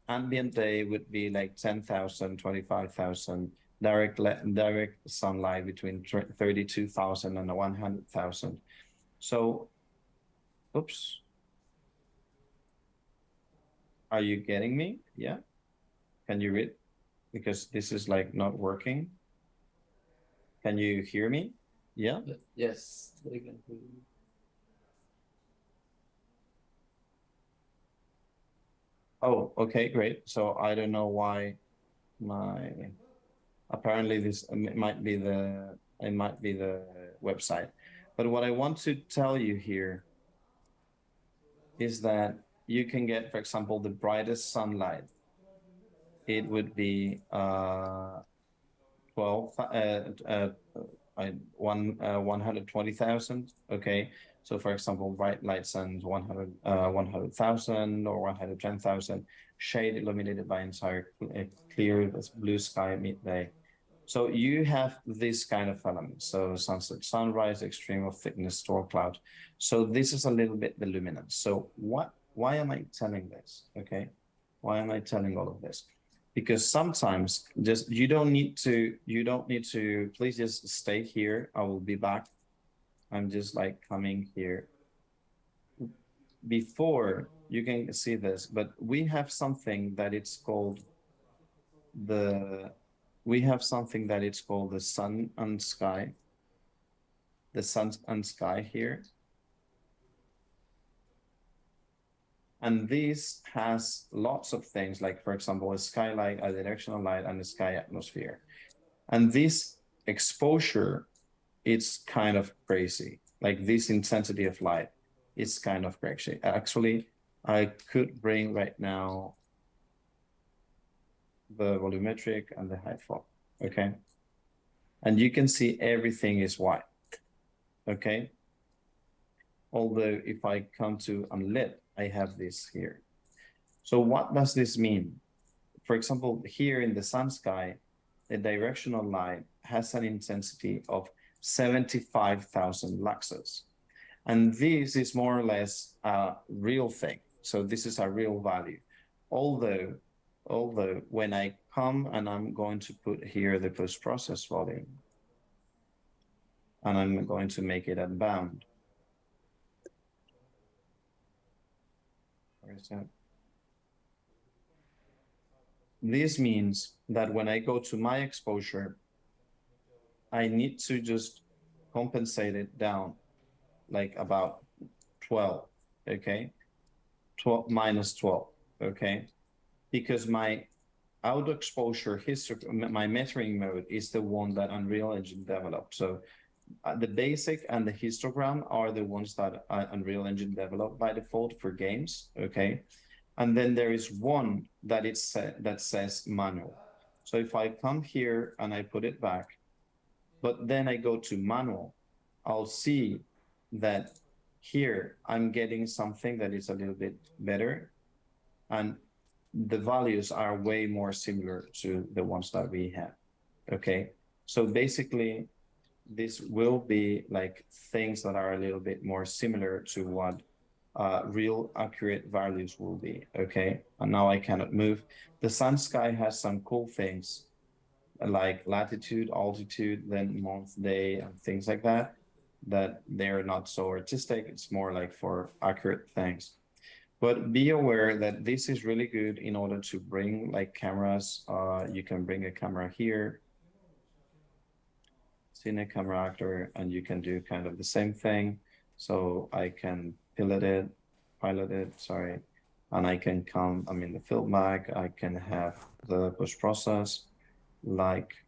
ambient day would be like 10,000, 25,000, direct sunlight between 32,000 and 100,000. So, oops. Are you getting me? Yeah. Can you read? Because this is like not working. Can you hear me? Yeah. Yes, they can hear you. Oh, okay, great. So I don't know why apparently this might be the website. But what I want to tell you here is that you can get, for example, the brightest sunlight. It would be 120,000. Okay. So for example, bright light suns 100,000 or 110,000, shade illuminated by entire clear blue sky midday. So you have this kind of element. So sunset, sunrise, extreme of thickness, storm cloud. So this is a little bit the luminance. So why am I telling this? Okay. Why am I telling all of this? Because sometimes just you don't need to, please just stay here. I will be back. I'm just like coming here. Before you can see this, but we have something that it's called the sun and sky. The sun and sky here. And this has lots of things, like for example, a skylight, a directional light, and a sky atmosphere. And this exposure, it's kind of crazy. Like this intensity of light, it's kind of crazy. Actually, I could bring right now the volumetric and the height fog, okay? And you can see everything is white, okay? Although if I come to unlit, I have this here. So what does this mean? For example, here in the sun sky, the directional light has an intensity of 75,000 luxes. And this is more or less a real thing. So this is a real value. Although when I come and I'm going to put here the post-process volume, and I'm going to make it unbound. Where is that? This means that when I go to my exposure, I need to just compensate it down like about 12, okay? 12 minus 12, okay? Because my out exposure history, my metering mode is the one that Unreal Engine developed. So the basic and the histogram are the ones that Unreal Engine developed by default for games, okay? And then there is one that that says manual. So if I come here and I put it back, but then I go to manual, I'll see that here I'm getting something that is a little bit better, and the values are way more similar to the ones that we have, okay? So basically, this will be like things that are a little bit more similar to what real accurate values will be, okay? And now I cannot move. The sun sky has some cool things like latitude, altitude, then month, day, and things like that, that they're not so artistic. It's more like for accurate things. But be aware that this is really good in order to bring like cameras. You can bring a camera here, Cine Camera Actor, and you can do kind of the same thing. So I can pilot it, sorry, and I can come, I'm in the field mag, I can have the post process, like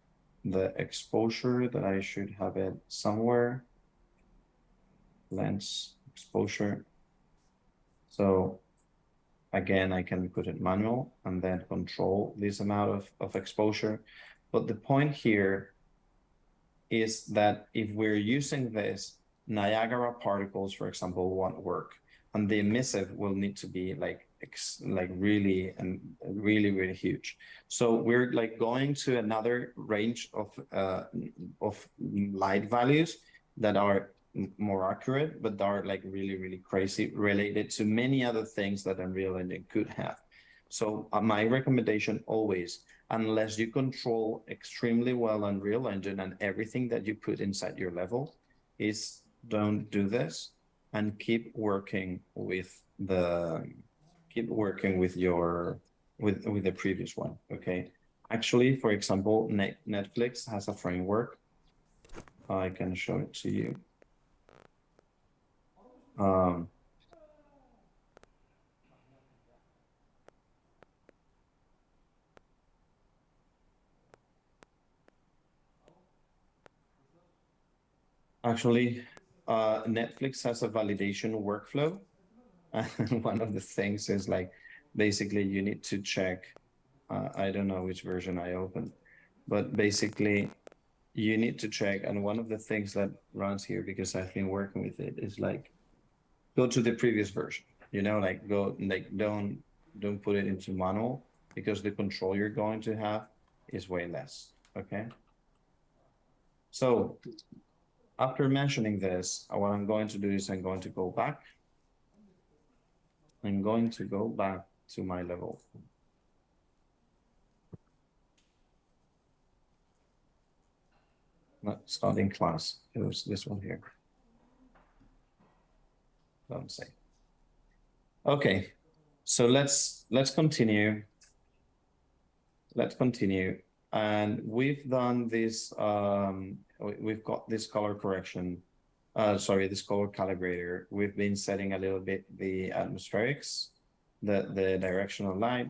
the exposure that I should have it somewhere, lens exposure. So again, I can put it manual and then control this amount of exposure. But the point here is that if we're using this, Niagara particles, for example, won't work. And the emissive will need to be like really and really huge. So we're like going to another range of light values that are more accurate, but are like really crazy, related to many other things that Unreal Engine could have. So my recommendation always, unless you control extremely well Unreal Engine and everything that you put inside your level, is don't do this and keep working with the with the previous one. Okay. Actually, for example, Netflix has a framework. I can show it to you. Actually, Netflix has a validation workflow. And one of the things is like, basically you need to check, I don't know which version I opened, but basically you need to check. And one of the things that runs here, because I've been working with it, is like, go to the previous version, like go, like don't put it into manual, because the control you're going to have is way less, okay? So after mentioning this, what I'm going to do is I'm going to go back. I'm going to go back to my level. Not starting class. It was this one here. Don't say. Okay, so let's continue. Let's continue. And we've done this, we've got this color correction, sorry, this color calibrator. We've been setting a little bit the atmospherics, the directional light,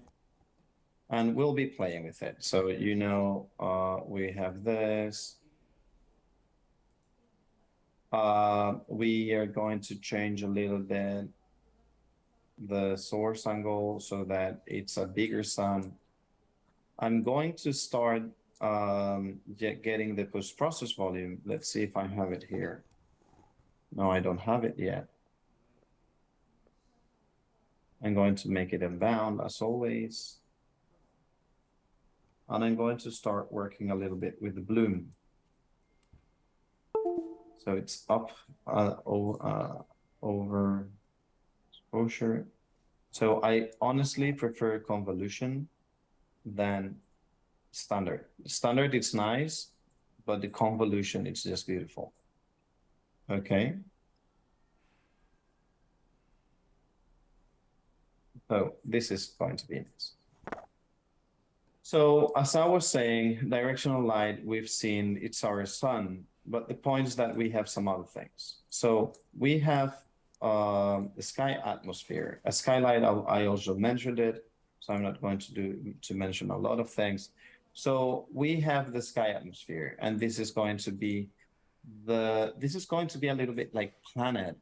and we'll be playing with it. So, you know, we have this. We are going to change a little bit the source angle so that it's a bigger sun. I'm going to start getting the post-process volume. Let's see if I have it here. No, I don't have it yet. I'm going to make it unbound as always. And I'm going to start working a little bit with the bloom. So it's up over exposure. So I honestly prefer convolution than standard. Standard, it's nice, but the convolution, it's just beautiful. Okay. So this is going to be nice. So as I was saying, directional light, we've seen it's our sun, but the point is that we have some other things. So we have the sky atmosphere. A skylight, I also mentioned it, so I'm not going to mention a lot of things. So we have the sky atmosphere, and this is going to be a little bit like planet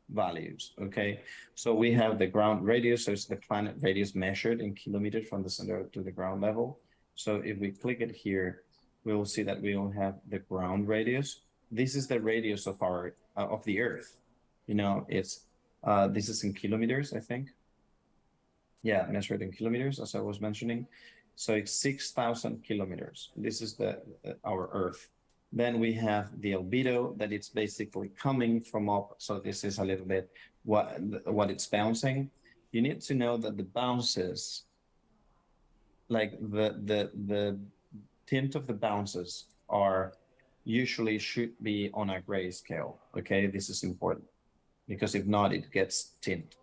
values, okay? So we have the ground radius, so it's the planet radius measured in kilometers from the center to the ground level. So if we click it here, we will see that we will have the ground radius. This is the radius of our of the Earth. You know, it's this is in kilometers, I think. Yeah, measured in kilometers, as I was mentioning. So it's 6,000 kilometers. This is our Earth. Then we have the albedo that it's basically coming from up. So this is a little bit what it's bouncing. You need to know that the bounces, like the tint of the bounces are usually should be on a gray scale. Okay, this is important because if not, it gets tint.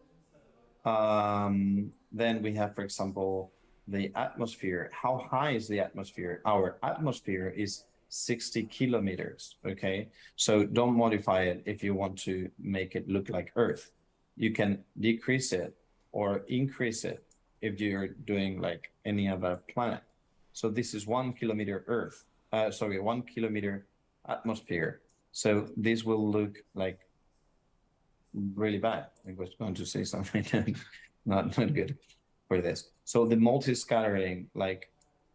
Then we have, for example, the atmosphere. How high is the atmosphere? Our atmosphere is 60 kilometers, okay? So don't modify it if you want to make it look like Earth. You can decrease it or increase it if you're doing like any other planet. So this is 1 kilometer Earth, 1 kilometer atmosphere. So this will look like really bad. I was going to say something not good for this. So the multi-scattering, like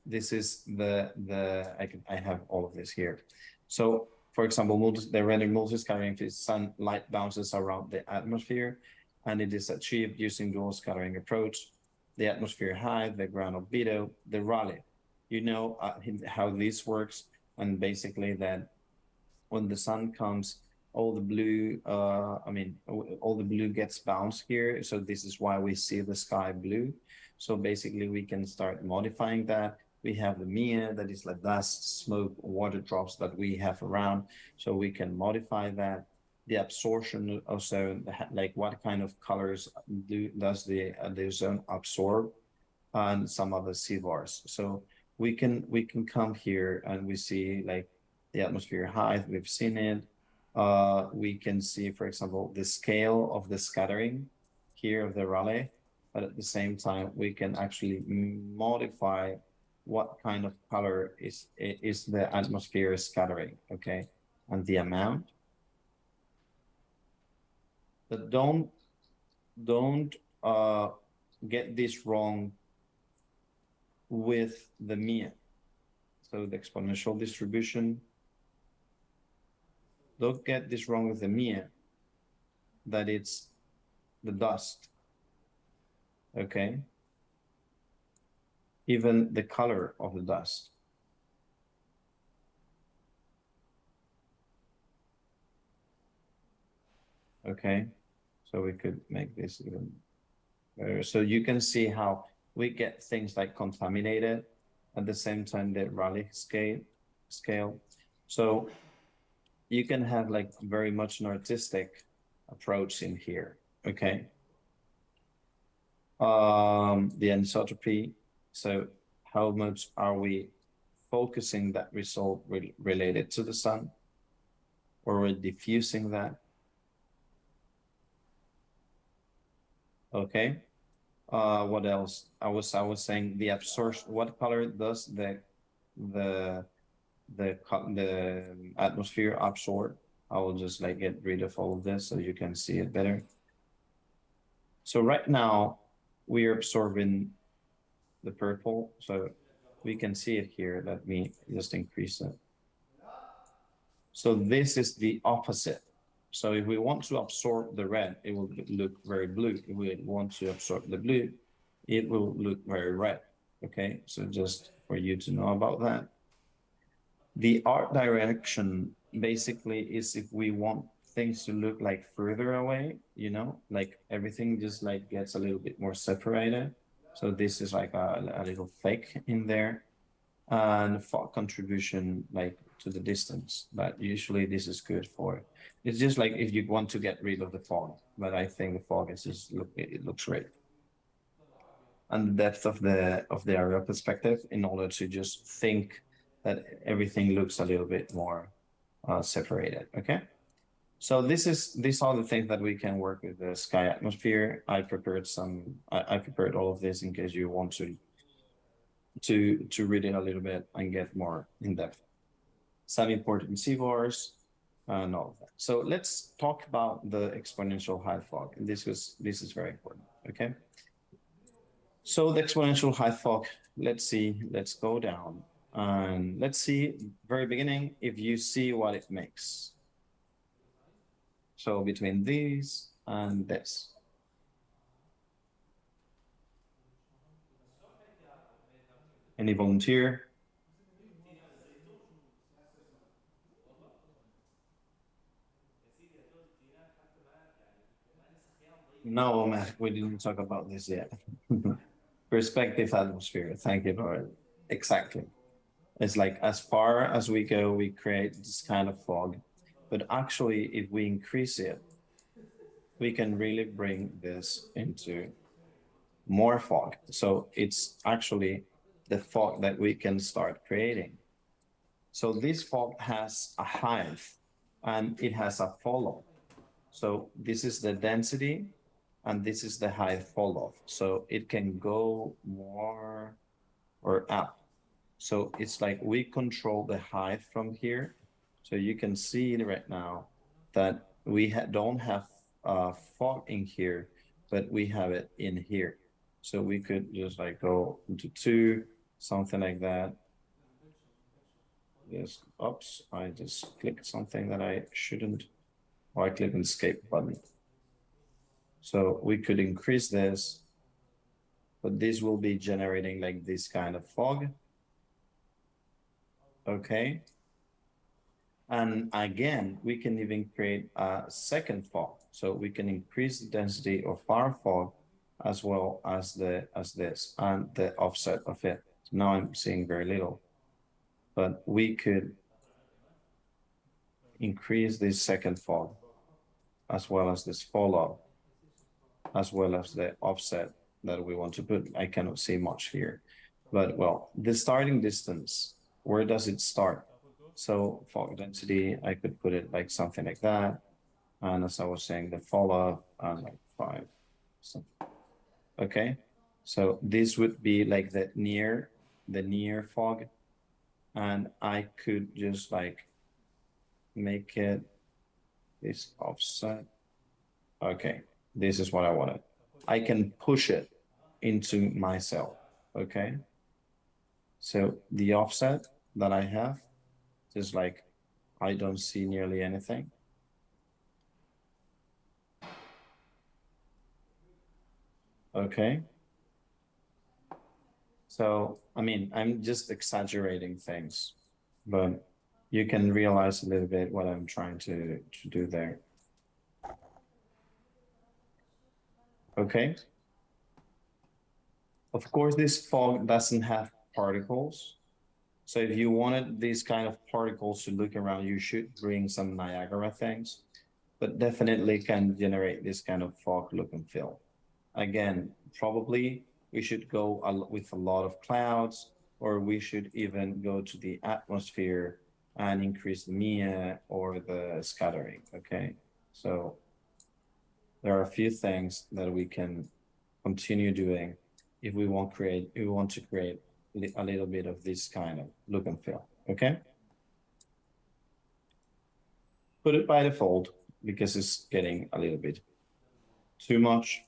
this is I have all of this here. So for example, the rendered multi-scattering is sunlight bounces around the atmosphere, and it is achieved using dual scattering approach, the atmosphere height, the ground albedo, the Rayleigh. You know how this works, and basically that when the sun comes, all the blue, all the blue gets bounced here. So this is why we see the sky blue. So basically we can start modifying that. We have the Mia that is like dust, smoke, water drops that we have around. So we can modify that. The absorption also, like what kind of colors does the ozone absorb, and some other CVARs. So we can come here and we see like the atmosphere height, we've seen it. We can see, for example, the scale of the scattering here of the Rayleigh, but at the same time, we can actually modify what kind of color is the atmosphere scattering, okay, and the amount. But don't get this wrong with the Mia. So the exponential distribution. Don't get this wrong with the Mia, that it's the dust, okay? Even the color of the dust. Okay, so we could make this even better. So you can see how we get things like contaminated at the same time the Rayleigh scale. So you can have like very much an artistic approach in here. Okay. The anisotropy. So how much are we focusing that result related to the sun, or we're diffusing that? Okay. What else? I was saying the absorption. What color does the atmosphere absorb? I will just like get rid of all of this so you can see it better. So right now we are absorbing the purple, so we can see it here. Let me just increase it. So this is the opposite. So if we want to absorb the red, it will look very blue. If we want to absorb the blue, it will look very red. Okay, so just for you to know about that. The art direction basically is if we want things to look like further away, you know, like everything just like gets a little bit more separated. So this is like a little fake in there, and fog contribution like to the distance, but usually this is good for it. It's just like if you want to get rid of the fog, but I think the fog is just it looks great. And the depth of the area perspective in order to just think that everything looks a little bit more separated. Okay. So these are the things that we can work with the sky atmosphere. I prepared I prepared all of this in case you want to read it a little bit and get more in depth. Some important CVARs and all of that. So let's talk about the exponential high fog. And this is very important. Okay. So the exponential high fog, let's see, let's go down and let's see very beginning if you see what it makes. So between these and this. Any volunteer? No, man, we didn't talk about this yet. Perspective atmosphere. Thank you, Lord. Exactly. It's like as far as we go, we create this kind of fog. But actually, if we increase it, we can really bring this into more fog. So it's actually the fog that we can start creating. So this fog has a height and it has a fall off. So this is the density and this is the height fall off. So it can go more or up. So it's like we control the height from here. So you can see right now that we don't have fog in here, but we have it in here. So we could just like go into 2, something like that. Yes, oops, I just clicked something that I shouldn't, or I clicked an escape button. So we could increase this, but this will be generating like this kind of fog. Okay. And again, we can even create a second fog. So we can increase the density of our fog as well as this and the offset of it. So now I'm seeing very little, but we could increase this second fog as well as this fall off, as well as the offset that we want to put. I cannot see much here, but well, the starting distance, where does it start? So fog density, I could put it like something like that. And as I was saying, the fall off like 5. So, okay. So this would be like the near fog. And I could just like make it this offset. Okay, this is what I wanted. I can push it into myself. Okay. So the offset that I have is like, I don't see nearly anything. Okay. So, I mean, I'm just exaggerating things, but you can realize a little bit what I'm trying to do there. Okay. Of course, this fog doesn't have particles. So if you wanted these kind of particles to look around, you should bring some Niagara things, but definitely can generate this kind of fog look and feel. Again, probably we should go with a lot of clouds, or we should even go to the atmosphere and increase the Mia or the scattering. Okay, so there are a few things that we can continue doing if we want to create a little bit of this kind of look and feel. Okay, put it by default because it's getting a little bit too much.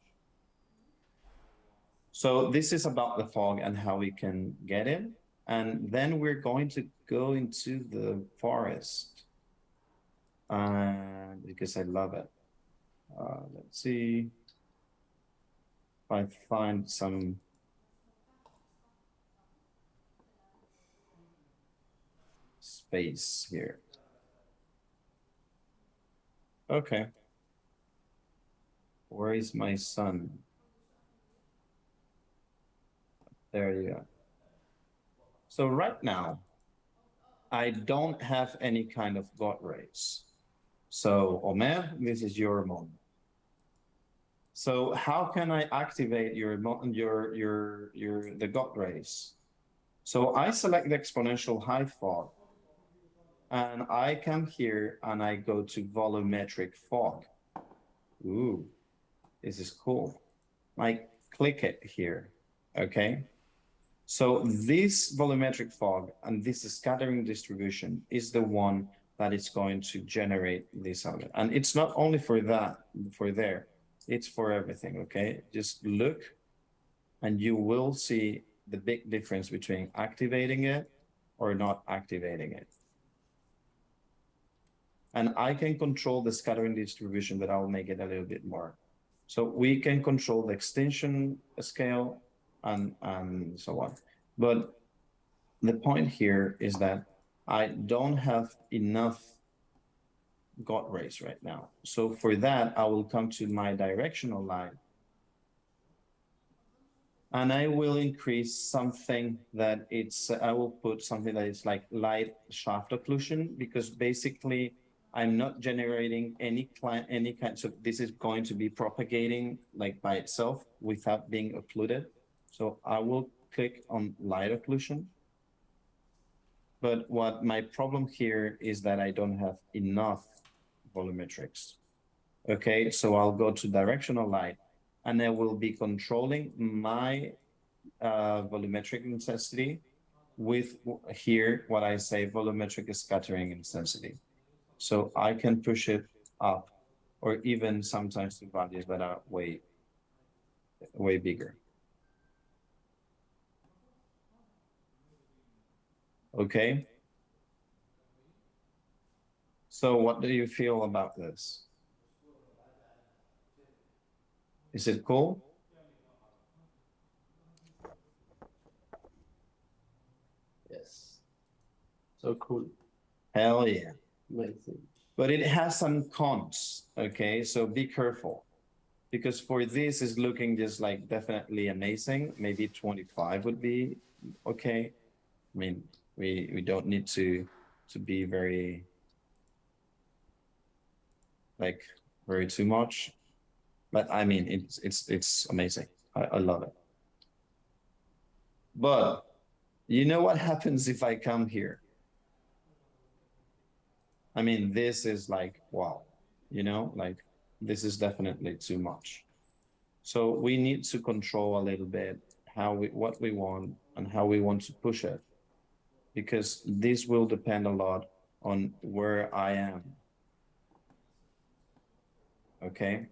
So this is about the fog and how we can get it. And then we're going to go into the forest because I love it. Let's see if I find some space here. Okay. Where is my sun? There you go. So right now, I don't have any kind of God rays. So Omer, this is your moment. So how can I activate the God rays? So I select the exponential high fog, and I come here and I go to volumetric fog. Ooh, this is cool. I click it here, okay? So this volumetric fog and this scattering distribution is the one that is going to generate this element. And it's not only for that, for there, it's for everything, okay? Just look and you will see the big difference between activating it or not activating it. And I can control the scattering distribution, but I'll make it a little bit more. So we can control the extinction scale and so on. But the point here is that I don't have enough God rays right now. So for that, I will come to my directional line and I will increase something that I will put something that is like light shaft occlusion, because basically I'm not generating any kind, so this is going to be propagating like by itself without being occluded. So I will click on light occlusion. But what my problem here is that I don't have enough volumetrics. Okay, so I'll go to directional light and I will be controlling my volumetric intensity with here what I say volumetric scattering intensity. So I can push it up or even sometimes to values that are way bigger. Okay. So what do you feel about this? Is it cool? Yes. So cool. Hell yeah. Amazing. But it has some cons, okay? So be careful. Because for this is looking just like definitely amazing. Maybe 25 would be okay. I mean, we don't need to be very like very too much. But I mean it's amazing. I love it. But you know what happens if I come here? I mean, this is like, wow, you know, like this is definitely too much. So we need to control a little bit what we want and how we want to push it, because this will depend a lot on where I am. Okay.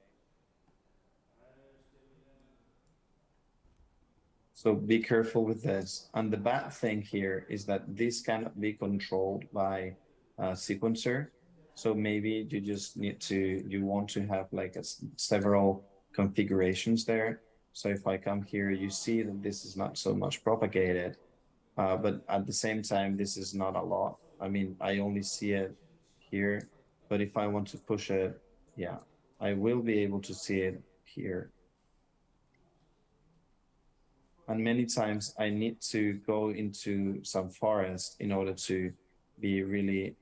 So be careful with this. And the bad thing here is that this cannot be controlled by a sequencer. So maybe you want to have like several configurations there. So if I come here, you see that this is not so much propagated, but at the same time, this is not a lot. I mean, I only see it here, but if I want to push it, yeah, I will be able to see it here. And many times I need to go into some forest in order to be really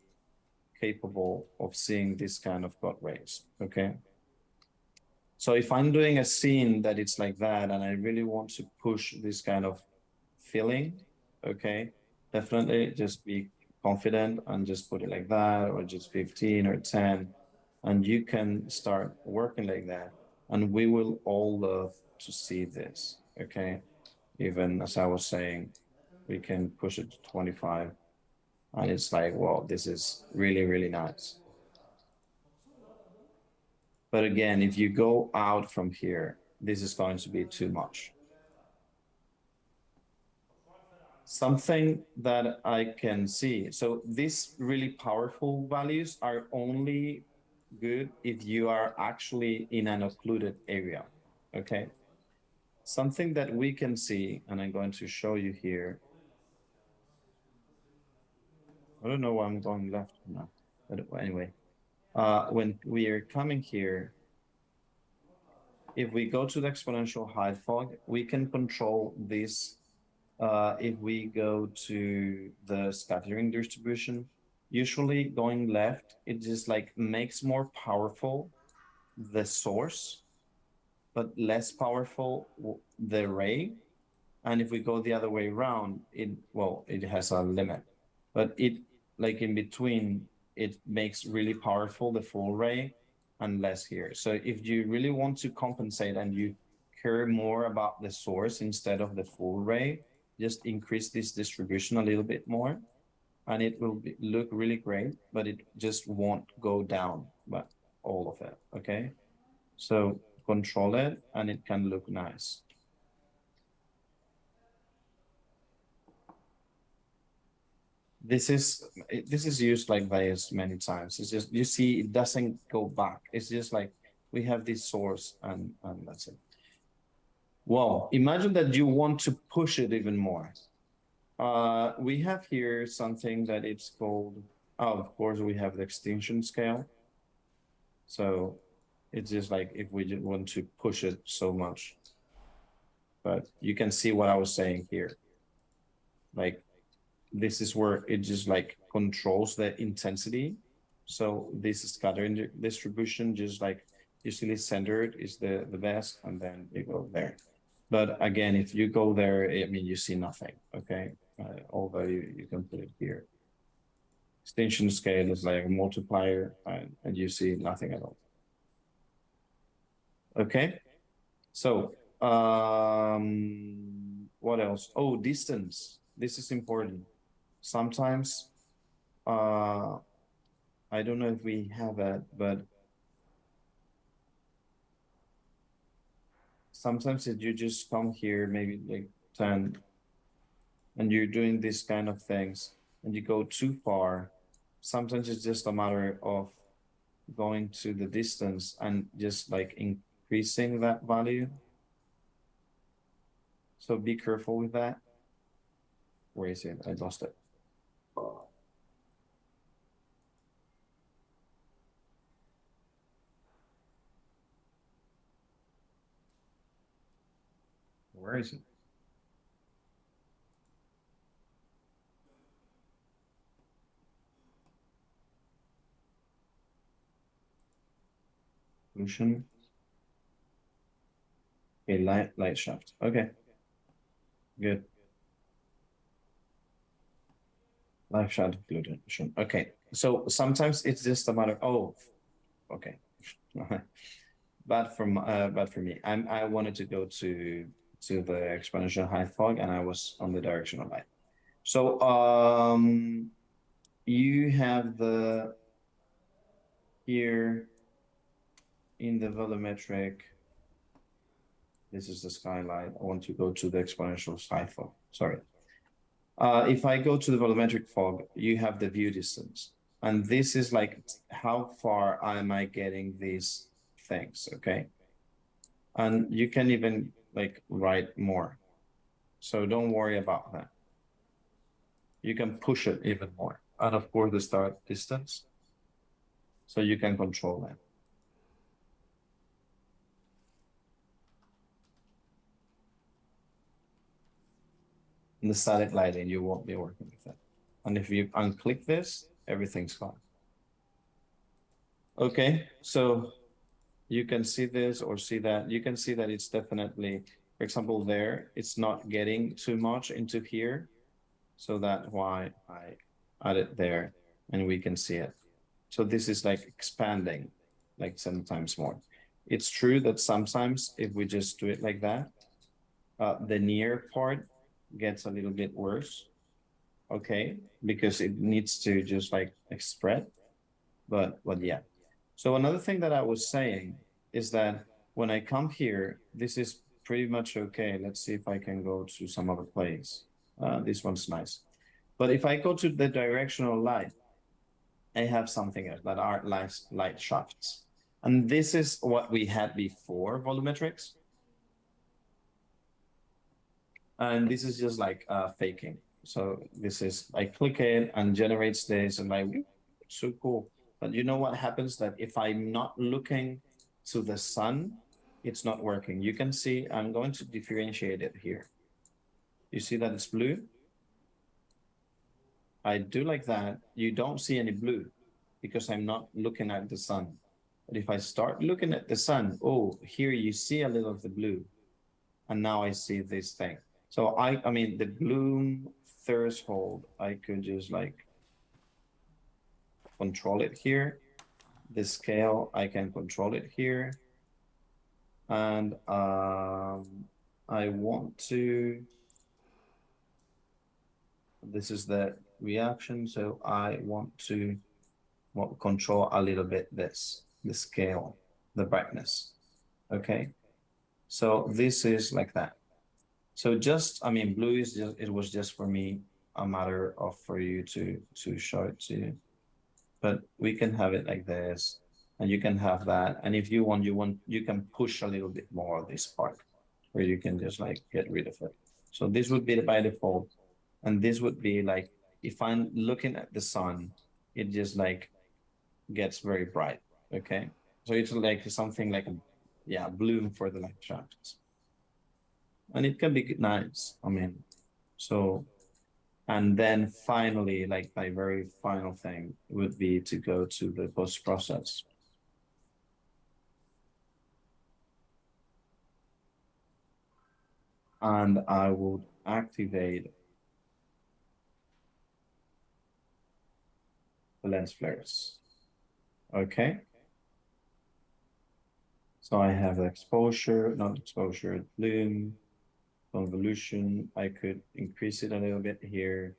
capable of seeing this kind of God rays, okay? So if I'm doing a scene that it's like that and I really want to push this kind of feeling, okay, definitely just be confident and just put it like that, or just 15 or 10, and you can start working like that. And we will all love to see this, okay? Even as I was saying, we can push it to 25, and it's like, well, this is really, really nice. But again, if you go out from here, this is going to be too much. Something that I can see. So these really powerful values are only good if you are actually in an occluded area, okay? Something that we can see, and I'm going to show you here. I don't know why I'm going left now, but anyway, when we are coming here, if we go to the exponential height fog, we can control this. If we go to the scattering distribution, usually going left, it just like makes more powerful the source, but less powerful the ray. And if we go the other way around, it has a limit, but it like in between, it makes really powerful the full ray and less here. So if you really want to compensate and you care more about the source instead of the full ray, just increase this distribution a little bit more, and it will look really great, but it just won't go down, but all of it, okay? So control it and it can look nice. This is used like bias many times. It's just, you see, it doesn't go back. It's just like we have this source and that's it. Well, imagine that you want to push it even more. We have here something that it's called, oh, of course, we have the extinction scale. So it's just like if we just want to push it so much. But you can see what I was saying here. Like, this is where it just like controls the intensity. So this scattering distribution, just like usually centered is the best, and then you go there. But again, if you go there, I mean, you see nothing, okay? Although you can put it here. Extinction scale is like a multiplier, and you see nothing at all. Okay, so what else? Oh, distance. This is important. Sometimes, I don't know if we have it, but sometimes if you just come here, maybe like 10, and you're doing these kind of things, and you go too far, sometimes it's just a matter of going to the distance and just like increasing that value. So be careful with that. Where is it? I lost it. Where is it? Solution. Okay, light shaft. Okay, good. Live shaft solution. Okay, so sometimes it's just a matter. Oh, okay. Bad for me. I wanted to go to the exponential height fog, and I was on the directional light. So you have the here in the volumetric. This is the skylight. I want to go to the exponential height fog. Sorry. If I go to the volumetric fog, you have the view distance, and this is like how far am I getting these things, okay? And you can even like write more. So don't worry about that. You can push it even more. And of course, the start distance. So you can control that. the static lighting, you won't be working with it. And if you unclick this, everything's gone. Okay, so you can see this or see that. You can see that it's definitely, for example, there, it's not getting too much into here. So that's why I added there and we can see it. So this is like expanding like 7 times more. It's true that sometimes if we just do it like that, the near part gets a little bit worse. Okay, because it needs to just like spread. But yeah. So another thing that I was saying is that when I come here, this is pretty much okay. Let's see if I can go to some other place. This one's nice. But if I go to the directional light, I have something else that are light shafts. And this is what we had before volumetrics. And this is just like faking. So this is, I click it and generates this and like, so cool. But you know what happens that if I'm not looking to the sun, it's not working. You can see, I'm going to differentiate it here. You see that it's blue? I do like that. You don't see any blue because I'm not looking at the sun. But if I start looking at the sun, oh, here you see a little of the blue. And now I see this thing. So I mean, the bloom threshold, I could just like control it here. The scale, I can control it here. And I want to, this is the reaction. So I want to control a little bit this, the scale, the brightness. Okay. So this is like that. So just, I mean, blue is just, it was just for me a matter of for you to show it to you. But we can have it like this, and you can have that. And if you want, you can push a little bit more of this part, where you can just like get rid of it. So this would be by default, and this would be like if I'm looking at the sun, it just like gets very bright. Okay, so it's like something like a bloom for the light shafts. And it can be nice. I mean, so, and then finally, like my very final thing would be to go to the post process. And I would activate the lens flares. Okay. So I have exposure, not exposure, bloom, convolution. I could increase it a little bit here.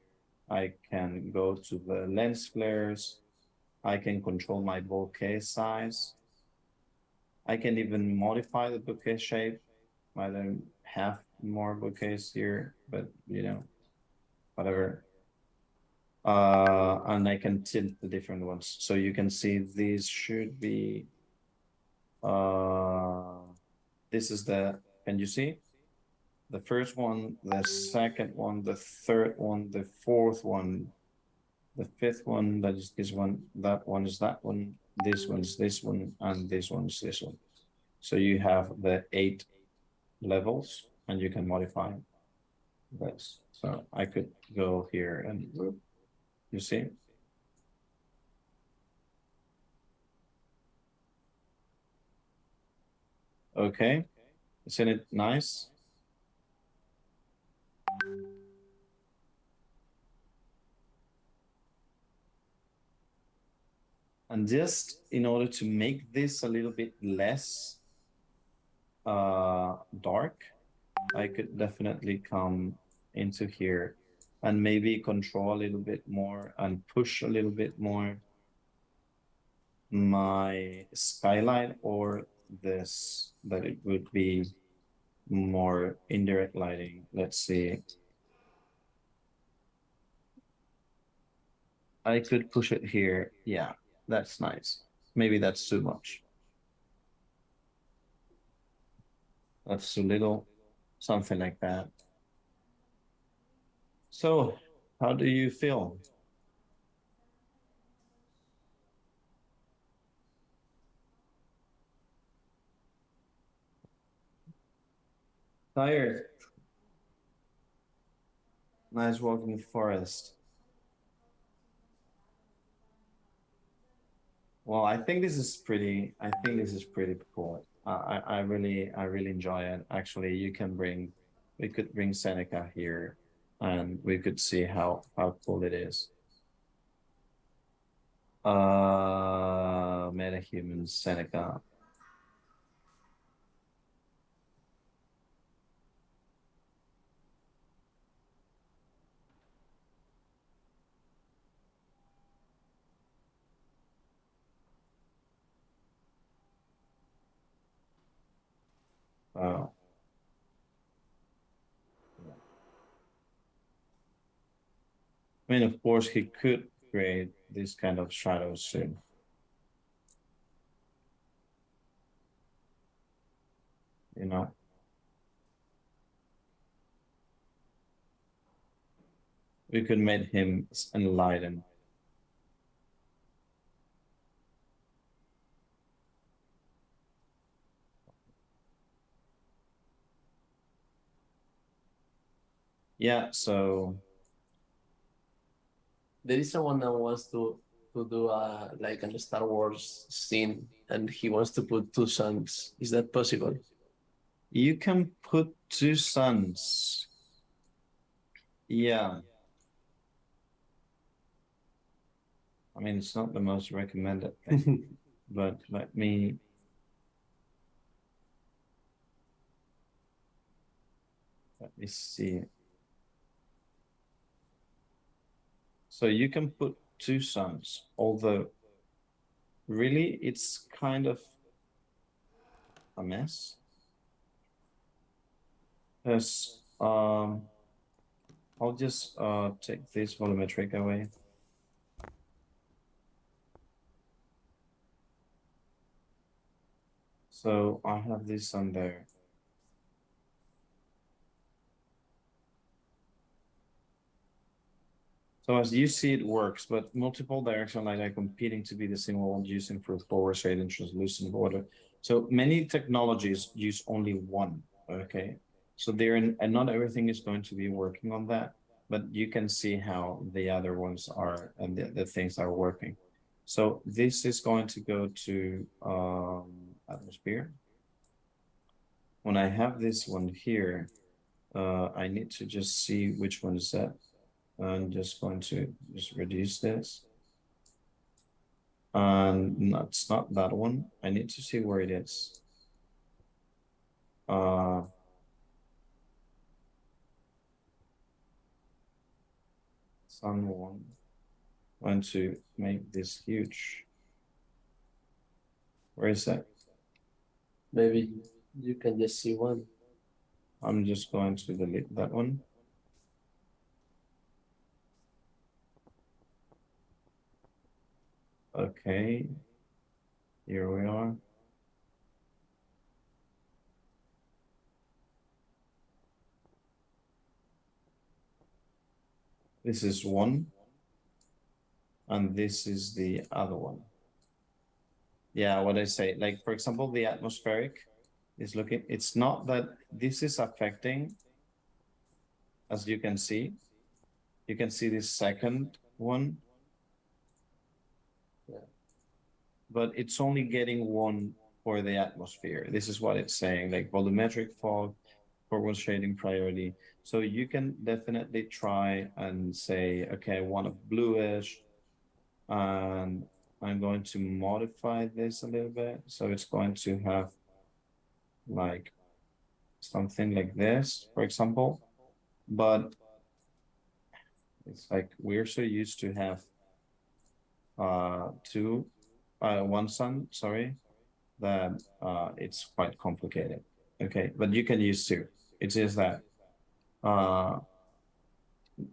I can go to the lens flares. I can control my bokeh size. I can even modify the bokeh shape. I don't have more bouquets here, but you know, whatever. And I can tilt the different ones. So you can see these should be, this is the, can you see? The first one, the second one, the third one, the fourth one, the fifth one, that is this one, that one is that one, this one's this one, and this one's this one. So you have the 8 levels and you can modify this. So I could go here and you see. Okay, isn't it nice? And just in order to make this a little bit less dark, I could definitely come into here and maybe control a little bit more and push a little bit more my skylight, or this, that it would be more indirect lighting. Let's see. I could push it here. Yeah, that's nice. Maybe that's too much. That's too little, something like that. So, how do you feel? Tired? Nice walking forest. Well, I think this is pretty. I think this is pretty cool. I really enjoy it. Actually, we could bring Seneca here, and we could see how cool it is. Metahuman Seneca. Wow. I mean, of course, he could create this kind of shadows soon. You know, we could make him enlightened. Yeah, so There is someone that wants to do like a Star Wars scene, and he wants to put two suns. Is that possible? you can put two suns. Yeah. I mean, it's not the most recommended thing, but let me see. So you can put two suns, although really it's kind of a mess. Because I'll just take this volumetric away. So I have this sun there. So as you see, it works, but multiple directional light are competing to be the same one using for forward shade and translucent border. So many technologies use only one, okay? So there, and not everything is going to be working on that, but you can see how the other ones are and the things are working. So this is going to go to atmosphere. When I have this one here, I need to just see which one is that. I'm just going to just reduce this. And no, it's not that one. I need to see where it is. Sun one. I want to make this huge. Where is that? Maybe you can just see one. I'm just going to delete that one. Okay. Here we are. This is one. And this is the other one. Yeah, what I say, like for example, the atmospheric is looking, it's not that this is affecting, as you can see this second one. Yeah. But it's only getting one for the atmosphere. This is what it's saying, like volumetric fog, forward shading priority. So you can definitely try and say, okay, I want a bluish, and I'm going to modify this a little bit. So it's going to have like something like this, for example. But it's like we're so used to have one sun, sorry, that it's quite complicated. Okay, but you can use two. It's just that uh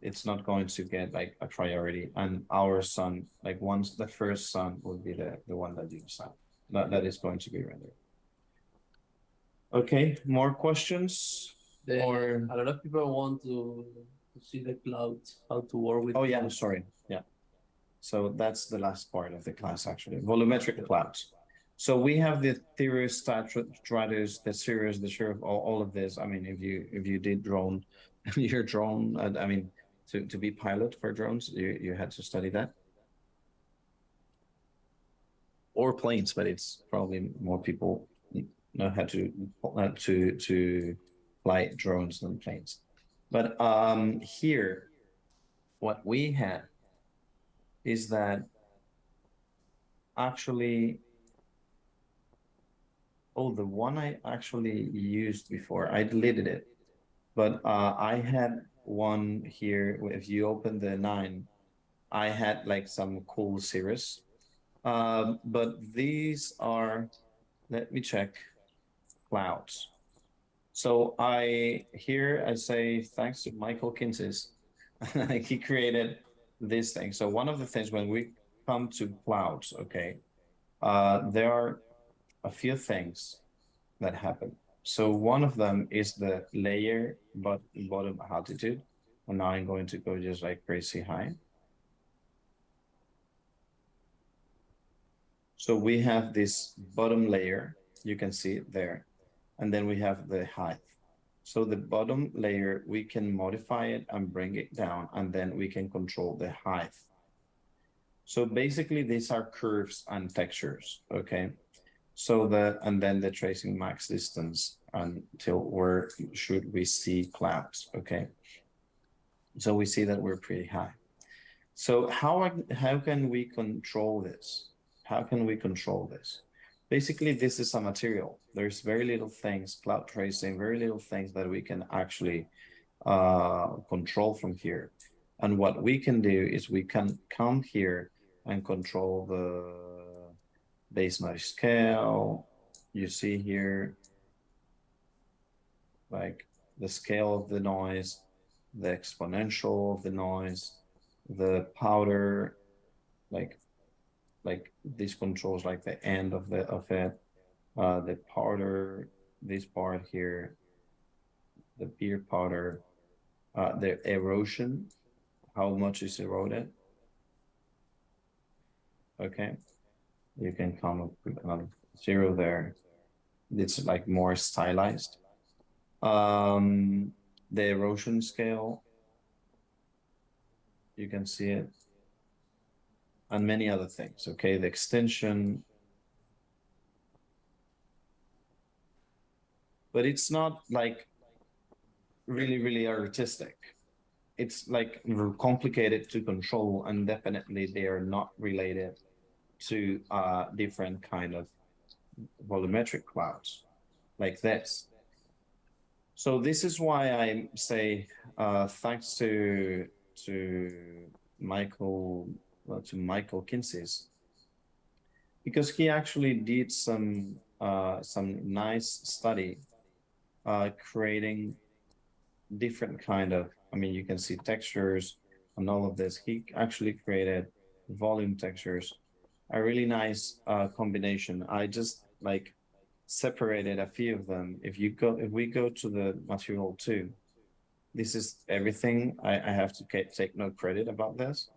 it's not going to get like a priority, and our sun, like once the first sun will be the one that you decide that is going to be rendered. Okay, more questions? Or A lot of people want to see the clouds, how to work with. oh yeah, sorry, yeah. So that's the last part of the class actually, volumetric clouds. So we have the theories, stratus, the series, the sheriff, all of this. I mean, if you did drone, your drone, I mean, to be pilot for drones? You had to study that? Or planes, but it's probably more people know how to fly drones than planes. But here, what we had is that actually, oh, the one I actually used before, I deleted it, but I had one here. If you open the 9, I had like some cool series. But these are, let me check, clouds. So I say thanks to Michael Kinses, he created this thing. So one of the things when we come to clouds, okay, there are a few things that happen. So one of them is the layer but bottom altitude. And now I'm going to go just like crazy high. So we have this bottom layer, you can see it there. And then we have the height. So the bottom layer, we can modify it and bring it down, and then we can control the height. So basically these are curves and textures, okay? So and then the tracing max distance until where should we see clouds, okay? So we see that we're pretty high. So how can we control this? How can we control this? Basically, this is a material. There's very little things, cloud tracing, very little things that we can actually control from here. And what we can do is we can come here and control the base noise scale. You see here, like the scale of the noise, the exponential of the noise, the powder, like this controls like the end of it, the powder, this part here, the beer powder, the erosion, how much is eroded. Okay, you can come up with 0 there. It's like more stylized. The erosion scale, you can see it, and many other things. Okay, the extension, but it's not like really artistic. It's like complicated to control, and definitely they are not related to different kind of volumetric clouds like this. So this is why I say thanks to Michael Kinses, because he actually did some nice study creating different kind of, I mean, you can see textures and all of this. He actually created volume textures, a really nice combination. I just like separated a few of them. If we go to the material 2, this is everything. I have to take no credit about this.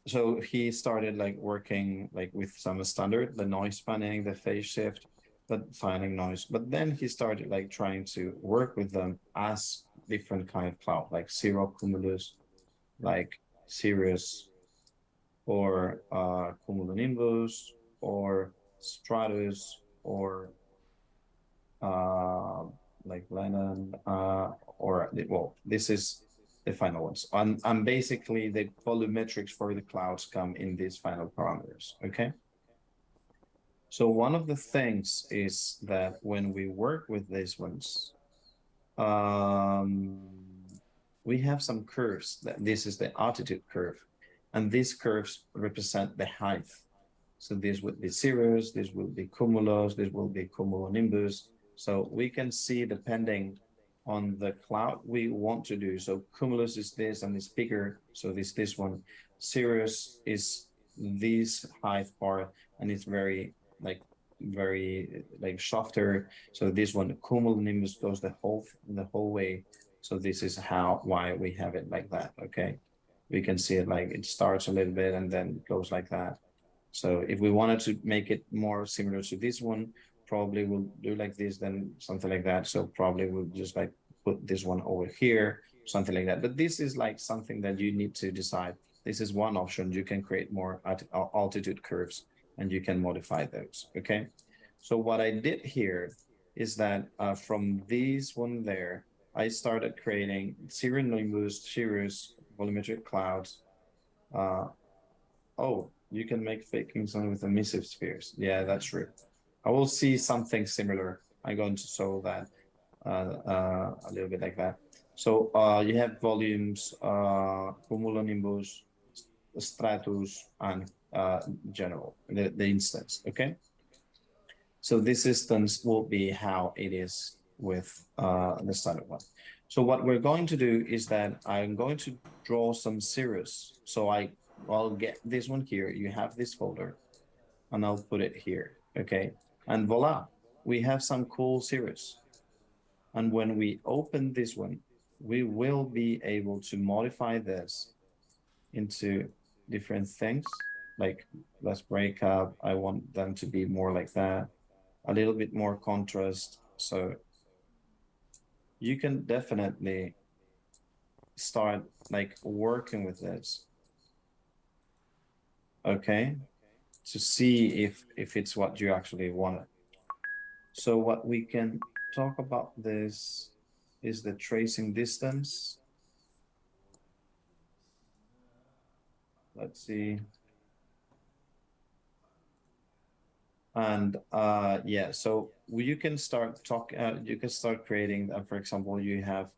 So he started like working like with some standard, the noise panning, the phase shift, but finding noise. But then he started like trying to work with them as different kind of cloud, like cirrocumulus, like Cirrus, or cumulonimbus, or stratus, or like Lennon, or well, this is the final ones. And basically the volumetrics for the clouds come in these final parameters, okay? So one of the things is that when we work with these ones, we have some curves. This is the altitude curve, and these curves represent the height. So this would be cirrus, this will be cumulus, this will be cumulonimbus. So we can see depending on the cloud we want to do. So cumulus is this and it's bigger, so this one. Cirrus is this height part, and it's very softer. So this one, cumulonimbus, goes the whole way. So this is why we have it like that. Okay, we can see it like it starts a little bit and then goes like that. So if we wanted to make it more similar to this one, probably we'll do like this, then something like that. So probably we'll just like put this one over here something like that. But this is like something that you need to decide. This is one option. You can create more altitude curves and you can modify those, okay? So what I did here is that from this one there, I started creating cirrus volumetric clouds. Oh, you can make faking zone with emissive spheres. Yeah, that's true. I will see something similar. I'm going to solve that a little bit like that. So you have volumes, cumulonimbus, stratus, and general, the instance, okay? So this instance will be how it is with the standard one. So what we're going to do is that I'm going to draw some cirrus. So I'll get this one here. You have this folder, and I'll put it here, okay? And voila, we have some cool cirrus. And when we open this one, we will be able to modify this into different things. Like, let's break up. I want them to be more like that, a little bit more contrast. So you can definitely start like working with this, okay, to see if it's what you actually wanted. So what we can talk about this is the tracing distance. Let's see. And yeah, so you can start creating, for example, you have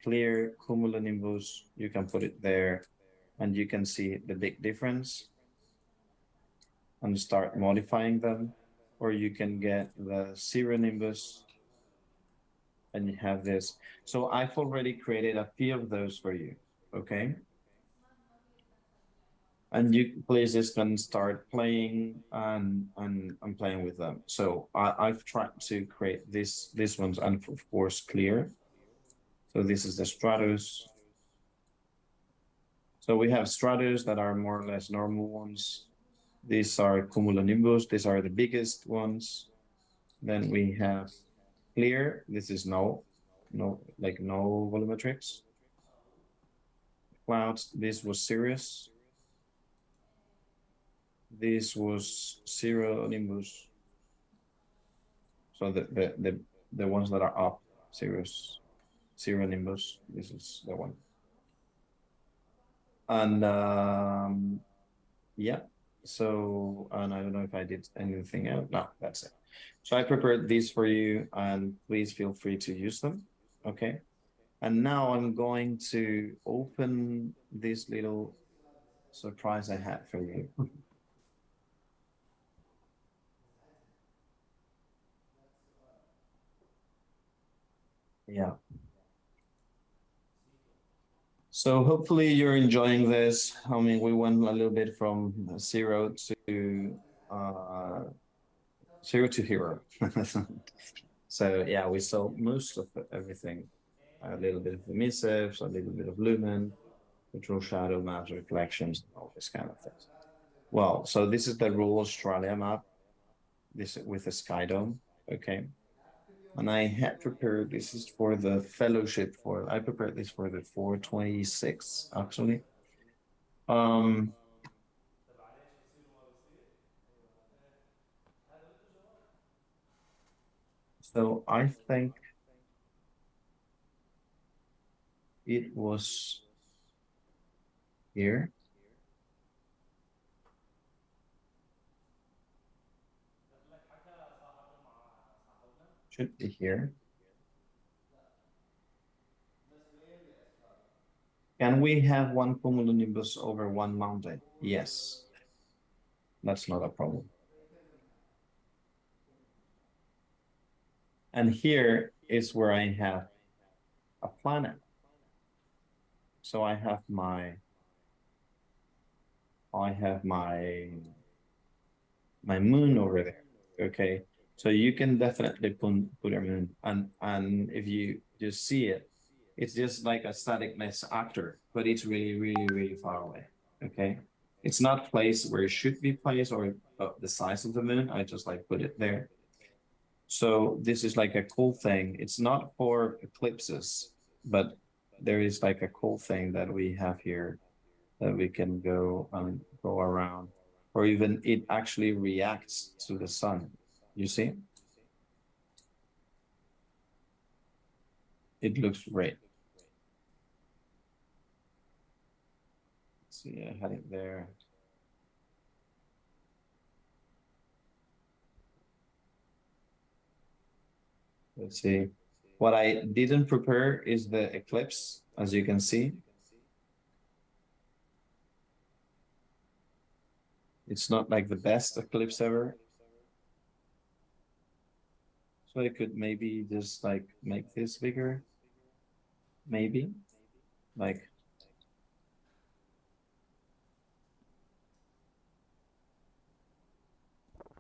clear cumulonimbus, you can put it there and you can see the big difference and start modifying them. Or you can get the cirronimbus and you have this. So I've already created a few of those for you, okay? And you please just can start playing and playing with them. So I've tried to create these ones, and of course clear. So this is the stratus. So we have stratus that are more or less normal ones. These are cumulonimbus. These are the biggest ones. Then we have clear. This is no volumetrics. Clouds. This was cirrus. This was cirronimbus. So the ones that are up, cirronimbus. This is the one. And yeah. So, and I don't know if I did anything else. No, that's it. So I prepared these for you, and please feel free to use them. Okay. And now I'm going to open this little surprise I had for you. Yeah. So hopefully you're enjoying this. I mean, we went a little bit from zero to hero. So yeah, we saw most of everything. A little bit of emissives, a little bit of lumen, control shadow maps, reflections, all this kind of things. Well, so this is the Rural Australia map. This with the sky dome, okay. And I had prepared, this is for the fellowship I prepared this for the 426 actually. So I think it was here. Should be here. Can we have one cumulonimbus over one mountain? Yes. That's not a problem. And here is where I have a planet. So I have my moon over there. Okay. So you can definitely put a moon, and if you just see it, it's just like a staticness actor, but it's really, really, really far away. Okay. It's not placed where it should be placed or the size of the moon. I just like put it there. So this is like a cool thing. It's not for eclipses, but there is like a cool thing that we have here that we can go and go around, or even it actually reacts to the sun. You see? It looks great. Let's see, I had it there. Let's see. What I didn't prepare is the eclipse, as you can see. It's not like the best eclipse ever. So I could maybe just like make this bigger. Maybe. Like,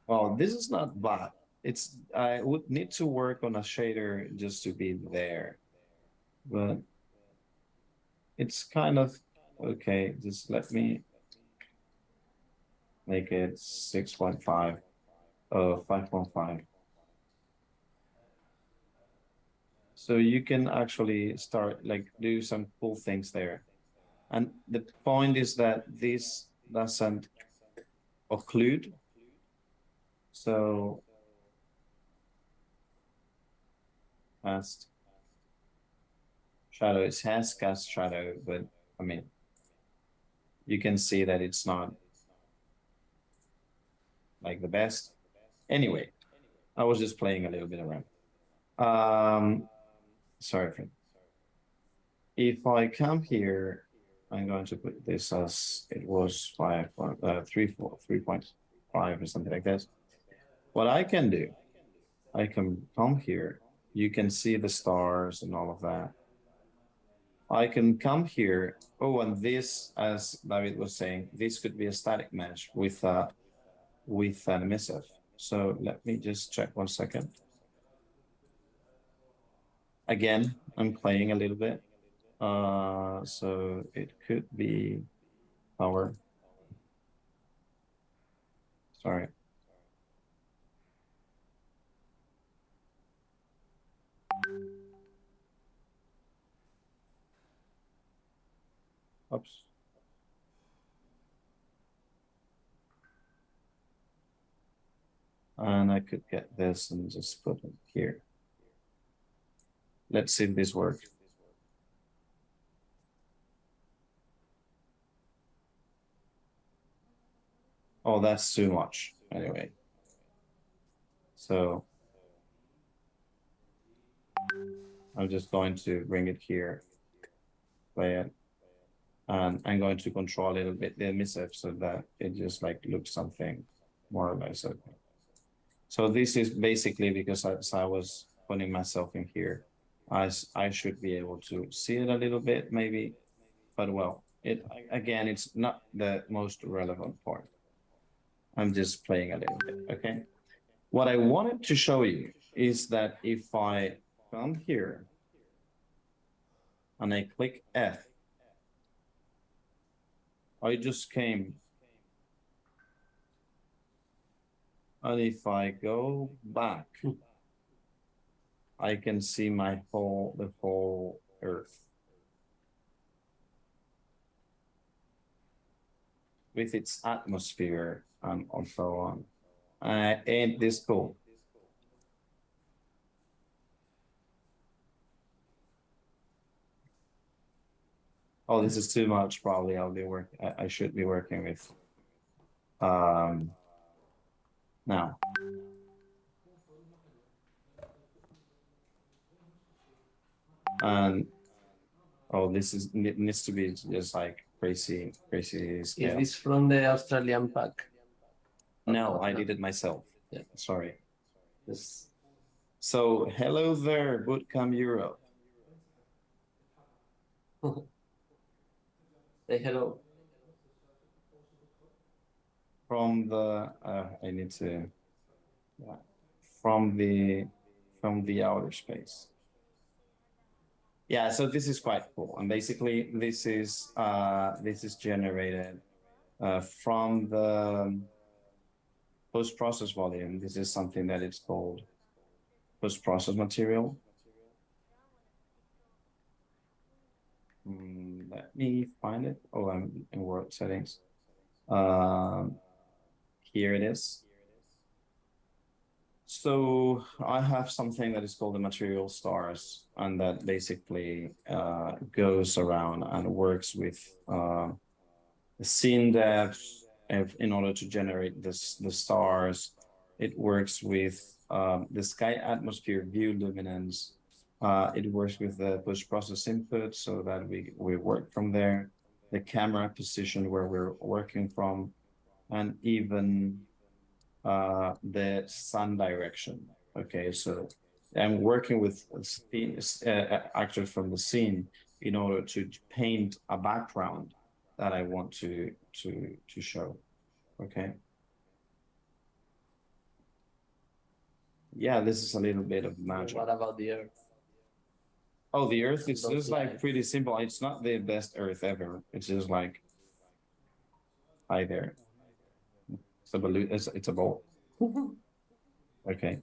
well, this is not bad. It's, I would need to work on a shader just to be there. But it's kind of okay. Just let me make it 6.5, 5.5. So you can actually start like do some cool things there. And the point is that this doesn't occlude. So cast shadow, it has cast shadow, but I mean, you can see that it's not like the best. Anyway, I was just playing a little bit around. Sorry, friend. If I come here, I'm going to put this as it was 3.5 or something like this. What I can do, I can come here. You can see the stars and all of that. I can come here. Oh, and this, as David was saying, this could be a static mesh with an emissive. So let me just check 1 second. Again, I'm playing a little bit. So it could be power. Sorry. Oops. And I could get this and just put it here. Let's see if this works. Oh, that's too much. Anyway. So I'm just going to bring it here, play it. And I'm going to control a little bit the emissive so that it just like looks something more or less okay. So this is basically because as I was putting myself in here, I should be able to see it a little bit maybe, but well, it again, it's not the most relevant part. I'm just playing a little bit, okay? What I wanted to show you is that if I come here and I click F, I just came. And if I go back, I can see the whole Earth with its atmosphere and so on. Ain't this cool? Oh, this is too much. Probably I should be working with now. And oh, it needs to be just like crazy scale. Is this from the Australian pack? No, I did it myself. Yeah. Sorry. Yes. So hello there, Bootcamp Europe. Say hello. From the I need to from the outer space. Yeah, so this is quite cool. And basically this is generated from the post-process volume. This is something that it's called post-process material. Let me find it. Oh, I'm in world settings. Here it is. So I have something that is called the material stars, and that basically goes around and works with the scene depth in order to generate the stars. It works with the sky atmosphere view luminance. It works with the post-process input so that we work from there, the camera position where we're working from, and even the sun direction. Okay, so I'm working with actors from the scene in order to paint a background that I want to show. Okay. Yeah, this is a little bit of magic. What about the Earth? Oh, the Earth is Those just like lines. pretty simple. It's not the best Earth ever. It's just like hi there. It's a balloon. It's a ball. Okay.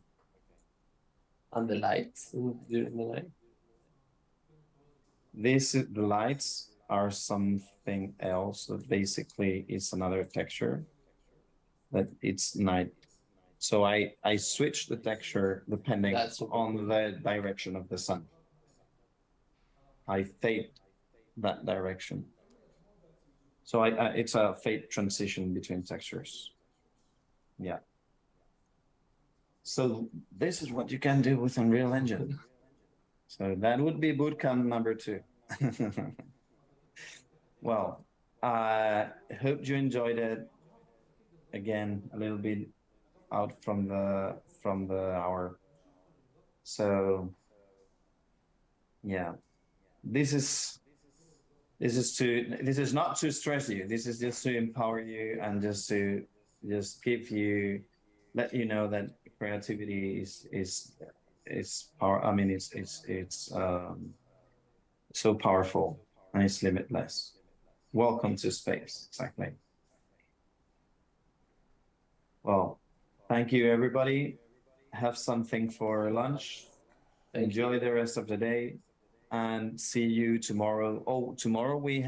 And the lights during the night. The lights are something else that basically is another texture that it's night. So I switch the texture depending That's super on cool. the direction of the sun. I fade that direction. So it's a fade transition between textures. Yeah. So this is what you can do with Unreal Engine. So that would be bootcamp number 2. Well, I hope you enjoyed it. Again, a little bit out from the hour. So yeah, this is not to stress you. This is just to empower you and just to give you, let you know that creativity is power. I mean, it's so powerful and it's limitless. Welcome to space. Exactly. Well, thank you, everybody. Have something for lunch. Thank you. Enjoy the rest of the day and see you tomorrow. Oh, tomorrow we have